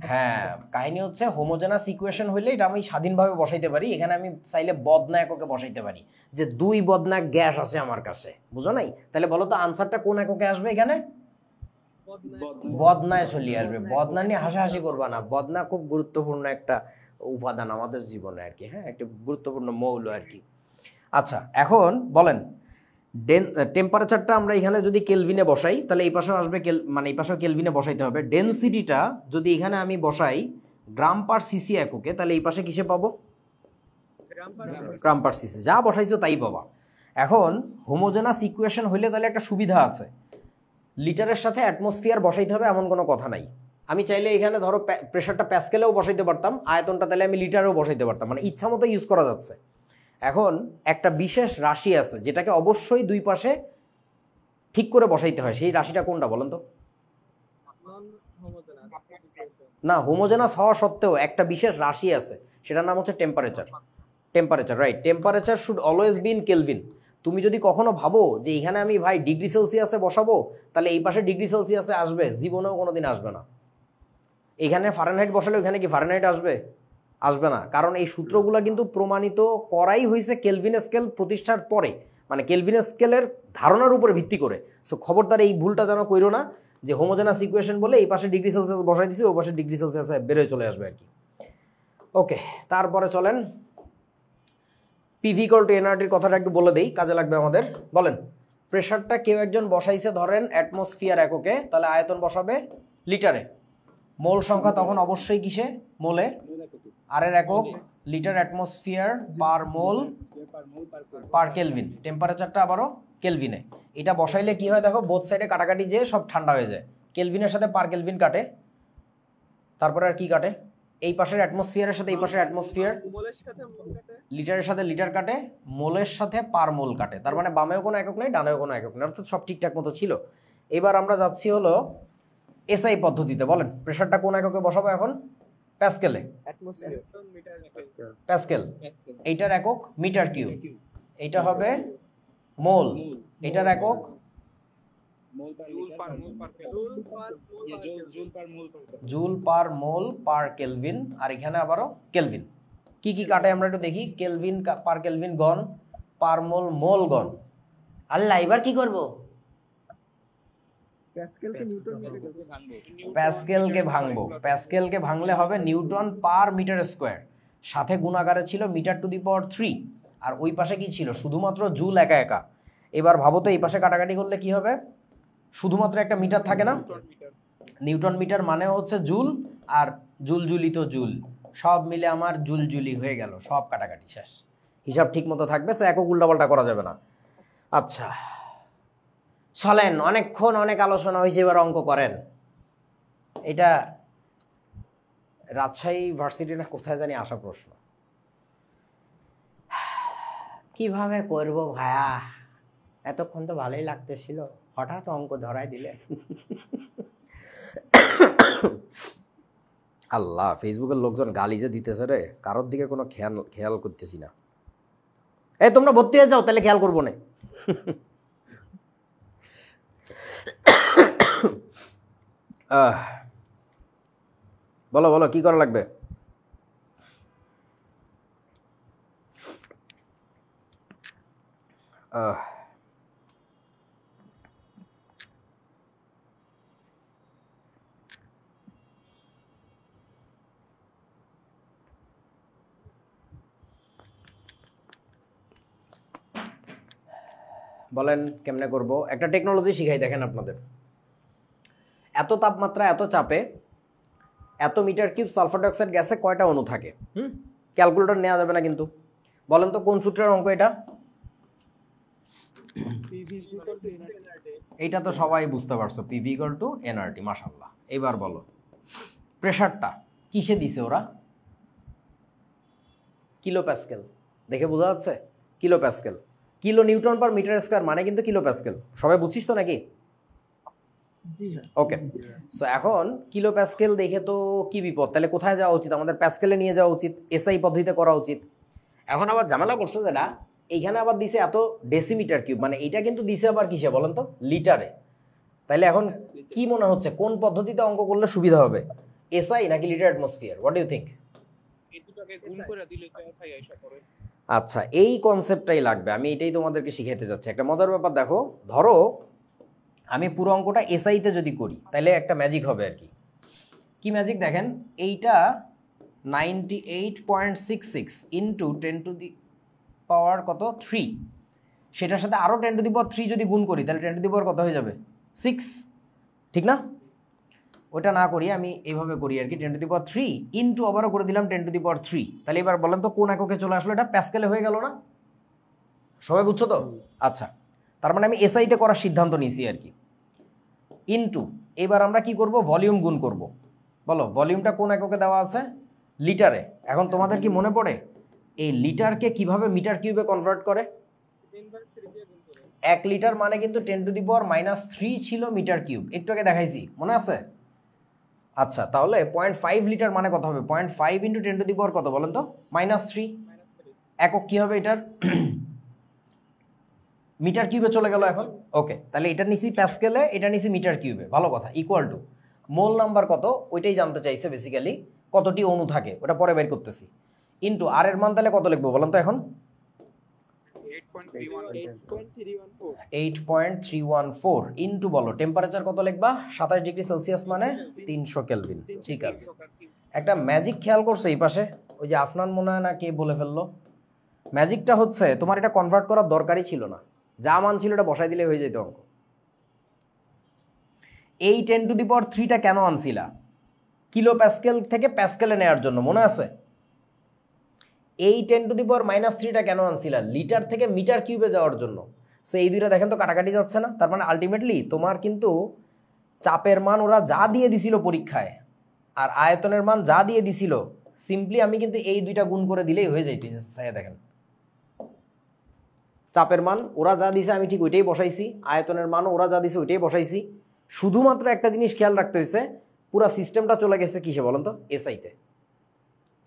হ্যাঁ, কাহিনী হচ্ছে হোমোজেনাস ইকুয়েশন হইলে এটা আমি স্বাধীনভাবে বসাইতে পারি। এখানে আমি চাইলে বদনা এককে বসাইতে পারি, যে 2 বদনা গ্যাস আছে আমার কাছে, বুঝো নাই? তাহলে বলো তো আনসারটা কোন এককে আসবে? এখানে বদনায় চলে আসবে। বদনা নিয়ে হাসাহাসি করবা না, বদনা খুব গুরুত্বপূর্ণ একটা উপাদান আমাদের জীবনে আর কি, হ্যাঁ, একটা গুরুত্বপূর্ণ মৌল আর কি। আচ্ছা এখন বলেন, টেম্পারেচারটা আমরা এখানে যদি কেলভিনে বসাই তাহলে এই পাশেও আসবে মানে এই পাশেও কেলভিনে বসাইতে হবে। ডেনসিটিটা যদি এখানে আমি বসাই গ্রাম পার সিসি এককে, তাহলে এই পাশে কিসে পাবো? গ্রাম পার সিসি। যা বসাইছো তাই পাবা। এখন হোমোজেনাস ইকুয়েশন হইলে তাহলে একটা সুবিধা আছে, লিটারের সাথে অ্যাটমসফিয়ার বসাইতে হবে এমন কোনো কথা নাই। আমি চাইলে এখানে ধরো প্রেশারটা প্যাসকেলেও বসাইতে পারতাম, আয়তনটা তাহলে আমি লিটারেও বসাইতে পারতাম, মানে ইচ্ছা মতো ইউজ করা যাচ্ছে। এখন একটা বিশেষ রাশি আছে যেটাকে অবশ্যই দুই পাশে ঠিক করে বসাইতে হয়, সেই রাশিটা কোনটা বলেন তো? না, হোমোজেনাস হওয়া সত্ত্বেও একটা বিশেষ রাশি আছে, সেটার নাম হচ্ছে temperature. Temperature, right. Temperature should always be in kelvin. তুমি যদি কখনো ভাবো যে এখানে আমি ভাই ডিগ্রি সেলসিয়াসে বসাবো, তাহলে এই পাশে ডিগ্রি সেলসিয়াসে আসবে? জীবনেও কোনোদিন আসবে না। এখানে ফারেনহাইট বসালে ওখানে কি ফারেনহাইট আসবে? আসবে না। কারণ এই সূত্রগুলো কিন্তু প্রমাণিত করাই হয়েছে কেলভিন স্কেল প্রতিষ্ঠার পরে, মানে কেলভিন স্কেলের ধারণার উপরে ভিত্তি করে। সো খবরদার এই ভুলটা যেন কইরো না যে হোমোজেনাস ইকুয়েশন বলে এই পাশে ডিগ্রি সেলসিয়াস বসাই দিছি, ওই পাশে ডিগ্রি সেলসিয়াসে বেরোয় চলে আসবে আর কি। ওকে, তারপরে চলেন পিভি ইকুয়াল টু এনআরটির কথাটা একটু বলে দেই, কাজে লাগবে আমাদের। বলেন, প্রেশারটা কেউ একজন বসাইছে ধরেন অ্যাটমসফিয়ার এককে, তাহলে আয়তন বসাবে লিটারে, মোল সংখ্যা তখন অবশ্যই কিসে? মোলে। আর এর একক লিটার অ্যাটমসফিয়ার পার মোল পার কেলভিন। টেম্পারেচারটা আবারও কেলভিনে। এটা বসাইলে কি হয় দেখো, বোথ সাইডে কাটাকাটি যে সব ঠান্ডা হয়ে যায়। কেলভিনের সাথে পার কেলভিন কাটে, তারপরে আর কি কাটে? এই পাশের অ্যাটমসফিয়ারের সাথে এই পাশের অ্যাটমসফিয়ার, লিটারের সাথে লিটার কাটে, মোলের সাথে পার মোল কাটে। তার মানে বামেও কোনো একক নেই, ডানেও কোনো একক নেই, অর্থাৎ সব ঠিকঠাক মতো ছিল। এবার আমরা যাচ্ছি হলো এসআই পদ্ধতিতে। বলেন, প্রেশারটা কোন এককে বসাবো এখন? প্যাসকেলে। প্যাসকেল। এইটার একক মিটার কিউব, এইটা হবে মোল, এটার একক joule per mole per kelvin, আর এখানে আবারও কেলভিন। কি কি কাটে আমরা একটু দেখি। কেলভিন পার কেলভিন গন, পার মোল মোল গন। আল্লাহ, এবার কি করব? প্যাসকেলকে ভাঙবো। প্যাসকেলকে ভাঙলে হবে নিউটন পার মিটার স্কোয়ার, সাথে গুণাকারে ছিল মিটার টু দি পাওয়ার 3, আর ওই পাশে কি ছিল, শুধুমাত্র জুল একা একা। এবার ভাবো তো এই পাশে কাটাকাটি করলে কি হবে, শুধুমাত্র একটা মিটার থাকে না, নিউটন মিটার মানে হচ্ছে জুল, আর জুলজুলি তো জুল, সব মিলে আমার জুলজুলি হয়ে গেল, সব কাটাকাটি শেষ, হিসাব ঠিক মতো থাকবে, সে একক উল্টাপাল্টা করা যাবে না। আচ্ছা চলেন, অনেকক্ষণ অনেক আলোচনা হয়েছে, এবার অঙ্ক করেন। এটা রাজশাহী ভার্সিটি না কোথায় জানি আসা প্রশ্ন, কিভাবে করব ভাইয়া, এতক্ষণ তো ভালোই লাগতেছিল, হঠাৎ অঙ্ক ধরাই দিলে। আল্লাহ, ফেসবুকের লোকজন গালি যে দিতেছে রে, কারোর দিকে কোনো খেয়াল করতেছি না। এই তোমরা ভর্তি হয়ে যাও, তাহলে খেয়াল করবো না। বলো বলো কি করা লাগবে? বলেন কেমনে করব? একটা টেকনোলজি শিখাই, দেখেন আপনাদের। এত তাপমাত্রা, এত চাপে, এত মিটার কিউব সালফার ডাইঅক্সাইড গ্যাসে কয়টা অণু থাকে? ক্যালকুলেটর নেওয়া যাবে না কিন্তু। বলেন তো কোন সূত্রের অঙ্ক এটা? এইটা তো সবাই বুঝতে পারছো, পিভি ইকুয়াল টু এনআরটি। মাশাআল্লাহ। এবার বলো প্রেসারটা কিসে দিছে ওরা? Kilo pascal. দেখে বোঝা যাচ্ছে? Kilo pascal. Kilo newton per metre square মানে কিন্তু কিলো প্যাসকেল। সবাই বুঝছিস তো নাকি? ওকে, সো এখন কিলো প্যাসকেল দেখে তো কি বিপদ, তাহলে কোথায় যাওয়া উচিত? আমাদের প্যাসকেলে নিয়ে যাওয়া উচিত, এসআই পদ্ধতিতে করা উচিত। এখন আবার ঝামেলা করছে যেটা, এইখানে আবার দিছে এত ডেসিমিটার কিউব, মানে এইটা কিন্তু দিছে আবার কিসে বলেন তো? লিটারে। তাইলে এখন কি মনে হচ্ছে কোন পদ্ধতিতে অঙ্ক করলে সুবিধা হবে, এসআই নাকি litre atmosphere? What do you think? আচ্ছা, এই কনসেপ্টটাই লাগবে, আমি এটাই তোমাদেরকে শিখাইতে যাচ্ছি। একটা মজার ব্যাপার দেখো, ধরো আমি পুরো অঙ্কটা এসআইতে যদি করি তাহলে একটা ম্যাজিক হবে আর কি। কি ম্যাজিক দেখেন, এইটা 98.66 ইন্টু 10 টু দি পাওয়ার কত 3, সেটার সাথে আরও 10 টু দি পাওয়ার 3 যদি গুণ করি তাহলে 10 টু দি পাওয়ার কত হয়ে যাবে? 6, ঠিক না? ওটা না করি, আমি এইভাবে করি আর কি, 10 টু দি পাওয়ার 3 ইন্টু আবারও করে দিলাম 10 টু দি পাওয়ার 3। তাহলে এবার বলেন তো কোন এককে চলে আসলো? এটা প্যাসকেলে হয়ে গেল না? সবাই বুঝছো তো? আচ্ছা, তার মানে আমি এসআইতে করার সিদ্ধান্ত নিয়েছি আর কি। ইন্টু এবার আমরা কি করব? ভলিউম গুণ করব। বলো ভলিউমটা কোন এককে দেওয়া আছে? লিটারে। এখন তোমাদের কি মনে পড়ে এই লিটারকে কিভাবে মিটার কিউবে কনভার্ট করে? 1 লিটার মানে কিন্তু 10 টু দি পাওয়ার -3 ছিল মিটার কিউব, একটু আগে দেখাইছি, মনে আছে? আচ্ছা, তাহলে 0.5 লিটার মানে কত হবে? 0.5 ইন্টু 10 টু দি পাওয়ার কত বলেন তো? -3। একক কি হবে এটার? মিটার কিউবে চলে গেল এখন। ওকে, তাহলে এটা নিছি প্যাসকেলে, এটা নিছি মিটার কিউবে, ভালো কথা। ইকুয়াল টু মোল নাম্বার কত ওইটাই জানতে চাইছে বেসিক্যালি, কতটি অণু থাকে ওটা পরে বের করতেছি। ইন্টু আর এর মান তাহলে কত লিখবো বলেন তো এখন? 8.314 ইন্টু বলো টেম্পারেচার কত লিখবা? 27 ডিগ্রি সেলসিয়াস মানে 300 কেলভিন। ঠিক আছে, একটা ম্যাজিক খেয়াল করছে এই পাশে, ওই যে আফনান মনে হয় না কে বলে ফেললো, ম্যাজিকটা হচ্ছে তোমার এটা কনভার্ট করার দরকারই ছিল না, যা মান ছিল এটা বসাই দিলে হয়ে যেত অঙ্ক। এই 10 টু দি পাওয়ার 3টা কেন আনছিলা? কিলো প্যাসকেল থেকে প্যাসকেলে নেওয়ার জন্য, মনে আছে? এই 10 টু দি পাওয়ার -3টা কেন আনছিলা? লিটার থেকে মিটার কিউবে যাওয়ার জন্য। সো এই দুইটা দেখেন তো কাটাকাটি যাচ্ছে না? তার মানে আলটিমেটলি তোমার কিন্তু চাপের মান ওরা যা দিয়ে দিছিল পরীক্ষায়, আর আয়তনের মান যা দিয়ে দিছিল, সিম্পলি আমি কিন্তু এই দুইটা গুণ করে দিলেই হয়ে যাইতে। দেখেন চাপের মান ওরা যা দিছে আমি ঠিক ওইটাই বসাইছি, আয়তনের মানও ওরা যা দিছে ওইটাই বসাইছি। শুধুমাত্র একটা জিনিস খেয়াল রাখতে হয়েছে, পুরো সিস্টেমটা চলে গেছে কিসে বলেন তো? এসআইতে।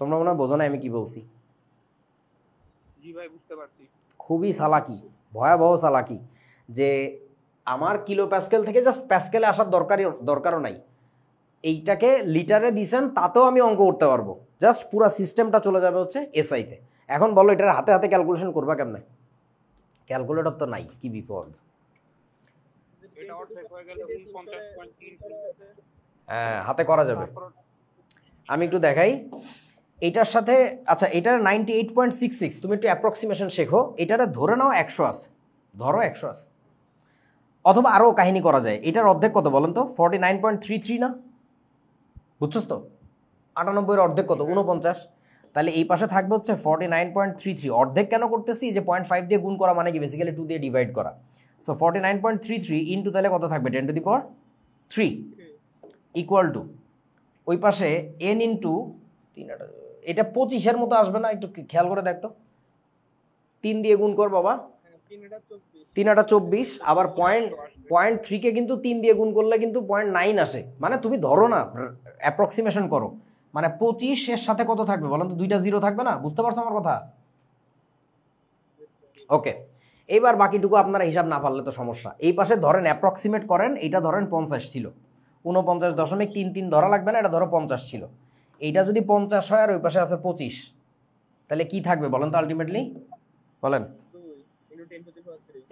তোমরা মনে হয় বোঝো না আমি কি বলছি? জি ভাই, বুঝতে পারছি। খুবই চালাকি, ভয়াবহ চালাকি, যে আমার কিলো প্যাসকেল থেকে জাস্ট প্যাসকেলে আসার দরকারও নাই, এইটাকে লিটারে দিছেন তাতেও আমি অঙ্ক করতে পারবো, জাস্ট পুরো সিস্টেমটা চলে যাবে হচ্ছে এসআইতে। এখন বলো এটার হাতে হাতে ক্যালকুলেশন করবা কেমনে? ক্যালকুলেটর তো নাই, কি বিপদ। এটা অর্ধেক হয়ে গেলে 49.3। হ্যাঁ, হাতে করা যাবে। আমি একটু দেখাই, এটার সাথে আচ্ছা এটার 98.66, তুমি একটু অ্যাপ্রক্সিমেশন শেখো, এটারে ধরে নাও 100 আছে, ধরো 100 আছে, অথবা আরও কাহিনী করা যায়। এটার অর্ধেক কত বলেন তো? 49.33 না, বুঝছস তো? 98-এর অর্ধেক কত? 49। তাহলে এই পাশে থাকবে হচ্ছে 49.33। অর্ধেক কেন করতেছি? যে 0.5 দিয়ে গুণ করা মানে কি বেসিক্যালি 2 দিয়ে ডিভাইড করা। সো 49.33 ইন্টু তাহলে কত থাকবে? 10⁻³ ইকুয়াল টু ওই পাশে n ইন্টু 3, এটা 25-এর মতো আসবে না? একটু খেয়াল করে দেখতো, 3 দিয়ে গুণ কর বাবা, 3/24, আবার 0.3কে কিন্তু 3 দিয়ে গুণ করলে কিন্তু 0.9 আসে, মানে তুমি ধরো না, অ্যাপ্রক্সিমেশন করো, মানে 25-এর সাথে কত থাকবে বলেন তো? 2টা 0 থাকবে না? বুঝতে পারছো আমার কথা? ওকে, এইবার বাকিটুকু আপনারা হিসাব না পারলে তো সমস্যা। এই পাশে ধরেন অ্যাপ্রক্সিমেট করেন, এইটা ধরেন 50 ছিল, 49.33 ধরা লাগবে না, এটা ধরো 50 ছিল। এইটা যদি 50 হয় আর ওই পাশে আছে 25, তাহলে কি থাকবে বলেন তো আলটিমেটলি? বলেন।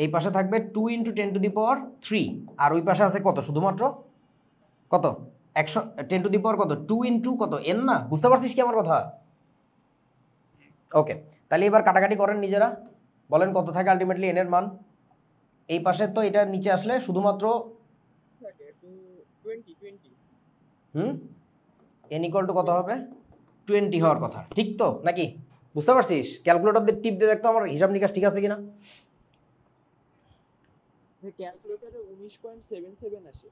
এই পাশে থাকবে 2 × 10⁻³ আর ওই পাশে আছে কত? শুধুমাত্র কত? 100 10⁻, কত? 2 × কত? n না? বুঝতে পারছিস কি আমার কথা? ওকে, তাহলে এবার কাটাকাটি করেন নিজেরা, বলেন কত থাকে আলটিমেটলি n এর মান? এই পাশে তো এটা নিচে আসলে শুধুমাত্র n ইকুয়াল টু কত হবে? 20 হওয়ার কথা, ঠিক তো নাকি? বুঝতে পারছিস? ক্যালকুলেটর দিয়ে টিপ দিয়ে দেখতো আমার হিসাব নিকাশ ঠিক আছে কিনা। ক্যালকুলেটরে 19.77 আসে।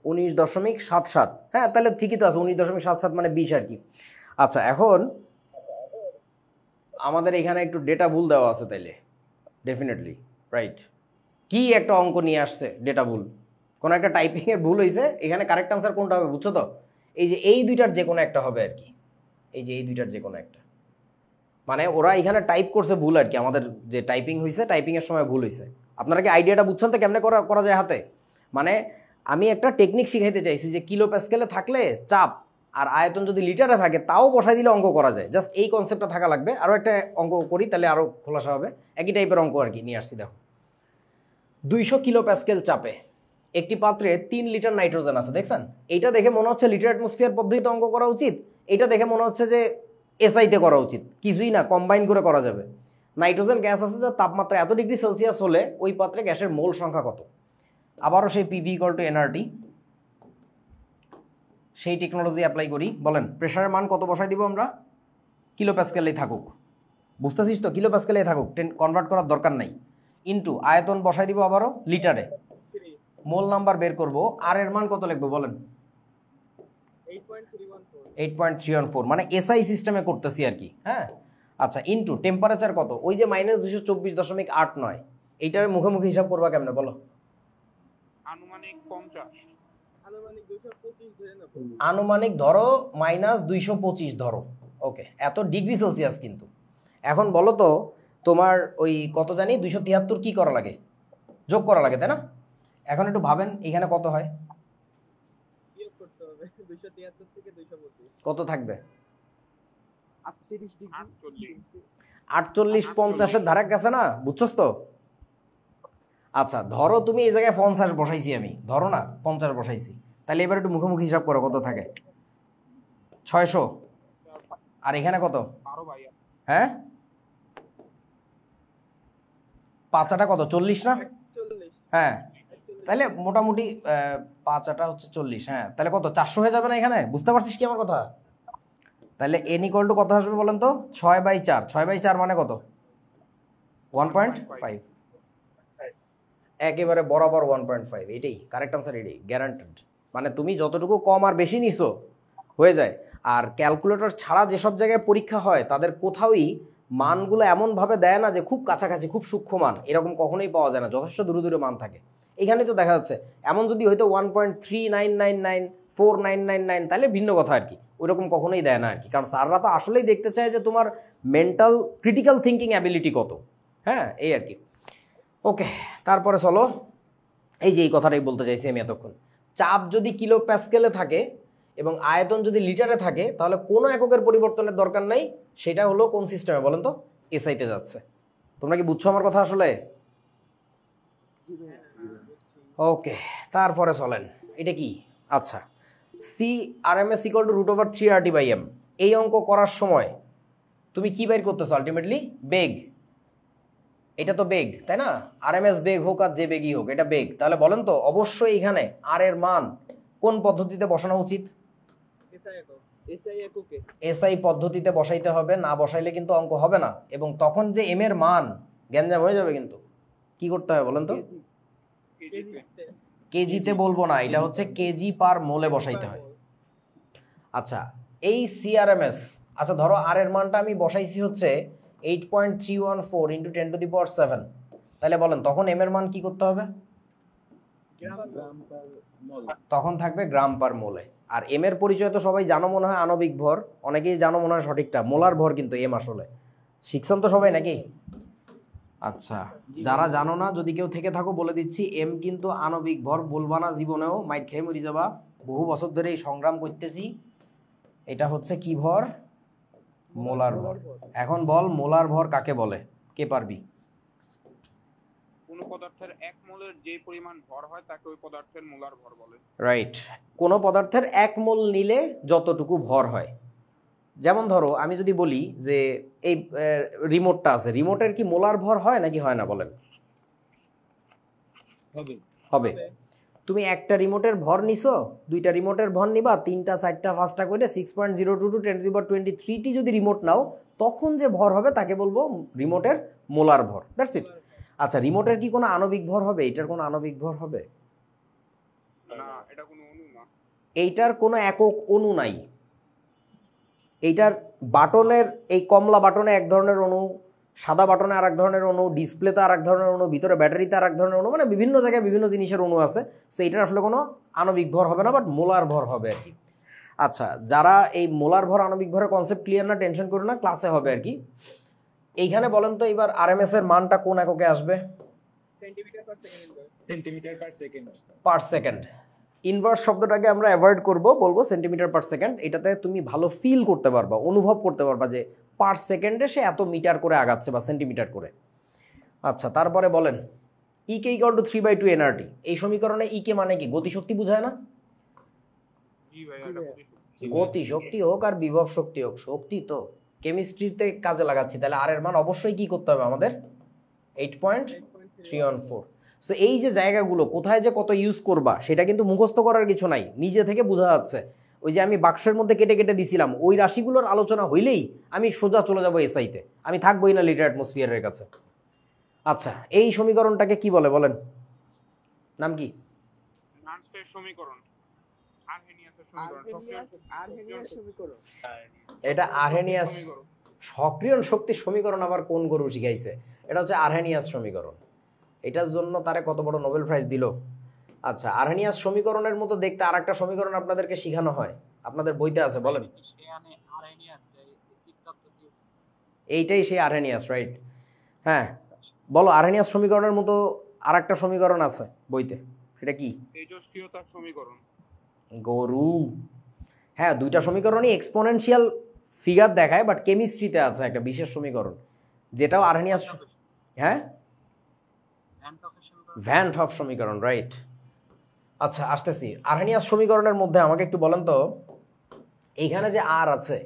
19.77, হ্যাঁ তাহলে ঠিকই তো আছে, 19.77 মানে 20 আর কি। আচ্ছা, এখন আমাদের এখানে একটু ডেটা ভুল দেওয়া আছে, তাইলে ডেফিনেটলি রাইট। কি একটা অঙ্ক নিয়ে আসছে ডেটা ভুল, কোনো একটা টাইপিংয়ের ভুল হয়েছে, এখানে কারেক্ট আনসার কোনটা হবে বুঝছো তো? এই যে এই দুইটার যে কোনো একটা হবে আর কি, এই যে এই দুইটার যে কোনো একটা, মানে ওরা এখানে টাইপ করছে ভুল আর কি, আমাদের যে টাইপিং হয়েছে টাইপিংয়ের সময় ভুল হয়েছে। আপনারা কি আইডিয়াটা বুঝছেন তো কেমনে করা যায় হাতে? মানে আমি একটা টেকনিক শিখাইতে চাইছি যে কিলো প্যাসকেলে থাকলে চাপ আর আয়তন যদি লিটারে থাকে তাও বসাই দিলে অঙ্ক করা যায়, জাস্ট এই কনসেপ্টটা থাকা লাগবে। আরও একটা অঙ্ক করি তাহলে আরও খোলাসা হবে, একই টাইপের অঙ্ক আর কি নিয়ে আসছি। দেখো 200 কিলো প্যাসকেল চাপে একটি পাত্রে 3 লিটার নাইট্রোজেন আছে, দেখছেন? এইটা দেখে মনে হচ্ছে লিটার অ্যাটমসফিয়ার পদ্ধতিতে অঙ্ক করা উচিত, এটা দেখে মনে হচ্ছে যে এসআইতে করা উচিত। কিছুই না, কম্বাইন করে করা যাবে। নাইট্রোজেন গ্যাস আছে যার তাপমাত্রা এত ডিগ্রি সেলসিয়াস হলে ওই পাত্রে গ্যাসের মোল সংখ্যা কত? আবারও সেই পিভি ইকুয়াল টু এনআরটি, সেই টেকনোলজি অ্যাপ্লাই করি। বলেন প্রেশারের মান কত বসাই দিব আমরা? কিলো প্যাসকেলেই থাকুক, বুঝতেছিস তো? কিলো প্যাসকেলেই থাকুক, কনভার্ট করার দরকার নাই। ইন্টু আয়তন বসাই দিব আবারও লিটারে, মোল নাম্বার বের করব, আর এর মান কত লিখবো বলেন? 8.314, মানে এসআই সিস্টেমে করতেছি আর কি। হ্যাঁ আচ্ছা, ইন্টু টেম্পারেচার কত? ওই যে -224.89, এইটার মুখোমুখি হিসাব করবা কেমনে বলো? আনুমানিক 50, আনুমানিক ধরো -225 ধরো, ওকে, এত ডিগ্রি সেলসিয়াস কিন্তু। এখন বলো তো তোমার ওই কত জানি 273 কি করা লাগে? যোগ করা লাগে, তাই না? এখন একটু ভাবেন এখানে কত হয়, কত থাকবে? 48 50-এর ধারে গেছে না, বুঝছস তো? আচ্ছা ধরো তুমি এই জায়গায় 50 বসাইছি আমি, ধরো না 50 বসাইছি, তাহলে এবার একটু মুখোমুখি হিসাব করো কত থাকে? 600, আর এখানে কত? হ্যাঁ 5 কত? 40 না? হ্যাঁ তাহলে মোটামুটি 5 হচ্ছে 40, হ্যাঁ তাহলে কত? 400 হয়ে যাবে না এখানে? বুঝতে পারছিস কি আমার কথা? তাহলে n ইকুয়াল টু কত আসবে বলেন তো? 6/4, 6/4 মানে কত? 1.5, একেবারে বরাবর 1.5, এটাই কারেক্ট আনসার, এটাই গ্যারান্টেড। মানে তুমি যতটুকু কম আর বেশি নিছো হয়ে যায়। আর ক্যালকুলেটর ছাড়া যেসব জায়গায় পরীক্ষা হয় তাদের কোথাওই মানগুলো এমনভাবে দেয় না যে খুব কাছাকাছি, খুব সূক্ষ্ম মান, এরকম কখনোই পাওয়া যায় না, যথেষ্ট দূরে দূরে মান থাকে। এখানে তো দেখা যাচ্ছে এমন যদি হয়তো 1.39994999, তাহলে ভিন্ন কথা আর কি, ওইরকম কখনোই দেয় না আর কি, কারণ স্যাররা তো আসলেই দেখতে চায় যে তোমার মেন্টাল ক্রিটিক্যাল থিঙ্কিং অ্যাবিলিটি কত। হ্যাঁ এই আর কি। ওকে, তারপরে চলো, এই যে এই কথাটাই বলতে চাইছি আমি এতক্ষণ। চাপ যদি কিলো প্যাসকেলে থাকে এবং আয়তন যদি লিটারে থাকে তাহলে কোনো এককের পরিবর্তনের দরকার নাই, সেটা হলো কোন সিস্টেমে বলেন তো? এসআইতে যাচ্ছে। তোমরা কি বুঝছো আমার কথা আসলে? ওকে, তারপরে চলেন, এটা কি? আচ্ছা, CRMS = √3RT/m, এই অঙ্ক করার সময় তুমি কি বের করতেছো আলটিমেটলি? বেগ। এটা তো বেগ, তাই না? আরএমএস বেগ হোক আর যে বেগই হোক, এটা বেগ। তাহলে বলেন তো অবশ্যই এখানে আর এর মান কোন পদ্ধতিতে বসানো উচিত? এসআই এককে এসআই পদ্ধতিতে বসাইতে হবে, না বসাইলে কিন্তু অঙ্ক হবে না। এবং তখন যে এম এর মান গ্যাঞ্জাম হয়ে যাবে। কিন্তু কি করতে হবে বলেন তো? কেজিতে বলবো না, এটা হচ্ছে কেজি পার মোলে বসাইতে হয়। আচ্ছা, এই সিআরএমএস, আচ্ছা ধরো আর এর মানটা আমি বসাইছি হচ্ছে 8.314 ইন্টু 10⁻7, তাহলে বলেন তখন এম এর মান কি করতে হবে? গ্রাম পার মল। তখন থাকবে গ্রাম পার মোলে। আর এম এর পরিচয় তো সবাই জানো মনে হয়, আণবিক ভর। অনেকেই জানো মনে হয় সঠিকটা মোলার ভর, কিন্তু এম আসলে শিখছেন তো সবাই নাকি? আচ্ছা, যারা জানো না যদি কেউ থেকে থাকো বলে দিচ্ছি, এম কিন্তু আণবিক ভর। বলবা না জীবনেও, মাইট খেয়ে মরি যাবা। বহু বছর ধরে এই সংগ্রাম করতেছি। এটা হচ্ছে কি ভর? মোলার ভর। এখন বল মোলার ভর কাকে বলে, কে পারবি? কোন পদার্থের 1 মোলের যে পরিমাণ ভর হয় তাকে ওই পদার্থের মোলার ভর বলে। রাইট। কোনো পদার্থের 1 মোল নিলে যতটুকু ভর হয়। যেমন ধরো আমি যদি বলি যে এই রিমোটটা আছে, রিমোটের কি মোলার ভর হয় নাকি হয় না বলেন? হবে। হবে। তুমি একটা রিমোটের ভর নিছো, দুইটা রিমোটের ভর নিবা, তিনটা চারটা পাঁচটা করে 6.022 10⁻23টি যদি রিমোট নাও, তখন যে ভর হবে তাকে বলবো রিমোটের মোলার ভর। That's it. আচ্ছা, রিমোটের কি কোনো আণবিক ভর হবে? এটার কোনো আণবিক ভর হবে? না, এটা কোনো অণু না। এইটার কোনো একক অণু নাই। এইটার বাটনের, এই কমলা বাটনে এক ধরনের অণু, সাদা বাটনে আর এক ধরনের অণু, ডিসপ্লেতে আর এক ধরনের অণু, ভিতরে ব্যাটারিতে আর এক ধরনের অণু, মানে বিভিন্ন জায়গায় বিভিন্ন জিনিসের অণু আছে। সো এইটার আসলে কোনো আণবিক ভর হবে না, বাট মোলার ভর হবে আর কি। আচ্ছা, যারা এই মোলার ভর আণবিক ভরের কনসেপ্ট ক্লিয়ার না, টেনশন করো না, ক্লাসে হবে আর কি। এইখানে বলেন তো এবার আরএমএস এর মানটা কোন এককে আসবে? Centimetre per second. Per second. Inverse শব্দটাকে আমরা অ্যাভয়েড করব, বলবো সেন্টিমিটার পার সেকেন্ড। এটাতে তুমি ভালো ফিল করতে পারবা, অনুভব করতে পারবা যে পার সেকেন্ডে সে এত মিটার করে আগাচ্ছে বা সেন্টিমিটার করে। আচ্ছা, তারপরে বলেন ই কে ইকুয়াল টু 3/2 এনআরটি। এই সমীকরণে ই কে মানে কি? গতিশক্তি বুঝায় না? জি ভাই, এটা গতিশক্তি। গতিশক্তি হোক আর বিভব শক্তি হোক, শক্তি তো কেমিস্ট্রিতে কাজে লাগাচ্ছি, তাহলে আর এর মান অবশ্যই কি করতে হবে আমাদের? 8.314। সো এই যে জায়গাগুলো কোথায় যে কত ইউজ করবা সেটা কিন্তু মুখস্থ করার কিছু নাই, নিজে থেকে বোঝা যাচ্ছে। ওই যে আমি বাক্সের মধ্যে কেটে কেটে দিছিলাম, ওই রাশিগুলোর আলোচনা হইলেই আমি সোজা চলে যাবো এসআইতে, আমি থাকবোই না লিটার অ্যাটমসফিয়ারের কাছে। আচ্ছা, এই সমীকরণটাকে কি বলে বলেন? নাম কি? নান্সের সমীকরণ, আরহেনিয়াসের আরহেনিয়াস সমীকরণ। এটা আরহেনিয়াস সক্রিয়ণ শক্তি সমীকরণ আবার কোন গরু শিখাইছে? এটা হচ্ছে আরহেনিয়াস সমীকরণ। এটার জন্য তারে কত বড় নোবেল প্রাইজ দিল। আচ্ছা, আরহেনিয়াস সমীকরণের মতো দেখতে আর একটা সমীকরণ আপনাদেরকে শেখানো হয়, আপনাদের বইতে আছে, বলেন। এইটাই সেই আরহেনিয়াস, রাইট? হ্যাঁ, বলো আরহেনিয়াস সমীকরণের মতো আর একটা সমীকরণ আছে বইতে, সেটা কি? তেজস্ক্রিয়তার সমীকরণ। গরু। হ্যাঁ, দুইটা সমীকরণই এক্সপোনেনশিয়াল ফিগার দেখায়, বাট কেমিস্ট্রিতে আছে একটা বিশেষ সমীকরণ যেটাও আরহেনিয়াস। হ্যাঁ, ভ্যান টফ সমীকরণ, রাইট। আচ্ছা, আসতেছি আরহেনিয়াস সমীকরণের মধ্যে আমাকে একটু বলেন তো, এইখানে যে আর আছে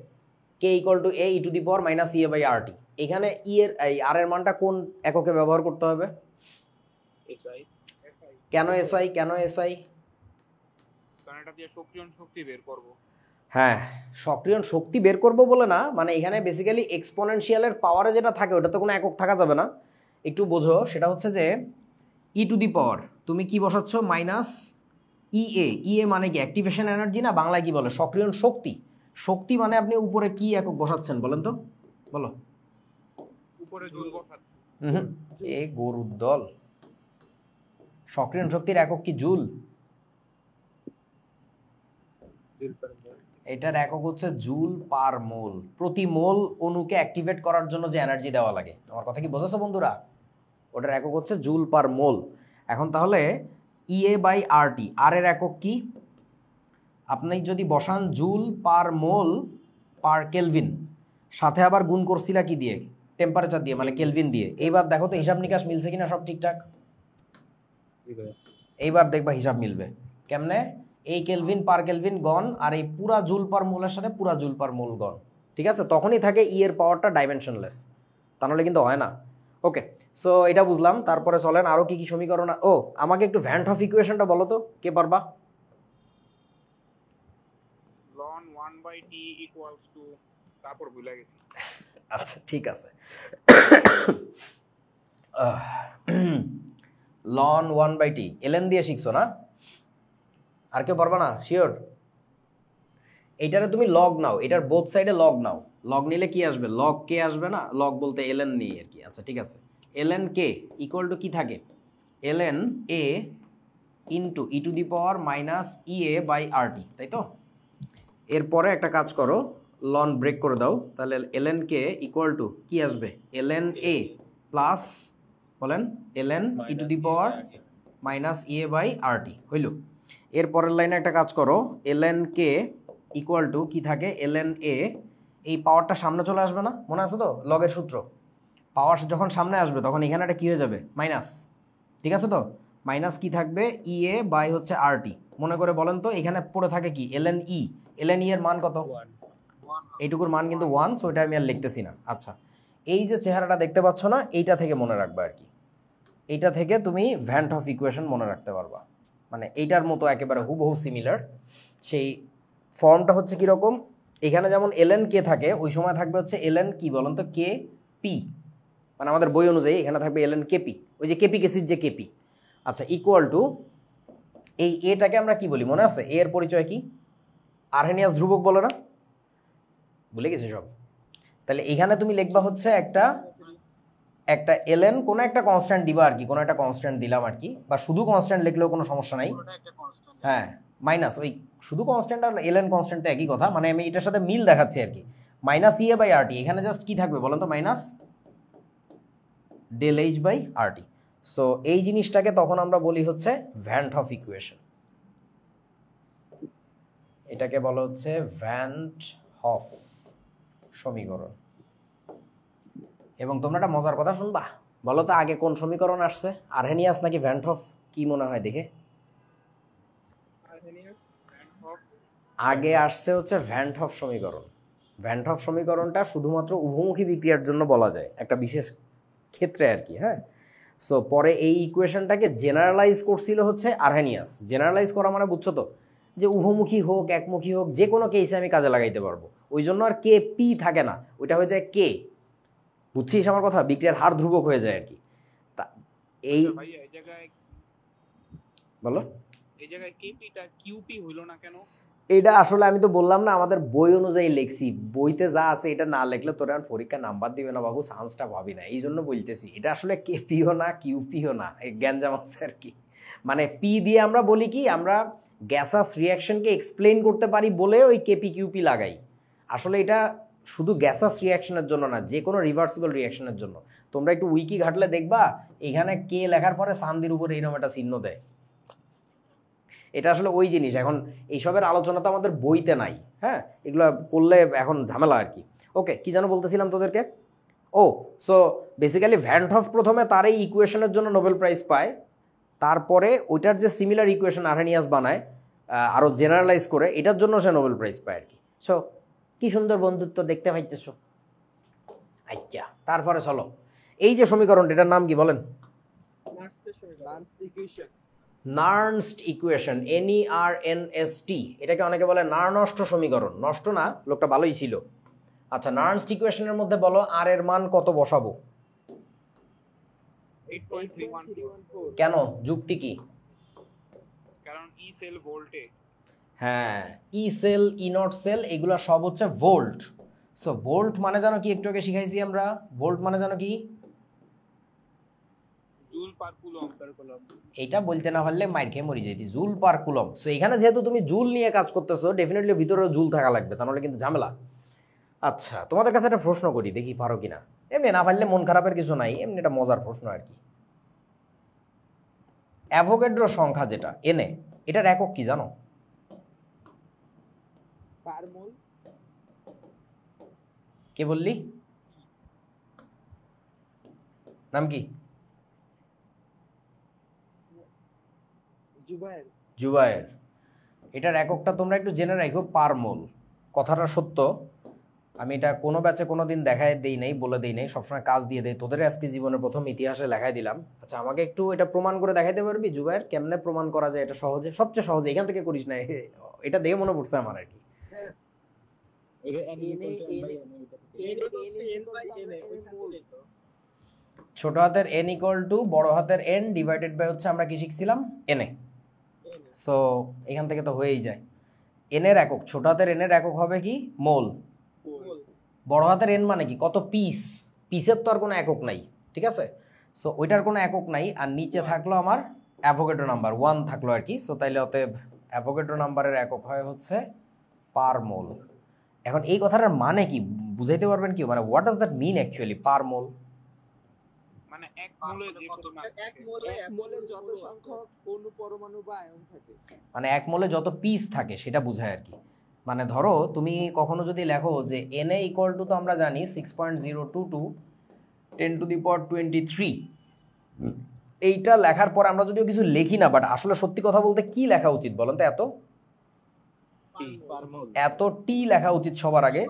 K equal to A E to the power minus E A by R T, এখানে ই এর এই আর এর মানটা কোন এককে ব্যবহার করতে হবে? এসআই। কেন এসআই? কেন এসআই? কারণ এটা দিয়ে সক্রিয়ণ শক্তি বের করব। হ্যাঁ, সক্রিয়ণ শক্তি বের করব বলে না, মানে এখানে বেসিক্যালি এক্সপোনেনশিয়ালের পাওয়ারে যেটা থাকে ওটা তো কোনো একক থাকা যাবে না। একটু বোঝো, সেটা হচ্ছে যে ই টু দি পাওয়ার তুমি কি বসাচ্ছ? মাইনাস ইএ। ইএ মানে কি? অ্যাক্টিভেশন এনার্জি না, বাংলায় কি বলে? সক্রিয়ণ শক্তি। শক্তি মানে আপনি উপরে কি একক বসাচ্ছেন বলেন তো, বলো। উপরে জুল বসাচ্ছি। এ গরুর দল। সক্রিয়ণ শক্তির একক কি? জুল। এটার একক হচ্ছে জুল পার মোল। প্রতি মোল অণুকে অ্যাক্টিভেট করার জন্য যে এনার্জি দেওয়া লাগে, আমার কথা কি বোঝাছো বন্ধুরা? ওটার একক হচ্ছে জুল পার মোল। এখন তাহলে ইএ বাই আর টি, আর এর একক কি? আপনি যদি বসান joule per mole per kelvin, সাথে আবার গুণ করছিলা কি দিয়ে? টেম্পারেচার দিয়ে, মানে কেলভিন দিয়ে। এইবার দেখো তো হিসাব নিকাশ মিলছে কিনা সব ঠিকঠাক। এইবার দেখবা হিসাব মিলবে কেমনে? এই কেলভিন পার কেলভিন গন, আর এই পুরা জুল পার মোলের সাথে পুরা জুল পার মোল গন। ঠিক আছে, তখনই থাকে ই এর পাওয়ারটা ডাইমেনশনলেস, তা নাহলে কিন্তু হয় না। ওকে, সো এটা বুঝলাম। তারপরে চলেন আরও কি কি সমীকরণ। ও আমাকে একটু ভ্যান হফ ইকুয়েশনটা বলো তো, কে পারবা? লন 1/t ইকুয়ালস টু, তারপর ভুলে গেছি। আচ্ছা ঠিক আছে, লন 1/t ln দিয়ে শিখছো না? আর কেউ পারবা না শিওর? এইটারে তুমি লগ নাও, এটার বোথ সাইডে লগ নাও। লগ নিলে কি আসবে? লগ কে আসবে না? লগ বলতে ln নেই আর কি। আচ্ছা ঠিক আছে, ln কে ইকুয়াল টু কি থাকে? ln a into E to the power minus E A by R T, তাই তো? এরপরে একটা কাজ করো, লন ব্রেক করে দাও, তাহলে ln কে ইকুয়াল টু কি আসবে? ln a প্লাস বলেন ln E to the power minus E A by R T হইল। এরপরের লাইনে একটা কাজ করো, ln কে ইকুয়াল টু কি থাকে? ln a, এই পাওয়ারটা সামনে চলে আসবে না? মনে আছে তো লগের সূত্র, পাওয়ার যখন সামনে আসবে তখন এখানে একটা কী হয়ে যাবে? মাইনাস। ঠিক আছে তো, মাইনাস কি থাকবে? ই এ বাই হচ্ছে আর টি। মনে করে বলেন তো এখানে পড়ে থাকে কি? ln ই। ln ই এর মান কত? এইটুকুর মান কিন্তু 1, সো এটা আমি আর লিখতেছি না। আচ্ছা, এই যে চেহারাটা দেখতে পাচ্ছ না, এইটা থেকে মনে রাখবা আর কি। এইটা থেকে তুমি ভ্যান হফ ইকুয়েশন মনে রাখতে পারবা, মানে এইটার মতো একেবারে হুবহু সিমিলার। সেই ফর্মটা হচ্ছে কীরকম? এখানে যেমন ln কে থাকে, ওই সময় থাকবে হচ্ছে ln কি বলেন তো? কে পি, মানে আমাদের বই অনুযায়ী এখানে থাকবে ln কেপি, ওই যে কেপি কেসির যে কেপি। আচ্ছা, ইকুয়াল টু এই এটাকে আমরা কি বলি মনে আছে? এ এর পরিচয় কি? আরহেনিয়াস ধ্রুবক বলে না? ভুলে গেছি সব। তাহলে এখানে তুমি লিখবা হচ্ছে একটা ln কোনো একটা কনস্ট্যান্ট দিবা আর কি, কোনো একটা কনস্ট্যান্ট দিলাম আর কি, বা শুধু কনস্ট্যান্ট লিখলেও কোনো সমস্যা নাই। হ্যাঁ, মাইনাস ওই শুধু কনস্ট্যান্ট আর ln কনস্ট্যান্ট তো একই কথা, মানে আমি এটার সাথে মিল দেখাচ্ছি আর কি। Minus E A by R T, এখানে জাস্ট কি থাকবে বলেন তো? Minus del H by R T. So এই জিনিসটাকে তখন আমরা বলি হচ্ছে ভ্যান হফ ইকুয়েশন। এটাকে বলা হচ্ছে ভ্যান হফ সমীকরণ। এবং তোমরা একটা মজার কথা শুনবা, বলো তো আগে কোন সমীকরণ আসছে? আরহেনিয়াস নাকি ভ্যান হফ? কি মনে হয় দেখে? আগে আসছে হচ্ছে ভ্যান হফ সমীকরণ। ভ্যান হফ সমীকরণটা শুধুমাত্র উভমুখী বিক্রিয়ার জন্য বলা যায়, একটা বিশেষ ক্ষেত্রে আর কি। হ্যাঁ, সো পরে এই ইকুয়েশনটাকে জেনারেলাইজ করছিল হচ্ছে আরহেনিয়াস। জেনারেলাইজ করা মানে বুঝছো তো, যে উভমুখী হোক একমুখী হোক যে কোনো কেসে আমি কাজে লাগাইতে পারবো। ওই জন্য আর কে পি থাকে না, ওইটা হয়ে যায় কে। বুঝছিস আমার কথা? বিক্রিয়ার হার ধ্রুবক হয়ে যায় আর কি। তা এই ভাইয়া এই জায়গায় বলো, এই জায়গায় কেপিটা কিউপি হইলো না কেন? এটা আসলে আমি তো বললাম না আমাদের বই অনুযায়ী লিখছি, বইতে যা আছে এটা না লিখলে তোরা আর পরীক্ষা নাম্বার দিবে না বাবু, চান্সটা ভাবি না, এই জন্য বলতেছি। এটা আসলে কেপিও না কিউপিও না, এই গ্যাঞ্জাম আছে আর কি। মানে পি দিয়ে আমরা বলি কি, আমরা গ্যাসাস রিয়াকশনকে এক্সপ্লেইন করতে পারি বলে ওই কেপি কিউপি লাগাই। আসলে এটা শুধু গ্যাসাস রিয়াকশনের জন্য না, যে কোনো রিভার্সিবল রিয়াকশনের জন্য। তোমরা একটু উইকি ঘাটলে দেখবা এখানে কে লেখার পরে সান্দির উপরে এইরকম একটা চিহ্ন দেয়। এটা আসলে ওই জিনিস। এখন এইসবের আলোচনা তো আমাদের বইতে নাই। হ্যাঁ, এগুলো করলে এখন ঝামেলা আর কি। ওকে, কি যেন বলতেছিলাম তোদেরকে? ও, সো বেসিক্যালি ভ্যান হফ প্রথমে তার এই ইকুয়েশনের জন্য নোবেল প্রাইজ পায়, তারপরে ওইটার যে সিমিলার ইকুয়েশন আরহেনিয়াস বানায় আরও জেনারেলাইজ করে, এটার জন্য সে নোবেল প্রাইজ পায় আর কি। সো কি সুন্দর বন্ধুত্ব দেখতে পাইতেছ। আচ্ছা, তারপরে চলো, এই যে সমীকরণটা, এটার নাম কি বলেন? নার্নস্ট ইকুয়েশন, NERNST। এটাকে অনেকে বলে নার্নষ্ট সমীকরণ। নষ্ট না, লোকটা ভালোই ছিল। আচ্ছা, নার্নস্ট ইকুয়েশনের মধ্যে বলো আর এর মান কত বসাবো? 8.314, কেন, যুক্তি কি? কারণ ই সেল ভোল্টে। হ্যাঁ, ই সেল ই নট সেল এগুলো সব হচ্ছে ভোল্ট। সো ভোল্ট মানে জানো কি? একটু আগে শিখাইছি আমরা। ভোল্ট মানে জানো কি? Joule per coulomb. এইটা বলতে না পারলে মাইর খেয়ে মরি যাইতি। Joule per coulomb. সো এখানে যেহেতু তুমি জুল নিয়ে কাজ করতেছো, ডেফিনেটলি ভিতরে জুল থাকা লাগবে, তা নাহলে কিন্তু ঝামেলা। আচ্ছা, তোমাদের কাছে একটা প্রশ্ন করি, দেখি পারো কিনা। এমনি না পারলে মন খারাপের কিছু নাই, এমনি একটা মজার প্রশ্ন আর কি। অ্যাভোগাড্রো সংখ্যা যেটা এনে, এটার একক কি জানো? পার মোল। কে বললি? নাম কি? জুবায়ের। জুবায়ের। এটার এককটা তোমরা একটু জেনে রাখো, পার মোল। কথাটা সত্য, আমি এটা কোনো ব্যাচে কোনো দিন দেখায় দেই নাই, বলে দেই নাই, সবসময় কাজ দিয়ে দেই। তোদের আজকে জীবনের প্রথম ইতিহাসে লেখাই দিলাম। আচ্ছা, আমাকে একটু এটা প্রমাণ করে দেখাইতে পারবি জুবাইর, কেমনে প্রমাণ করা যায় এটা সহজে? সবচেয়ে সহজে, এখান থেকে করিস না, এটা দেখে মনে পড়ছে আমার আর কি। ছোট হাতের n ইকুয়াল টু বড় হাতের n ডিভাইডেড বাই হচ্ছে আমরা কি শিখছিলাম, n এ। সো এখান থেকে তো হয়েই যায়। n এর একক, ছোট হাতের n এর একক হবে কি, মোল। বড় হাতের n মানে কি, কত পিস। পিসের তো আর কোনো একক নাই, ঠিক আছে? সো ওইটার কোনো একক নাই। আর নিচে থাকলো আমার অ্যাভোগাড্রো নাম্বার 1 থাকলো আর কি। সো তাইলে অতএব অ্যাভোগাড্রো নাম্বারের একক হয় হচ্ছে পার মোল। এখন এই কথাটার মানে কি বুঝাইতে পারবেন কি, মানে what does that mean actually, per mole? মানে এক মোলে যে পরিমাণ এক মোলে যত সংখ্যক অণু পরমাণু বা আয়ন থাকে, মানে এক মোলে যত পিস থাকে সেটা বোঝায় আর কি। মানে ধরো তুমি কখনো যদি লেখো যে Na ইকুয়াল টু, তো আমরা জানি 6.022 10⁻23, এইটা লেখার পর আমরা যদিও কিছু লিখি না, বাট আসলে সত্যি কথা বলতে কি লেখা উচিত বলেন তো? এত টি লেখা উচিত সবার আগে,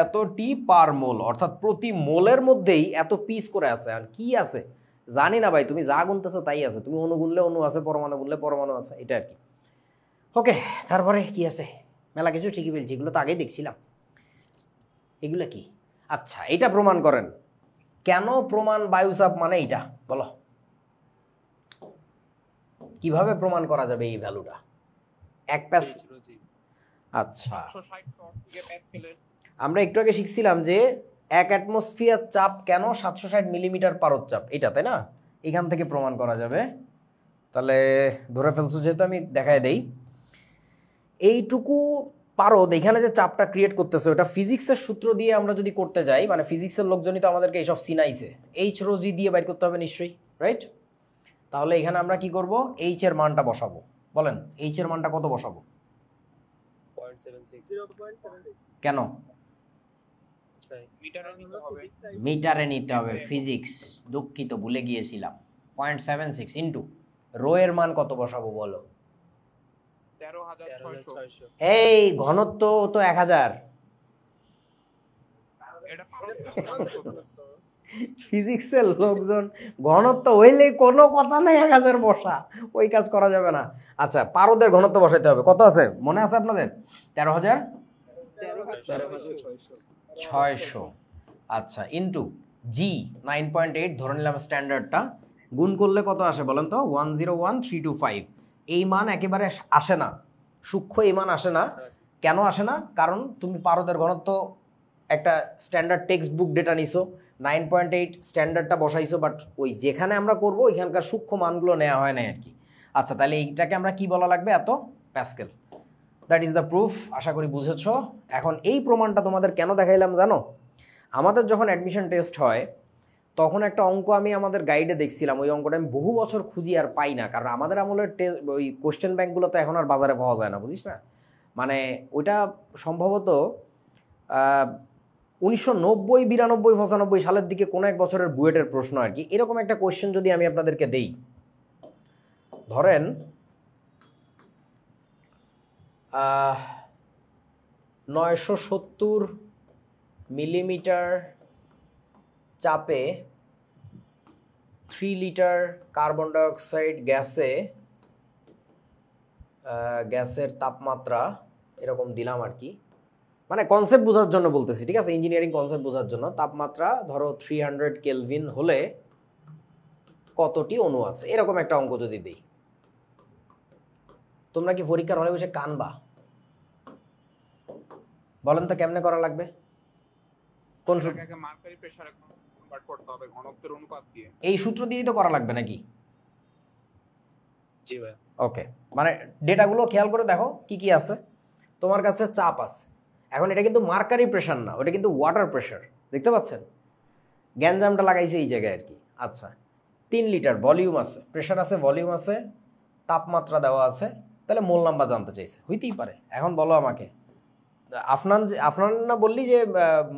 এত টি পার মোল, অর্থাৎ প্রতি মোলের মধ্যেই এত পিস করে আছে। আর কি আছে জানি না ভাই, তুমি যা গুনতেছো তাই আছে, তুমি অণু গুনলে অণু আছে, পরমাণু গুনলে পরমাণু আছে, এটা আর কি। ওকে, তারপরে কি আছে? মেলা কিছু ঠিকই বলছি, এগুলো তো আগেই দেখছিলাম। এগুলো কি? আচ্ছা, এটা প্রমাণ করেন। কেন প্রমাণ বায়ুচাপ মানে এইটা বলো, কিভাবে প্রমাণ করা যাবে এই ভ্যালুটা? এক প্যাস। আচ্ছা, 760 মেগাপ্যাসকেলের আমরা একটু আগে শিখছিলাম যে এক অ্যাটমসফিয়ার চাপ কেন 760 মিলিমিটার পারদ-চাপ, এটা তাই না? এখান থেকে প্রমাণ করা যাবে। তাহলে ধরে ফেলছো যেহেতু, আমি দেখায় দেই। এইটুকু পারদ এখানে যে চাপটা ক্রিয়েট করতেছে, ওটা ফিজিক্সের সূত্র দিয়ে আমরা যদি করতে যাই, মানে ফিজিক্সের লোকজনই তো আমাদেরকে এইসব সিনাইছে, এইচ রো জি দিয়ে বাইর করতে হবে নিশ্চয়ই, রাইট? তাহলে এখানে আমরা কি করব, এইচ এর মানটা বসাবো। বলেন এইচ এর মানটা কত বসাবো? 0.76 কেন মিটারে নিতে হবে। মিটারে নিতে হবে? ফিজিক্স, দুঃখিত ভুলে গিয়েছিলাম। 0.76 ইন্টু রো এর মান কত বসাবো বলো? 13,600। এই ঘনত্ব তো 1000। এটা ফিজিক্সের লোকজন ঘনত্ব হইলে কোনো কথা নাই 1000 বসা, ওই কাজ করা যাবে না। আচ্ছা, পারদের ঘনত্ব বসাইতে হবে, কত আছে মনে আছে আপনাদের? 13,600। আচ্ছা, ইন্টু জি 9.8 ধরে নিলাম স্ট্যান্ডার্ডটা, গুণ করলে কত আসে বলেন তো? 101325। এই মান একেবারে আসে না, সূক্ষ্ম এই মান আসে না। কেন আসে না? কারণ তুমি পারদের ঘনত্ব একটা স্ট্যান্ডার্ড টেক্সট বুক ডেটা নিছো, 9.8 স্ট্যান্ডার্ডটা বসাইছো, বাট ওই যেখানে আমরা করব ওইখানকার সূক্ষ্ম মানগুলো নেওয়া হয় না আর কি। আচ্ছা, তাহলে এইটাকে আমরা কি বলা লাগবে? এত pascal. That is the proof. আশা করি বুঝেছো। এখন এই প্রমাণটা তোমাদের কেন দেখাইলাম জানো? আমাদের যখন অ্যাডমিশন টেস্ট হয় তখন একটা অঙ্ক আমি আমাদের গাইডে দেখছিলাম, ওই অঙ্কটা আমি বহু বছর খুঁজি আর পাই না, কারণ আমাদের আমলের ওই কোশ্চেন ব্যাঙ্কগুলো তো এখন আর বাজারে পাওয়া যায় না, বুঝিস না? মানে ওইটা সম্ভবত 1990, 92, 95 সালের দিকে কোনো এক বছরের বুয়েটের প্রশ্ন আর কি। এরকম একটা কোশ্চেন যদি আমি আপনাদেরকে দেই, ধরেন 970 মিলিমিটার চাপে 3 লিটার কার্বন ডাইঅক্সাইড গ্যাসের তাপমাত্রা এরকম দিলাম আর কি, মানে কনসেপ্ট বোঝার জন্য বলতেছি, ঠিক আছে? ইঞ্জিনিয়ারিং কনসেপ্ট বোঝার জন্য। তাপমাত্রা ধরো 300 কেলভিন হলে কতটি অণু আছে, এরকম একটা অঙ্ক যদি দিই, তোমরা কি পরীক্ষার হলে বসে কানবা? বলেন তো কেমনে করা লাগবে? কোন সূত্র? মার্কারি প্রেসারে কনভার্ট করতে হবে ঘনত্বের অনুপাত দিয়ে। এই সূত্র দিয়েই তো করা লাগবে নাকি? জি ভাই। ওকে, মানে ডেটাগুলো খেয়াল করে দেখো কি কি আছে। তোমার কাছে চাপ আছে, এখন এটা কিন্তু মার্কারি প্রেশার না, ওটা কিন্তু ওয়াটার প্রেশার, দেখতে পাচ্ছেন? গ্যাঞ্জামটা লাগাইছে এই জায়গায় আর কি। আচ্ছা, 3 লিটার ভলিউম আছে, প্রেশার আছে, ভলিউম আছে, তাপমাত্রা দেওয়া আছে, তাহলে মোল নাম্বার জানতে চাইছে, হইতেই পারে। এখন বলো আমাকে, আফনান না বললি যে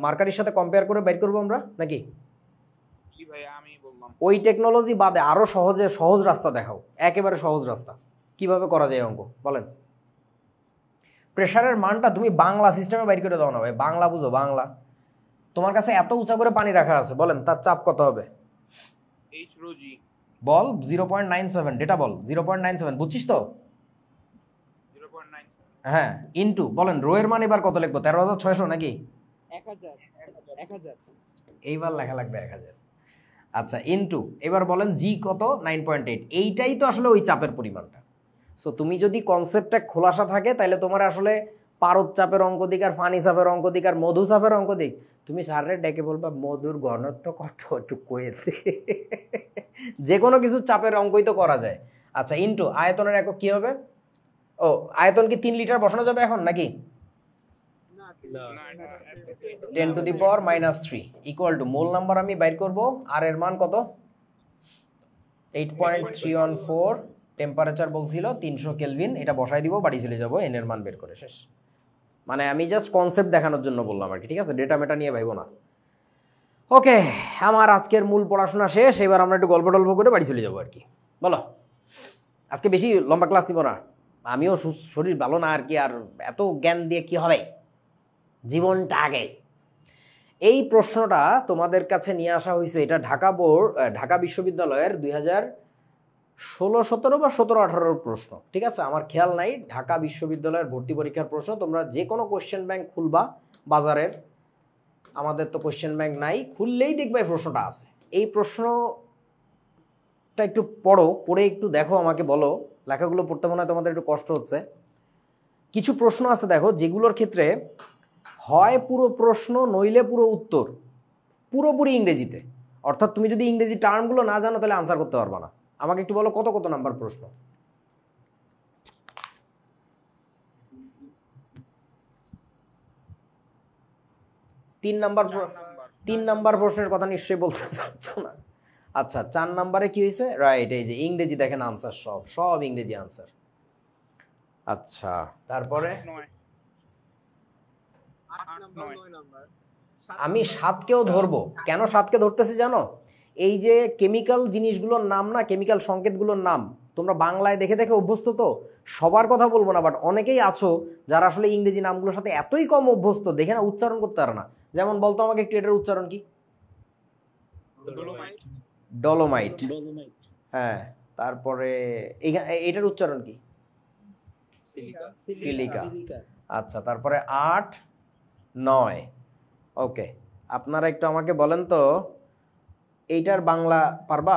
মার্কারির সাথে কম্পেয়ার করে বের করবো আমরা নাকি? কি ভাই আমি বললাম, ওই টেকনোলজি বাদে আরো সহজ রাস্তা দেখাও, একেবারে সহজ রাস্তা, কিভাবে করা যায় অঙ্ক বলেন। প্রেশারের মানটা তুমি বাংলা সিস্টেমে বাইর করে দাও না ভাই, বাংলা বুঝো, বাংলা। তোমার কাছে এত উঁচা করে পানি রাখা আছে, বলেন তার চাপ কত হবে? এইচ রো জি বল 0.97, ডেটা বল 0.97, বুঝছিস তো? 0.9 হ্যাঁ, ইনটু বলেন রো এর মান এবার কত লিখবো? 13,600 নাকি? 1000 এইবার লেখা লাগবে 1000। আচ্ছা, ইনটু এবার বলেন জি কত? 9.8। এইটাই তো আসলে ওই চাপের পরিমাণটা। সো তুমি যদি কনসেপ্টটা খোলাসা থাকে তাহলে তোমার আসলে পারদ চাপের অঙ্ক দিক আর ফানি চাপের অঙ্ক দিক আর মধু চাপের অঙ্ক দিক, তুমি স্যারের ডেকে বলবা মধুর ঘনত্ব কত একটু কয়েতে, যে কোনো কিছু চাপের অঙ্কই তো করা যায়। আচ্ছা, ইনটু আয়তনের একক কি হবে? ও, আয়তন কি 3 লিটার বসানো যাবে এখন নাকি? 10 to the power -3 equal to mole number আমি বাইর করব, আর এর মান কত? 8.314। টেম্পারেচার বলছিল 300 কেলভিন, এটা বসাই দিব, বাড়ি চলে যাব, এন এর মান বের করে শেষ। মানে আমি জাস্ট কনসেপ্ট দেখানোর জন্য বললাম আর কি, ঠিক আছে? ডেটা মেটা নিয়ে ভাইবো না। ওকে, আমার আজকের মূল পড়াশোনা শেষ, এবার আমরা একটু গল্প টল্প করে বাড়ি চলে যাবো আর কি। বলো, আজকে বেশি লম্বা ক্লাস নিব না, আমিও শরীর ভালো না আর কি, আর এত জ্ঞান দিয়ে কি হবে, জীবনটা আগে। এই প্রশ্নটা তোমাদের কাছে নিয়ে আসা হয়েছে, এটা ঢাকা বিশ্ববিদ্যালয়ের 2016-17 বা 17-18 প্রশ্ন, ঠিক আছে? আমার খেয়াল নাই। ঢাকা বিশ্ববিদ্যালয়ের ভর্তি পরীক্ষার প্রশ্ন, তোমরা যে কোনো কোয়েশ্চেন ব্যাংক খুলবা বাজারের, আমাদের তো কোয়েশ্চেন ব্যাংক নাই, খুললেই দেখবে এই প্রশ্নটা আছে। এই প্রশ্নটা একটু পড়ে একটু দেখো, আমাকে বলো। লেখাগুলো পড়তে মনে হয় তোমাদের একটু কষ্ট হচ্ছে। কিছু প্রশ্ন আছে দেখো, যেগুলোর ক্ষেত্রে হয় পুরো প্রশ্ন নইলে পুরো উত্তর পুরোপুরি ইংরেজিতে, অর্থাৎ তুমি যদি ইংরেজি টার্মগুলো না জানো তাহলে আনসার করতে পারবা না। আমাকে একটু বলো কত কত নাম্বার প্রশ্ন? 3 নাম্বার প্রশ্নের কথা নিশ্চয়ই বলতে চাচ্ছ না। আচ্ছা, 4 নাম্বারে কি হয়েছে? রাইট, এই যে ইংরেজি দেখেন আনসার, সব ইংরেজি আনসার। আচ্ছা, তারপরে আমি 7কেও ধরবো। কেন 7কে ধরতেছি জানো? এই যে কেমিক্যাল জিনিসগুলোর নাম না, কেমিক্যাল সংকেতগুলোর নাম তোমরা বাংলায় দেখে দেখে অভ্যস্ত, তো সবার কথা বলবো না, বাট অনেকেই আছো যারা আসলে ইংরেজি নামগুলোর সাথে এতই কম অভ্যস্ত, দেখে না উচ্চারণ করতে পারে না। যেমন বলতো আমাকে একটু এটার উচ্চারণ কি? ডলোমাইট। হ্যাঁ, তারপরে এটার উচ্চারণ কি? সিলিকা। আচ্ছা, তারপরে 8, 9। ওকে, আপনারা একটু আমাকে বলেন তো এইটার বাংলা পারবা?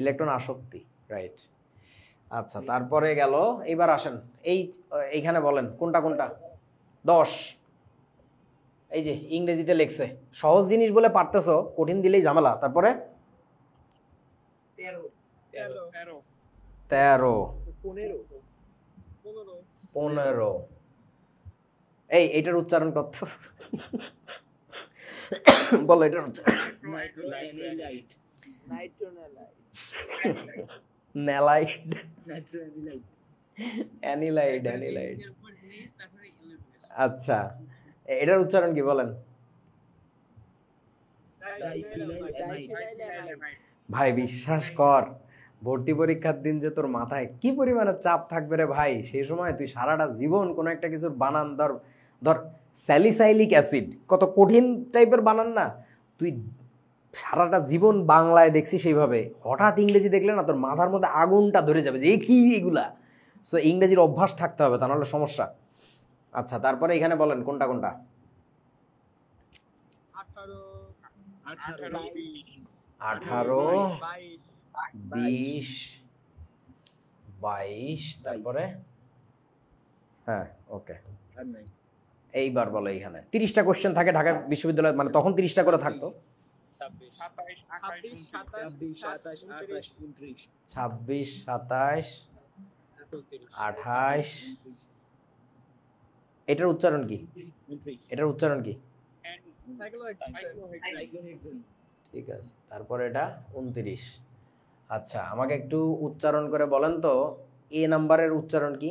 ইলেকট্রন আসক্তি, রাইট। আচ্ছা, তারপরে গেল, এবার আসেন এইখানে বলেন কোনটা কোনটা? 10। এই যে ইংরেজিতে লেখছে, সহজ জিনিস বলে পারতেছো, কঠিন দিলেই ঝামেলা। তারপরে 13, 15। এইটার উচ্চারণ কত? বলো এটার উচ্চারণ। অ্যানিলাইড। আচ্ছা, এটার উচ্চারণ কি বলেন? ভাই বিশ্বাস কর, ভর্তি পরীক্ষার দিন যে তোর মাথায় কি পরিমাণে চাপ থাকবে রে ভাই, সেই সময় তুই সারাটা জীবন কোনো একটা কিছুর বানান, ধর স্যালিসাইলিক অ্যাসিড, কত কঠিন টাইপের বানান না, তুই সারাটা জীবন বাংলায় দেখছি সেইভাবে, হঠাৎ ইংরেজি দেখলে না তোর মাথার মধ্যে আগুনটা ধরে যাবে যে কি এগুলা। সো ইংরেজির অভ্যাস থাকতে হবে, তা নাহলে সমস্যা। আচ্ছা, তারপরে এখানে বলেন কোনটা কোনটা? 18, 20, 22। তারপরে হ্যাঁ, ওকে, এইবার বলো এইখানে 30টা কোশ্চেন থাকে ঢাকা বিশ্ববিদ্যালয়, মানে তখন 30টা করে থাকতো। 26, 27, 28। এটার উচ্চারণ কি? ঠিক আছে, তারপরে এটা 29। আচ্ছা, আমাকে একটু উচ্চারণ করে বলেন তো এ নাম্বারের উচ্চারণ কি?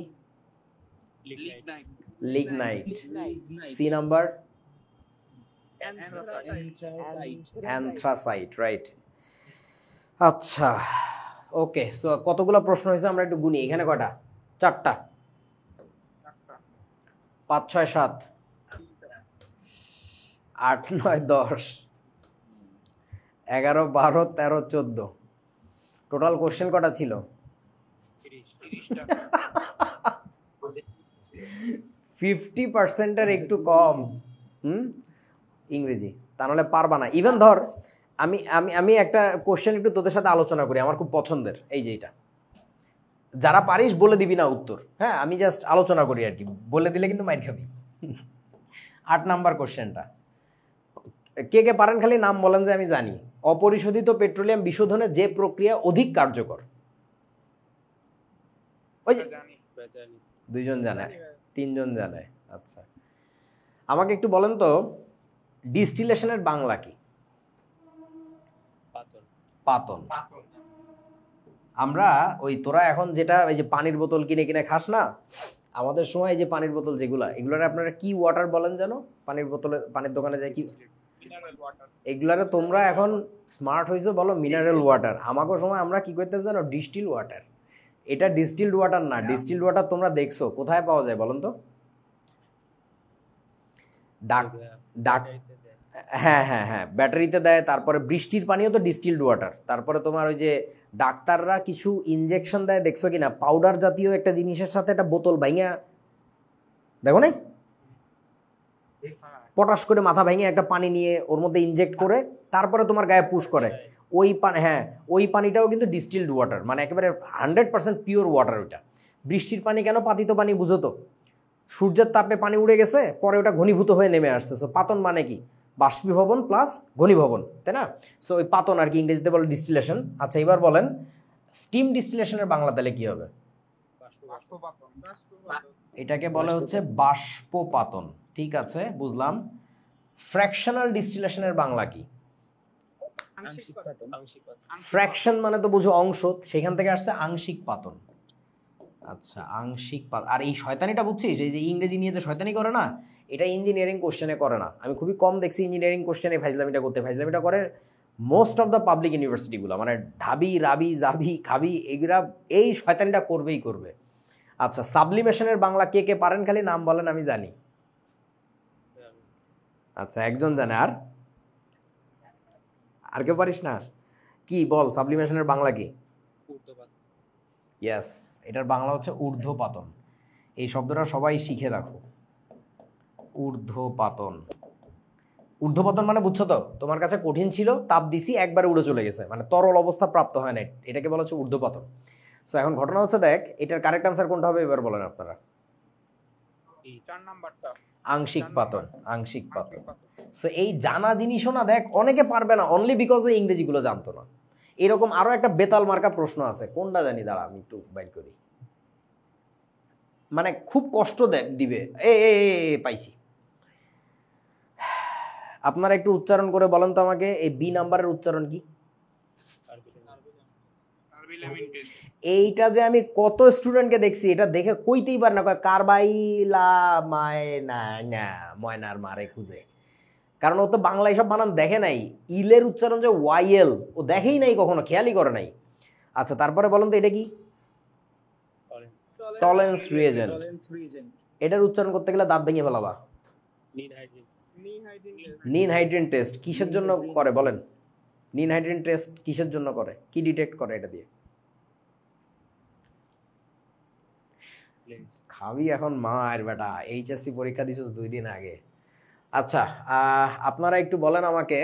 Lignite. C number? Anthracite, right. আচ্ছা, ওকে, সো কতগুলো প্রশ্ন হয়েছে আমরা একটু গুনি। এখানে কয়টা? 4টা, 5 6 7 8 9 10 11 12 13 14। টোটাল কোশ্চেন কটা ছিল? 30টা। 50%-এর একটু কম ইংরেজি, তা নাহলে পারবা না। ইভেন ধর আমি আমি আমি একটা কোশ্চেন একটু তোদের সাথে আলোচনা করি, আমার খুব পছন্দের, এই যে এটা, যারা পারিস বলে দিবি না উত্তর, হ্যাঁ আমি জাস্ট আলোচনা করি আর কি, বলে দিলে কিন্তু মাইর খাবি। 8 নাম্বার কোশ্চেনটা, কে কে পারেন খালি নাম বলেন যে আমি জানি। অপরিশোধিত পেট্রোলিয়াম বিশোধনে যে প্রক্রিয়া অধিক কার্যকর? ওই যে জানি। 2 জন জানে, 3 জন জানে। আচ্ছা আমাকে একটু বলেন তো ডিস্টিলেশনের বাংলা কি? পাতন। আমরা ওই তোরা এখন যেটা এই যে পানির বোতল কিনে কিনে খাস না, আমাদের সময় এই যে পানির বোতল যেগুলা, এগুলার আপনারা কি ওয়াটার বলেন জানো? পানির বোতলে, পানির দোকানে যায় কি মিনারেল ওয়াটার। এগুলারে তোমরা এখন স্মার্ট হয়েছো বলো মিনারেল ওয়াটার, আমাকে সময় আমরা কি করতাম জানো? Distil water. এটা ডিস্টিলড ওয়াটার না, ডিস্টিলড ওয়াটার তোমরা দেখছো কোথায় পাওয়া যায় বলেন তো? ডাক ডাক হ্যাঁ হ্যাঁ হ্যাঁ, ব্যাটারিতে দেয়, তারপরে বৃষ্টির পানিও তো ডিস্টিলড ওয়াটার। তারপরে তোমার ওই যে ডাক্তাররা কিছু ইনজেকশন দেয়, দেখছো কিনা? পাউডার জাতীয় একটা জিনিসের সাথে একটা বোতল ভাঙিয়া, দেখো নাই? পটাশ করে মাথা ভেঙে একটা পানি নিয়ে ওর মধ্যে ইনজেক্ট করে তারপরে তোমার গায়ে পুশ করে, ওই পানি, হ্যাঁ ওই পানিটাও কিন্তু ডিস্টিলড ওয়াটার, মানে একেবারে 100% পিওর ওয়াটার ওইটা। বৃষ্টির পানি কেন পাতিত পানি বুঝো তো? সূর্যের তাপে পানি উড়ে গেছে, পরে ওটা ঘনীভূত হয়ে নেমে আসছে। সো পাতন মানে কি? বাষ্পীভবন প্লাস ঘনীভবন, তাই না? সো ওই পাতন আর কি, ইংরেজিতে বলে ডিস্টিলেশন। আচ্ছা এবার বলেন স্টিম ডিস্টিলেশনের বাংলা তাহলে কি হবে? বাষ্পপাতন। এটাকে বলে হচ্ছে বাষ্পপাতন। ঠিক আছে বুঝলাম। ফ্র্যাকশনাল ডিস্টিলেশনের বাংলা কি? আংশিক পাতন। ফ্র্যাকশন মানে তো বুঝো অংশ, সেখান থেকে আসছে আংশিক পাতন। আচ্ছা আংশিক পাতন। আর এই শয়তানিটা বুঝছিস, এই যে ইংরেজি নিয়ে যে শয়তানি করে না, এটা ইঞ্জিনিয়ারিং কোশ্চেনে করে না। আমি খুবই কম দেখছি ইঞ্জিনিয়ারিং কোশ্চেনে ফাইজলামিটা করতে। ফাইজলামিটা করে মোস্ট অফ দ্য পাবলিক ইউনিভার্সিটিগুলো, মানে ঢাবি রাবি জাবি খাবি এগুলা এই শয়তানিটা করবেই করবে। আচ্ছা সাবলিমেশনের বাংলা কে কে পারেন খালি নাম বলেন, আমি জানি। আচ্ছা একজন জানে, আর কেউ পারিস না? কি বল সাবলিমেশনের বাংলা কি? ইয়েস, এটার বাংলা হচ্ছে ঊর্ধ্বপাতন। এই শব্দটা সবাই শিখে রাখো, ঊর্ধ্বপাতন। ঊর্ধ্বপাতন মানে বুঝছো তো? তোমার কাছে কঠিন ছিল, তাপ দিছি, একবারে উড়ে চলে গেছে, মানে তরল অবস্থা প্রাপ্ত হয় না, এটাকে বলা হচ্ছে ঊর্ধ্বপাতন। সো এখন ঘটনা হচ্ছে দেখ, এটার কারেক্ট আনসার কোনটা হবে এবার বলেন আপনারা। 4 নাম্বারটা আংশিক পাতন, আংশিক পাতন। সো এই জানা জিনিসও না দেখ অনেকে পারবে না, অনলি বিকজ ওই ইংরেজিগুলো জানতো না। এরকম আরো একটা বেতাল মার্কা প্রশ্ন আছে, কোনটা জানি, দাঁড়া আমি একটু বাইর করি, মানে খুব কষ্ট দিবে। পাইছি। আপনারা একটু উচ্চারণ করে বলেন তো আমাকে, এই বি নাম্বারের উচ্চারণ কি? Carbylamine test. এইটা যে আমি কত স্টুডেন্টকে দেখছি, এটা দেখে কইতেই পারে না, কয় কারবাইলা ময়নার মারে খুঁজে। কারণ ও তো বাংলা এইসব বানান দেখে নাই, ইলের উচ্চারণ যে ওয়াইএল ও দেখেই নাই কখনো, খেয়ালই করে নাই। আচ্ছা তারপরে বলেন তো এটা কি? Tollens reagent. এটার উচ্চারণ করতে গেলে দাঁত ভেঙে ফেলাবা। নিন হাইড্রেন টেস্ট কিসের জন্য করে বলেন? নিন হাইড্রেন টেস্ট কিসের জন্য করে, কি ডিটেক্ট করে এটা দিয়ে? খাবি এখন মার বেটা, এইচএসসি পরীক্ষা দিছিস 2 দিন আগে। আচ্ছা আপনারা একটু বলেন আমাকে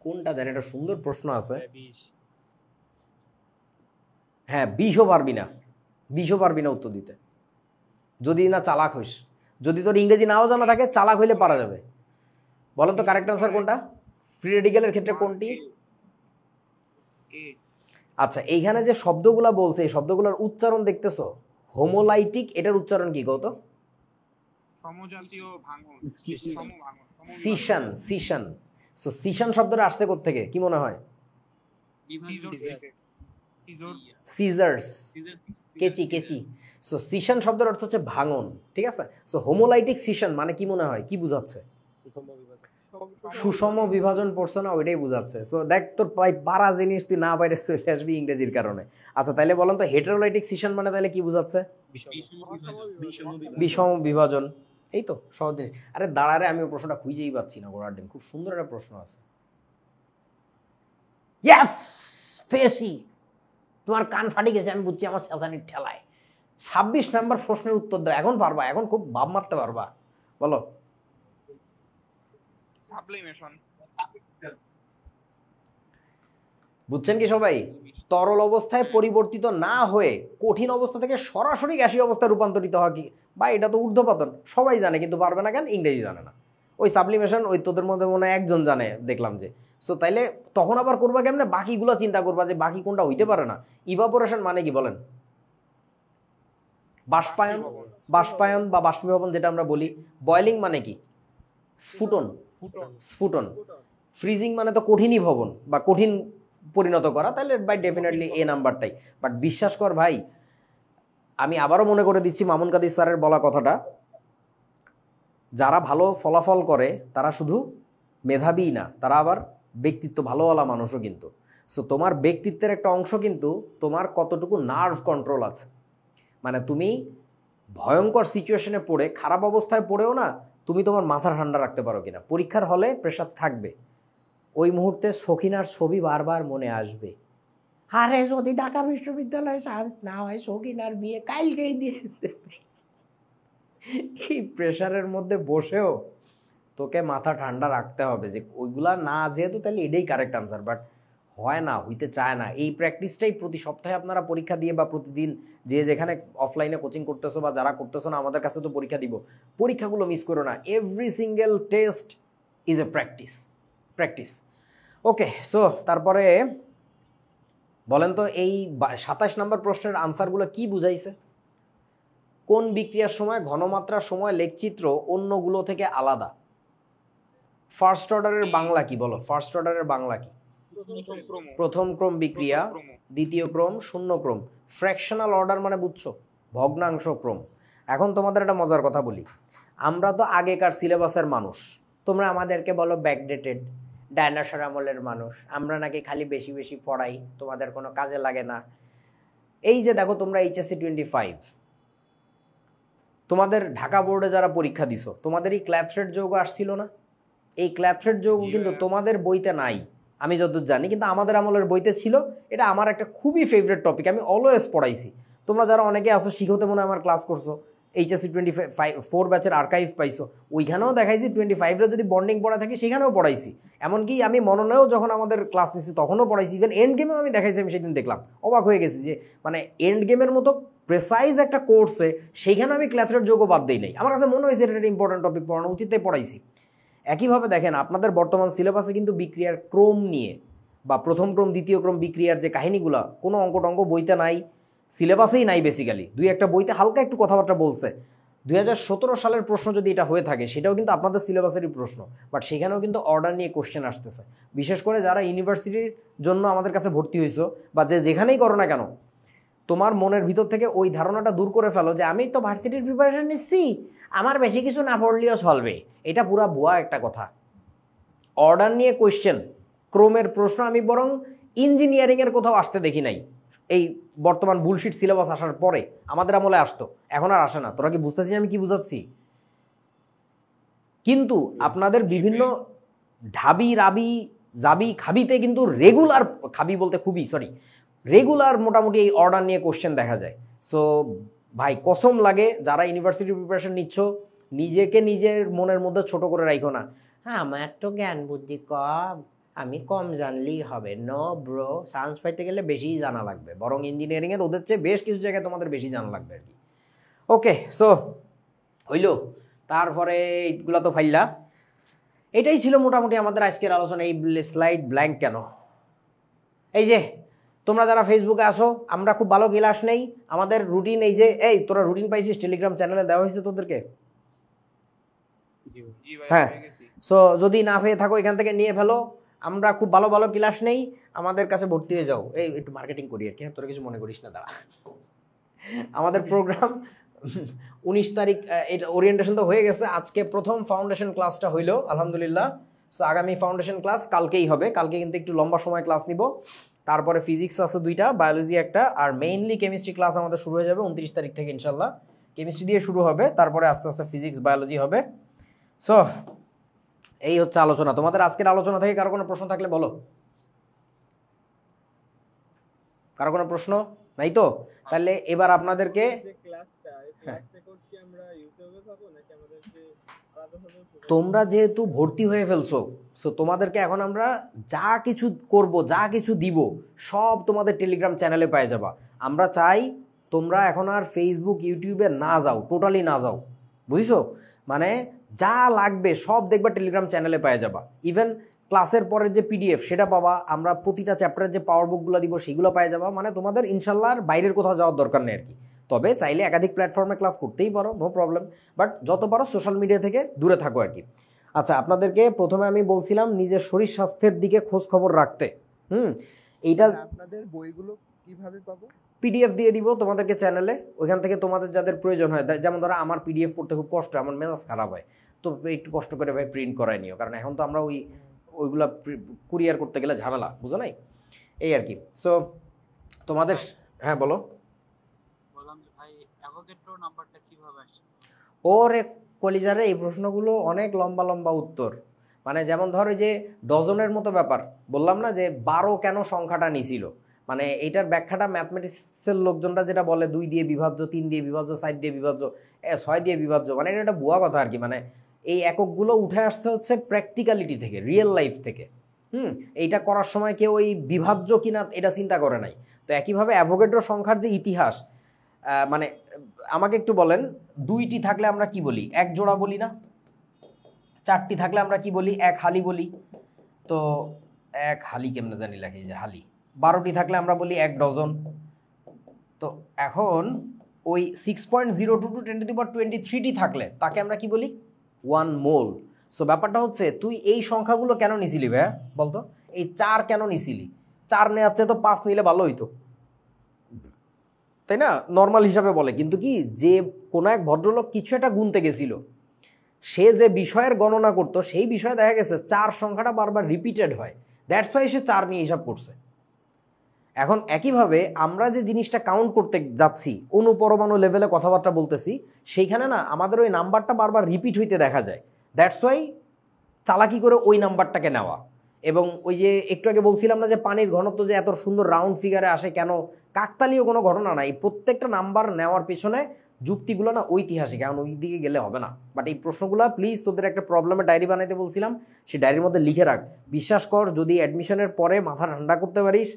কোনটা দেন, এটা সুন্দর প্রশ্ন আছে। হ্যাঁ 20ও পারবি না, 20ও পারবি না উত্তর দিতে যদি না চালাক হইস। যদি তোর ইংরেজি নাও জানা থাকে, চালাক হইলে পারা যাবে। বলেন তো কারেক্ট আনসার কোনটা ফ্রি রেডিক্যালের ক্ষেত্রে, কোনটি? আচ্ছা এইখানে যে শব্দগুলা বলছে, এই শব্দগুলোর উচ্চারণ দেখতেছো, হোমোলাইটিক, এটার উচ্চারণ কি কত? সমজাতীয় ভাঙন, সমভাঙন, সিশন, সিশন। সো সিশন শব্দটা আসছে কোত্থেকে কি মনে হয়? সিজার্স, কেচি, কেচি। সো সিশন শব্দের অর্থ হচ্ছে ভাঙন, ঠিক আছে? সো হোমোলাইটিক সিশন মানে কি মনে হয়, কি বোঝাচ্ছে? সুষম বিভাজন পড়ছে না, ওইটাই বুঝাচ্ছে। সো দেখ তোর পারা জিনিস তুই না বাইরে চলে আসবি ইংরেজির কারণে। আচ্ছা তাহলে বলেন তো হেটেরোলাইটিক সিশন মানে তাহলে কি বুঝাচ্ছে? বিষম বিভাজন। এই তো সহজ জিনিস। আরে দাঁড়ারে, আমি ওই প্রশ্নটা খুঁজেই পাচ্ছি না গোড়ার ডিম। খুব সুন্দর একটা প্রশ্ন আছে। ইয়েস, পেয়েছি। তোমার কান ফাটি গেছে, আমি বুঝছি আমার চেঁচানির ঠেলায়। 26 নাম্বার প্রশ্নের উত্তর দাও, এখন পারবা, এখন খুব ভাব মারতে পারবা। বলো। সাবলিমেশন। বুঝছেন কি সবাই? তরল অবস্থায় পরিবর্তিত না হয়ে কঠিন অবস্থা থেকে সরাসরি গ্যাসীয় অবস্থায় রূপান্তরিত হয় কি বা এটা তো ঊর্ধ্বপতন, সবাই জানে কিন্তু পারবে না কেন? ইংরেজি জানে না। ওই সাবলিমেশন ওই তোদের মধ্যে মনে হয় একজন জানে দেখলাম যে। সো তাইলে তখন আবার করবা কেমনে? বাকিগুলো চিন্তা করবা যে বাকি কোনটা হইতে পারে না। ইভাপোরেশন মানে কি বলেন? বাষ্পায়ন, বাষ্পায়ন বা বাষ্পীভবন যেটা আমরা বলি। বয়লিং মানে কি? স্ফুটন, স্ফুটন। ফ্রিজিং মানে তো কঠিনই ভবন বা কঠিন পরিণত করা, তাহলে বাই ডেফিনেটলি এ নাম্বারটাই। বাট বিশ্বাস কর ভাই, আমি আবারও মনে করে দিচ্ছি মামুন কাদির স্যারের বলা কথাটা, যারা ভালো ফলাফল করে তারা শুধু মেধাবীই না, তারা আবার ব্যক্তিত্ব ভালোওয়ালা মানুষও কিন্তু। সো তোমার ব্যক্তিত্বের একটা অংশ কিন্তু তোমার কতটুকু নার্ভ কন্ট্রোল আছে। মানে তুমি ভয়ঙ্কর সিচুয়েশনে পড়ে, খারাপ অবস্থায় পড়েও না তুমি তোমার মাথা ঠান্ডা রাখতে পারো কিনা। পরীক্ষার হলে প্রেশার থাকবে, ওই মুহূর্তে সখিনার ছবি বারবার মনে আসবে। আরে যদি ঢাকা বিশ্ববিদ্যালয়ে চান্স না হয়, সখিনার বিয়ে কালকেই দিয়ে দেবে। এই প্রেশারের মধ্যে বসেও তোকে মাথা ঠান্ডা রাখতে হবে যে ওইগুলা না, যেহেতু তাহলে এটাই কারেক্ট আনসার। বাট হয় না, হইতে চায় না। এই প্র্যাকটিসটাই প্রতি সপ্তাহে আপনারা পরীক্ষা দিয়ে বা প্রতিদিন যে যেখানে অফলাইনে কোচিং করতেছো বা যারা করতেছো না, আমাদের কাছে তো পরীক্ষা দিব, পরীক্ষাগুলো মিস করো না। Every single test is a practice, practice. Okay, so তারপরে বলেন তো এই 27 নম্বর প্রশ্নের আনসারগুলো কি বুঝাইছে? কোন বিক্রিয়ার সময় ঘনমাত্রার সময় লেখচিত্র অন্যগুলো থেকে আলাদা? ফার্স্ট অর্ডারের বাংলা কি বলো? ফার্স্ট অর্ডারের বাংলা কি? প্রথম ক্রম বিক্রিয়া, দ্বিতীয় ক্রম, শূন্য ক্রম। ফ্র্যাকশনাল অর্ডার মানে বুঝছো? ভগ্নাংশ ক্রম। এখন তোমাদের একটা মজার কথা বলি, আমরা তো আগেকার সিলেবাসের মানুষ, তোমরা আমাদেরকে বলো ব্যাকডেটেড, ডাইনোসর আমলের মানুষ, আমরা নাকি খালি বেশি বেশি পড়াই, তোমাদের কোনো কাজে লাগে না। এই যে দেখো তোমরা এইচএসসি 25, তোমাদের ঢাকা বোর্ডে যারা পরীক্ষা দিছো, তোমাদের এই ক্ল্যাপথ্রেড যৌগ আসছিল না? এই ক্ল্যাপথ্রেড যৌগ কিন্তু তোমাদের বইতে নাই আমি যতদূর জানি, কিন্তু আমাদের আমলের বইতে ছিল। এটা আমার একটা খুবই ফেভারিট টপিক, আমি অলওয়েজ পড়াইছি। তোমরা যারা অনেকে আসো শিখতে মনে হয় আমার ক্লাস করছো, এইচএসসি 24 ব্যাচের আর্কাইভ পাইছো, ওইখানেও দেখাইছি। 25-রে যদি বন্ডিং পড়া থাকে সেখানেও পড়াইছি। এমনকি আমি মননেও যখন আমাদের ক্লাস নিচ্ছি তখনও পড়াইছি। ইভেন এন্ড গেমেও আমি দেখাইছি। আমি সেদিন দেখলাম, অবাক হয়ে গেছি যে মানে এন্ড গেমের মতো প্রেসাইজ একটা কোর্সে সেইখানে আমি ক্ল্যাথরেট যোগও বাদ দিই নাই। আমার কাছে মনে হয়েছে এটা একটা ইম্পর্টেন্ট টপিক, পড়ানো উচিত, তাই পড়াইছি। একইভাবে দেখেন আপনাদের বর্তমান সিলেবাসে কিন্তু বিক্রিয়ার ক্রম নিয়ে বা প্রথম ক্রম দ্বিতীয় ক্রম বিক্রিয়ার যে কাহিনীগুলো, কোনো অঙ্ক টঙ্ক বইতে নাই, সিলেবাসেই নাই। বেসিক্যালি দুই একটা বইতে হালকা একটু কথাবার্তা বলছে। 2017 সালের প্রশ্ন যদি এটা হয়ে থাকে সেটাও কিন্তু আপনাদের সিলেবাসেরই প্রশ্ন, বাট সেখানেও কিন্তু অর্ডার নিয়ে কোশ্চেন আসতেছে। বিশেষ করে যারা ইউনিভার্সিটির জন্য আমাদের কাছে ভর্তি হয়েছো বা যে যেখানেই করো না কেন, তোমার মনের ভিতর থেকে ওই ধারণাটা দূর করে ফেলো যে আমি তো ভার্সিটির প্রিপারেশন নিচ্ছি, আমার বেশি কিছু না পড়লেও চলবে। এটা পুরা ভুয়া একটা কথা। অর্ডার নিয়ে কোয়েশ্চেন, ক্রমের প্রশ্ন আমি বরং ইঞ্জিনিয়ারিংয়ের কোথাও আসতে দেখি নাই। এই বর্তমান বুলশিট সিলেবাস আসার পরে আমাদের আমলে আসতো, এখন আর আসে না। তোরা কি বুঝতেছিস আমি কি বুঝাচ্ছি? কিন্তু আপনাদের বিভিন্ন ঢাবি রাবি জাবি খাবিতে কিন্তু রেগুলার, খাবি বলতে খুবই সরি, রেগুলার মোটামুটি এই অর্ডার নিয়ে কোশ্চেন দেখা যায়। সো ভাই কসম লাগে, যারা ইউনিভার্সিটি প্রিপারেশন নিচ্ছ, নিজেকে নিজের মনের মধ্যে ছোট করে রাখো না। হ্যাঁ আমার তো জ্ঞান বুদ্ধি কম, আমি কম জানলেই হবে। নো ব্রো, সায়েন্স পাইতে গেলে বেশিই জানা লাগবে, বরং ইঞ্জিনিয়ারিংয়ের ওদের চেয়ে বেশ কিছু জায়গায় তোমাদের বেশি জানা লাগবে আর কি। ওকে, সো হইল। তারপরে এইগুলো তো ফাইলা। এটাই ছিল মোটামুটি আমাদের আজকের আলোচনা। এই স্লাইড ব্ল্যাঙ্ক কেন? এই যে তোমরা যারা ফেসবুকে আসো, আমরা খুব ভালো ক্লাস নেই, আমাদের রুটিন এই যে, এই তোরা রুটিন পাইছিস টেলিগ্রাম চ্যানেলে দেওয়া হয়েছে তোদেরকে? হ্যাঁ, সো যদি না পেয়ে থাকো এখান থেকে নিয়ে ফেলো। আমরা খুব ভালো ভালো ক্লাস নেই, আমাদের কাছে ভর্তি হয়ে যাও। এই একটু মার্কেটিং করি আর কি, তোরা কিছু মনে করিস না। দাঁড়া, আমাদের প্রোগ্রাম 19 তারিখ, এটা ওরিয়েন্টেশন তো হয়ে গেছে। আজকে প্রথম ফাউন্ডেশন ক্লাসটা হইলো আলহামদুলিল্লাহ। সো আগামী ফাউন্ডেশন ক্লাস কালকেই হবে, কালকে কিন্তু একটু লম্বা সময় ক্লাস নিব, তারপরে ফিজিক্স আছে 2টা, বায়োলজি একটা, আর মেইনলি কেমিস্ট্রি ক্লাস আমাদের শুরু হয়ে যাবে 29 তারিখ থেকে ইনশাল্লাহ। কেমিস্ট্রি দিয়ে শুরু হবে, তারপরে আস্তে আস্তে ফিজিক্স বায়োলজি হবে। সো এই হচ্ছে আলোচনা। তোমাদের আজকের আলোচনা থেকে কারো কোনো প্রশ্ন থাকলে বলো। কারো কোনো প্রশ্ন নাই তো? তাহলে এবার আপনাদেরকে যে ক্লাসটা এই ক্লাস রেকর্ড কি আমরা ইউটিউবে পাবো নাকি আমাদেরকে আলাদাভাবে তোমরা যেহেতু ভর্তি হয়ে ফেলছো, সো তোমাদেরকে এখন আমরা যা কিছু করব, যা কিছু দিব, সব তোমাদের টেলিগ্রাম চ্যানেলে পেয়ে যাবা। আমরা চাই তোমরা এখন আর ফেসবুক ইউটিউবে না যাও, টোটালি না যাও, বুঝছো? মানে যা লাগবে সব দেখবা টেলিগ্রাম চ্যানেলে পেয়ে যাবা। ইভেন ক্লাসের পরের যে পিডিএফ সেটা পাবা, আমরা প্রতিটা চ্যাপ্টারের যে পাওয়ার বুকগুলো দিব সেগুলো পেয়ে যাবা। মানে তোমাদের ইনশাল্লাহ আর বাইরের কোথাও যাওয়ার দরকার নেই আর কি। তবে চাইলে একাধিক প্ল্যাটফর্মে ক্লাস করতেই পারো, নো প্রবলেম, বাট যত পারো সোশ্যাল মিডিয়া থেকে দূরে থাকো আর কি। আচ্ছা, আপনাদেরকে প্রথমে আমি বলছিলাম নিজের শরীর স্বাস্থ্যের দিকে খোঁজ খবর রাখতে। এইটা আপনাদের বইগুলো কিভাবে পাবো? পিডিএফ দিয়ে দিব তোমাদেরকে চ্যানেলে, ওইখান থেকে তোমাদের যাদের প্রয়োজন হয়, যেমন ধরো আমার পিডিএফ পড়তে খুব কষ্ট, আমার মেজাজ খারাপ হয়, তো একটু কষ্ট করে ভাই প্রিন্ট করাই নিও, কারণ এখন তো আমরা ওইগুলা কুরিয়ার করতে গেলে ঝামেলা, বুঝো নাই? এই আর কি। সো তোমাদের, হ্যাঁ বলো। বললাম যে ভাই অ্যাভোগাড্রো নাম্বারটা কিভাবে আসে? ওরে কলিজারে, এই প্রশ্নগুলো অনেক লম্বা লম্বা উত্তর। মানে যেমন ধরো যে ডজনের মতো ব্যাপার, বললাম না যে 12 কেন সংখ্যাটা নিছিল, মানে এইটার ব্যাখ্যাটা ম্যাথমেটিক্সের লোকজনরা যেটা বলে 2 দিয়ে বিভাজ্য, 3 দিয়ে বিভাজ্য, 4 দিয়ে বিভাজ্য, 6 দিয়ে বিভাজ্য, মানে এটা একটা ভুয়া কথা আর কি। মানে এই এককগুলো উঠে আসছে হচ্ছে প্র্যাকটিক্যালিটি থেকে, রিয়েল লাইফ থেকে। এইটা করার সময় কেউ ওই বিভাজ্য কিনা এটা চিন্তা করে নাই। তো একইভাবে অ্যাভোগাড্রো সংখ্যার যে ইতিহাস, মানে আমাকে একটু বলেন, 2টি থাকলে আমরা কি বলি? 1 জোড়া বলি না? 4টি থাকলে আমরা কি বলি? 1 হালি বলি। তো 1 হালি কেমনে জানি লেখে, যে হালি। 12টি থাকলে আমরা বলি 1 ডজন। তো এখন ওই 6.022 × 10⁻23টি থাকলে তাকে আমরা কি বলি? 1 মোল। সো ব্যাপারটা হচ্ছে, তুই এই সংখ্যাগুলো কেন নিছিলি ভাইয়া বলতো? এই 4 কেন নিছিলি? 4 নেওয়ার চেয়ে তো 5 নিলে ভালো হইতো, তাই না? নর্মাল হিসাবে বলে, কিন্তু কি যে কোনো এক ভদ্রলোক কিছু একটা গুনতে গেছিল, সে যে বিষয়ের গণনা করতো সেই বিষয়ে দেখা গেছে 4 সংখ্যাটা বারবার রিপিটেড হয়, দ্যাটস ওয়াই সে 4 নিয়ে হিসাব করছে। এখন একইভাবে আমরা যে জিনিসটা কাউন্ট করতে যাচ্ছি, অনুপরমাণু লেভেলে কথাবার্তা বলতেছি, সেইখানে না আমাদের ওই নাম্বারটা বারবার রিপিট হইতে দেখা যায়, দ্যাটস ওয়াই চালাকি করে ওই নাম্বারটাকে নেওয়া। এবং ওই যে একটু আগে বলছিলাম না যে পানির ঘনত্ব যে এত সুন্দর রাউন্ড ফিগারে আসে কেন, কাকতালীয় কোনো ঘটনা নাই, প্রত্যেকটা নাম্বার নেওয়ার পেছনে যুক্তিগুলো না ঐতিহাসিক, এখন ওই দিকে গেলে হবে না। বাট এই প্রশ্নগুলো প্লিজ তোদের একটা প্রবলেমের ডায়েরি বানাইতে বলছিলাম, সেই ডায়েরির মধ্যে লিখে রাখ। বিশ্বাস কর, যদি অ্যাডমিশনের পরে মাথা ঠান্ডা করতে পারিস,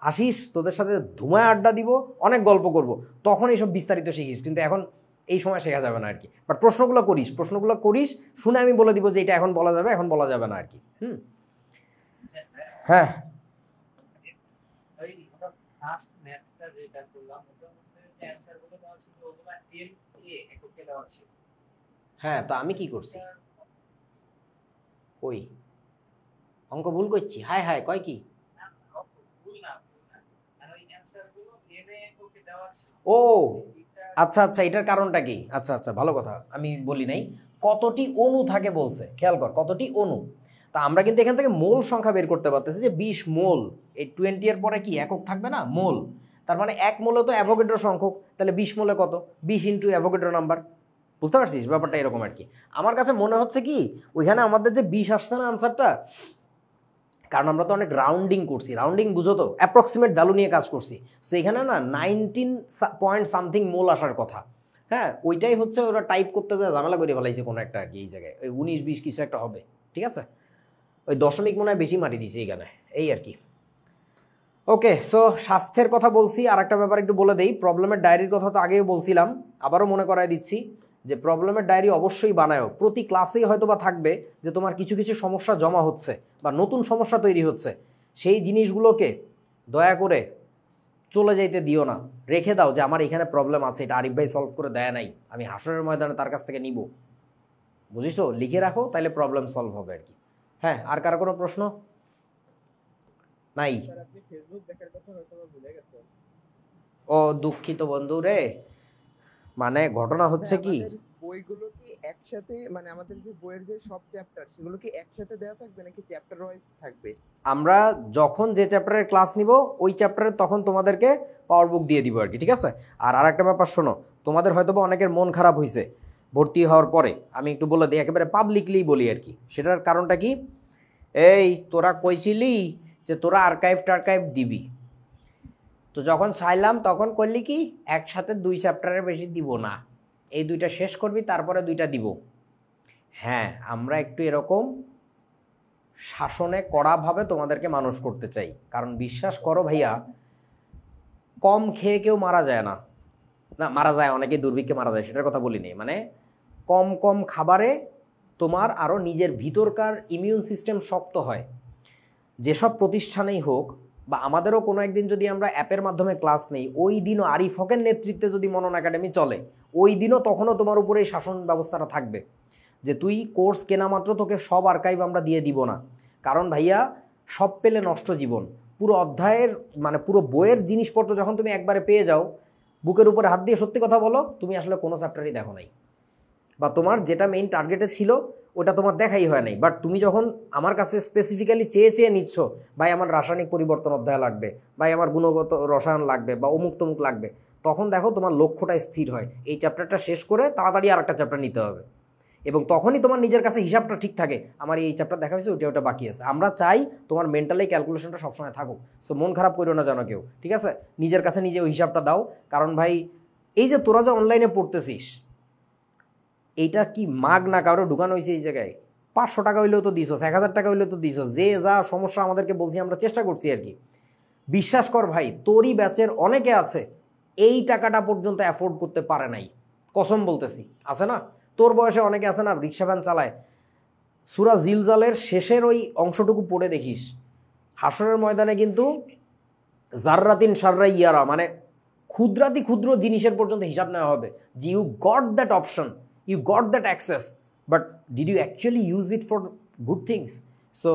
আসিস, তোদের সাথে ধুমায় আড্ডা দিব, অনেক গল্প করব, তখন এইসব বিস্তারিত শিখিস, কিন্তু এখন এই সময় শেখা যাবে না আর কি। বাট প্রশ্নগুলো করিস, শুনে আমি বলে দিব যে এটা এখন বলা যাবে, এখন বলা যাবে না আর কি। হ্যাঁ, ওই আমরা ফার্স্ট ম্যাথটা যেটা করলাম ওটার মধ্যে অ্যানসার গুলো দেওয়া ছিল, ওগুলো এল এ এককে দেওয়া ছিল। হ্যাঁ, তো আমি কি করছি? ওই অঙ্ক ভুল করছি, হায় হায়, কয় কি? ভুল না, আর ওই অ্যানসার গুলো এল এ এককে দেওয়া ছিল। ও আচ্ছা আচ্ছা, এটার কারণটা কি? আচ্ছা আচ্ছা, ভালো কথা, আমি বলি নাই। কতটি অণু থাকে বলছে, খেয়াল কর, কতটি অণু। তা আমরা কিন্তু এখান থেকে মোল সংখ্যা বের করতে পারতেছি যে 20 মোল। এই 20 এর পরে কি একক থাকবে না? মোল। তার মানে 1 মোলে তো অ্যাভোগাড্রো সংখ্যক, তাহলে 20 মোলে কত? 20 ইন্টু অ্যাভোগাড্রো নাম্বার। বুঝতে পারছিস ব্যাপারটা? এরকম আর কি। আমার কাছে মনে হচ্ছে কি ওইখানে আমাদের যে 20 আসছে না আনসারটা, কারণ আমরা তো অনেক রাউন্ডিং করছি, রাউন্ডিং বুঝো তো, অ্যাপ্রক্সিমেট ভ্যালু নিয়ে কাজ করছি। সো এখানে না 19 পয়েন্ট সামথিং মোল আসার কথা। হ্যাঁ, ওইটাই হচ্ছে ওরা টাইপ করতে যায় ঝামেলা করে ফেলাইছে কোনো একটা আর কি। এই জায়গায় ওই 19-20 কিছু একটা হবে, ঠিক আছে? ওই দশমিক মনে হয় বেশি মারি দিছে এইখানে, এই আর কি। ওকে, সো স্বাস্থ্যের কথা বলছি, আর একটা ব্যাপার একটু বলে দেই। প্রবলেমের ডায়েরির কথা তো আগেও বলছিলাম, আবারও মনে করাই দিচ্ছি যে প্রবলেমের ডায়েরি অবশ্যই বানায়ও। প্রতি ক্লাসেই হয়তো বা থাকবে যে তোমার কিছু কিছু সমস্যা জমা হচ্ছে বা নতুন সমস্যা তৈরি হচ্ছে, সেই জিনিসগুলোকে দয়া করে চলে যাইতে দিও না, রেখে দাও যে আমার এখানে প্রবলেম আছে, এটা আরিফ ভাই সলভ করে দেয় নাই, আমি হাসরের ময়দানে তার কাছ থেকে নিব। বুঝিস? লিখে রাখো, তাহলে প্রবলেম সলভ হবে আর কি। হ্যাঁ, আর কারো কোনো প্রশ্ন নাই? স্যার আপনি ফেসবুক দেখার কথা হয়তো বা ভুলে গেছেন। ও দুঃখিত বন্ধু রে, মানে ঘটনা হচ্ছে কি, আমাদের বইগুলো কি একসাথে মানে আমাদের যে বইয়ের যে সব চ্যাপ্টার সেগুলো কি একসাথে দেওয়া থাকবে নাকি চ্যাপ্টার ওয়াইজ থাকবে? আমরা যখন যে চ্যাপ্টারের ক্লাস নিব ওই চ্যাপ্টারের তখন তোমাদেরকে পাওয়ার বুক দিয়ে দিব আর কি, ঠিক আছে? আর আরেকটা ব্যাপার শোনো, তোমাদের হয়তো বা অনেকের মন খারাপ হয়েছে ভর্তি হওয়ার পরে, আমি একটু বলে দিই, একেবারে পাবলিকলি বলি আর কি। সেটার কারণটা কি, এই তোরা কইছিলি যে তোরা আর্কাইভ দিবি, তো যখন চাইলাম তখন করলি কি একসাথে 2 চ্যাপ্টারের বেশি দিব না, এই 2টা শেষ করবি তারপরে 2টা দিব। হ্যাঁ, আমরা একটু এরকম শাসনে কড়াভাবে তোমাদেরকে মানুষ করতে চাই, কারণ বিশ্বাস করো ভাইয়া, কম খেয়ে কেউ মারা যায় না, না মারা যায় অনেকে দুর্ভিক্ষে মারা যায়, সেটার কথা বলিনি, মানে কম কম খাবারে তোমার আরও নিজের ভিতরকার ইমিউন সিস্টেম শক্ত হয়। যেসব প্রতিষ্ঠানেই হোক বা আমাদেরও কোনো একদিন যদি আমরা অ্যাপের মাধ্যমে ক্লাস নেই, ওই দিনও আরিফ হকের নেতৃত্বে যদি মনন একাডেমি চলে, ওই দিনও তখনও তোমার উপরে এই শাসন ব্যবস্থাটা থাকবে যে তুই কোর্স কেনা মাত্র তোকে সব আর্কাইভ আমরা দিয়ে দিব না। কারণ ভাইয়া সব পেলে নষ্ট জীবন, পুরো অধ্যায়ের মানে পুরো বইয়ের জিনিসপত্র যখন তুমি একবারে পেয়ে যাও, বুকের উপরে হাত দিয়ে সত্যি কথা বলো, তুমি আসলে কোনো চ্যাপ্টারই দেখো নাই, বা তোমার যেটা মেইন টার্গেটে ছিল ওটা তোমার দেখাই হয় নাই। বাট তুমি যখন আমার কাছে স্পেসিফিক্যালি চেয়ে নিচ্ছ, ভাই আমার রাসায়নিক পরিবর্তন অধ্যায় লাগবে, ভাই আমার গুণগত রসায়ন লাগবে, বা অমুক তমুক লাগবে, তখন দেখো তোমার লক্ষ্যটা স্থির হয়, এই চ্যাপ্টারটা শেষ করে তাড়াতাড়ি আর একটা চ্যাপ্টার নিতে হবে, এবং তখনই তোমার নিজের কাছে হিসাবটা ঠিক থাকে, আমার এই চ্যাপ্টার দেখা হয়েছে, ওটা বাকি আছে। আমরা চাই তোমার মেন্টালি ক্যালকুলেশনটা সবসময় থাকুক। সো মন খারাপ করো না যেন কেউ, ঠিক আছে? নিজের কাছে নিজে ওই হিসাবটা দাও, কারণ ভাই এই যে তোরা যে অনলাইনে পড়তেছিস, এইটা কি মাগ না কারো ঢুকানো হয়েছে এই জায়গায়? 500 টাকা হইলেও তো দিছস, 1000 টাকা হইলেও তো দিছস, যে যা সমস্যা আমাদেরকে বলছি আমরা চেষ্টা করছি আর কি। বিশ্বাস কর ভাই, তোরই ব্যাচের অনেকে আছে এই টাকাটা পর্যন্ত অ্যাফোর্ড করতে পারে নাই, কসম বলতেছি, আছে না? তোর বয়সে অনেকে আছে না রিক্সা ভ্যান চালায়, সূরা জিলজালের শেষের ওই অংশটুকু পড়ে দেখিস, হাসরের ময়দানে কিন্তু জাররাতিন শাররা ইয়ারা, মানে ক্ষুদ্রাতি ক্ষুদ্র জিনিসের পর্যন্ত হিসাব নেওয়া হবে। যে you got that option, you got that access, but did you actually use it for good things? So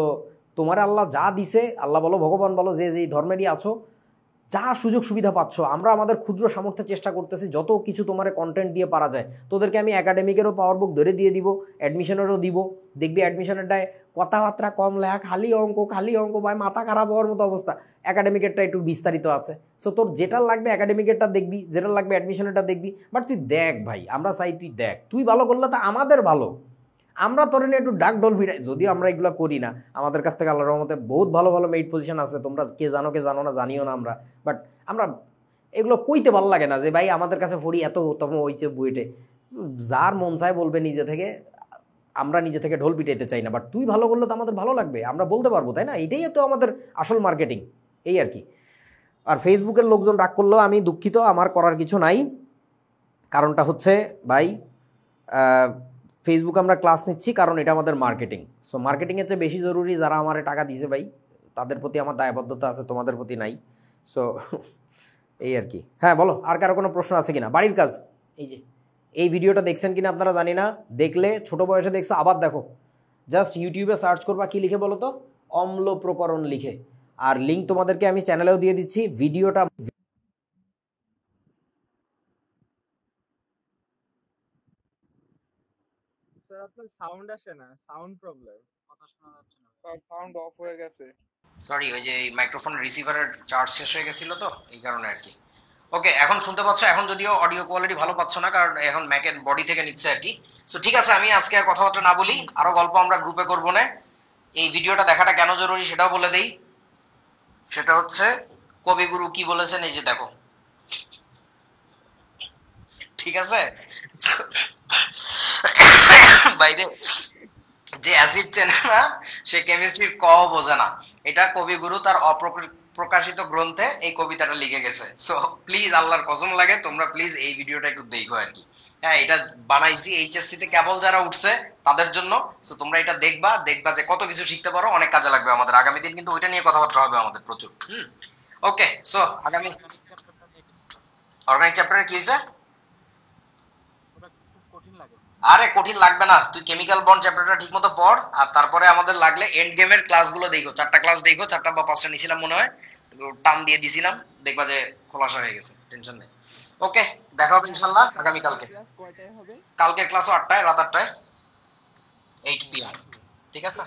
তোমার আল্লাহ যা দিছে, আল্লাহ বলো ভগবান বলো, যে যেই ধর্মেরই আছো, যা সুযোগ সুবিধা পাচ্ছ, আমরা আমাদের ক্ষুদ্র সামর্থ্যে চেষ্টা করতেছি যত কিছু তোমার কন্টেন্ট দিয়ে পারা যায়। তোদেরকে আমি একাডেমিকেরও পাওয়ার বুক ধরে দিয়ে দিব, অ্যাডমিশনেরও দিব, দেখবি অ্যাডমিশনেরটায় কথাবার্তা কম লেখা, খালি অঙ্ক ভাই, মাথা খারাপ হওয়ার মতো অবস্থা। একাডেমিকেরটা একটু বিস্তারিত আছে। সো তোর যেটা লাগবে একাডেমিকেরটা দেখবি, যেটা লাগবে অ্যাডমিশনেরটা দেখবি, বাট তুই দেখ ভাই, আমরা চাই তুই দেখ, তুই ভালো করলে তা আমাদের ভালো। আমরা তোর নিয়ে একটু ডাক ডল ভিড়াই, যদিও আমরা এগুলো করি না, আমাদের কাছ থেকে আল্লাহর রহমতে বহুত ভালো ভালো মেইড পজিশন আছে, তোমরা কে জানো না জানিও না আমরা, বাট আমরা এগুলো কইতে ভালো লাগে না যে ভাই আমাদের কাছে পড়ি এত তম হইছে বুয়েটে। যার মন চায় বলবে নিজে থেকে, আমরা নিজে থেকে ঢোল পিটাইতে চাই না, বাট তুই ভালো করলে তো আমাদের ভালো লাগবে, আমরা বলতে পারবো, তাই না? এটাই তো আমাদের আসল মার্কেটিং, এই আর কি। আর ফেসবুকের লোকজন রাগ করলেও আমি দুঃখিত, আমার করার কিছু নাই। কারণটা হচ্ছে ভাই, ফেসবুক আমরা ক্লাস নিচ্ছি কারণ এটা আমাদের মার্কেটিং। সো মার্কেটিংয়ের চেয়ে বেশি জরুরি যারা আমার টাকা দিছে ভাই, তাদের প্রতি আমার দায়বদ্ধতা আছে, তোমাদের প্রতি নাই। সো এই আর কি। হ্যাঁ বলো, আর কারো কোনো প্রশ্ন আছে কিনা? বাড়ির কাজ, এই যে এই ভিডিওটা দেখছেন কিনা আপনারা জানি না, দেখলে ছোট বয়সে দেখছো, আবার দেখো, জাস্ট ইউটিউবে সার্চ করবা, কি লিখে বলো তো, অম্ল প্রকরণ লিখে। আর লিঙ্ক তোমাদেরকে আমি চ্যানেলেও দিয়ে দিচ্ছি। ভিডিওটা স্যার আপনার সাউন্ড আসে না, সাউন্ড প্রবলেম, কথা শোনা যাচ্ছে না। সাউন্ড অফ হয়ে গেছে। সরি, ওই যে এই মাইক্রোফোন রিসিভারের চার্জ শেষ হয়ে গেছিল তো, এই কারণে আর কি। ওকে, এখন শুনতে পাচ্ছ? এখন যদিও অডিও কোয়ালিটি ভালো পাচ্ছ না, কারণ এখন ম্যাকের বডি থেকে নিচ্ছে আর কি। সো ঠিক আছে, আমি আজকে আর কথাবার্তা না বলি, আরো গল্প আমরা গ্রুপে করবো না। এই ভিডিওটা দেখাটা কেন জরুরি সেটাও বলে দেই। সেটা হচ্ছে কবিগুরু কি বলেছেন, এই যে দেখো, ঠিক আছে? বাইরে যে অ্যাসিড চেনে না সে কেমিস্ট্রির ক বোঝে না, এটা কবিগুরু তার অপ্রকাশিত গ্রন্থে এই কবিতাটা লিখে গেছে। সো প্লিজ, আল্লাহর কসম লাগে, তোমরা প্লিজ এই ভিডিওটা একটু দেখো আর কি। হ্যাঁ, এটা বানাইছি এইচএসসি তে কেবল যারা উঠছে তাদের জন্য। সো তোমরা এটা দেখবা যে কত কিছু শিখতে পারো, অনেক কাজে লাগবে আমাদের আগামী দিন, কিন্তু ওইটা নিয়ে কথাবার্তা হবে আমাদের প্রচুর। ওকে, সো আগামী অর্গানিক চ্যাপ্টারে কি হয়েছে? আরে কঠিন লাগবে না, তুই কেমিক্যাল বন্ড চ্যাপ্টারটা ঠিকমতো পড়, আর তারপরে আমাদের লাগলে এন্ড গেমের ক্লাসগুলো দেখো, 4টা ক্লাস দেখো, 4টা বা 5টা নিছিলাম মনে হয়, টান দিয়ে দিছিলাম। দেখবা যে খোলাসা হয়ে গেছে, টেনশন নেই। ওকে, দেখা হবে ইনশাআল্লাহ আগামী কালকে। ক্লাস কয়টায় হবে? কালকের ক্লাসও 8টায়, রাত 8টায়, 8 PM। ঠিক আছে,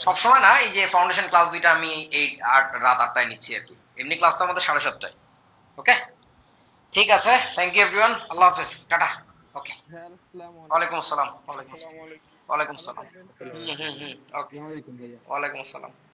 সবসময় না, এই যে ফাউন্ডেশন ক্লাস দুইটা আমি এই রাত 8টায় নিচ্ছি আর কি, এমনি ক্লাস তো আমাদের 7:30টায়। ওকে, ঠিক আছে, থ্যাংক ইউ এভরিওয়ান, আল্লাহ হাফেজ, টাটা। ওকে, হ্যাঁ, আসসালামু আলাইকুম। ওয়ালাইকুম আসসালাম, ওয়ালাইকুম আসসালাম, আসসালামু আলাইকুম। ওয়ালাইকুম ভালো আসসালাম। থাকবেন। ওকে, আসসালামু আলাইকুম ভাইয়া। ওয়ালাইকুম আসসালাম।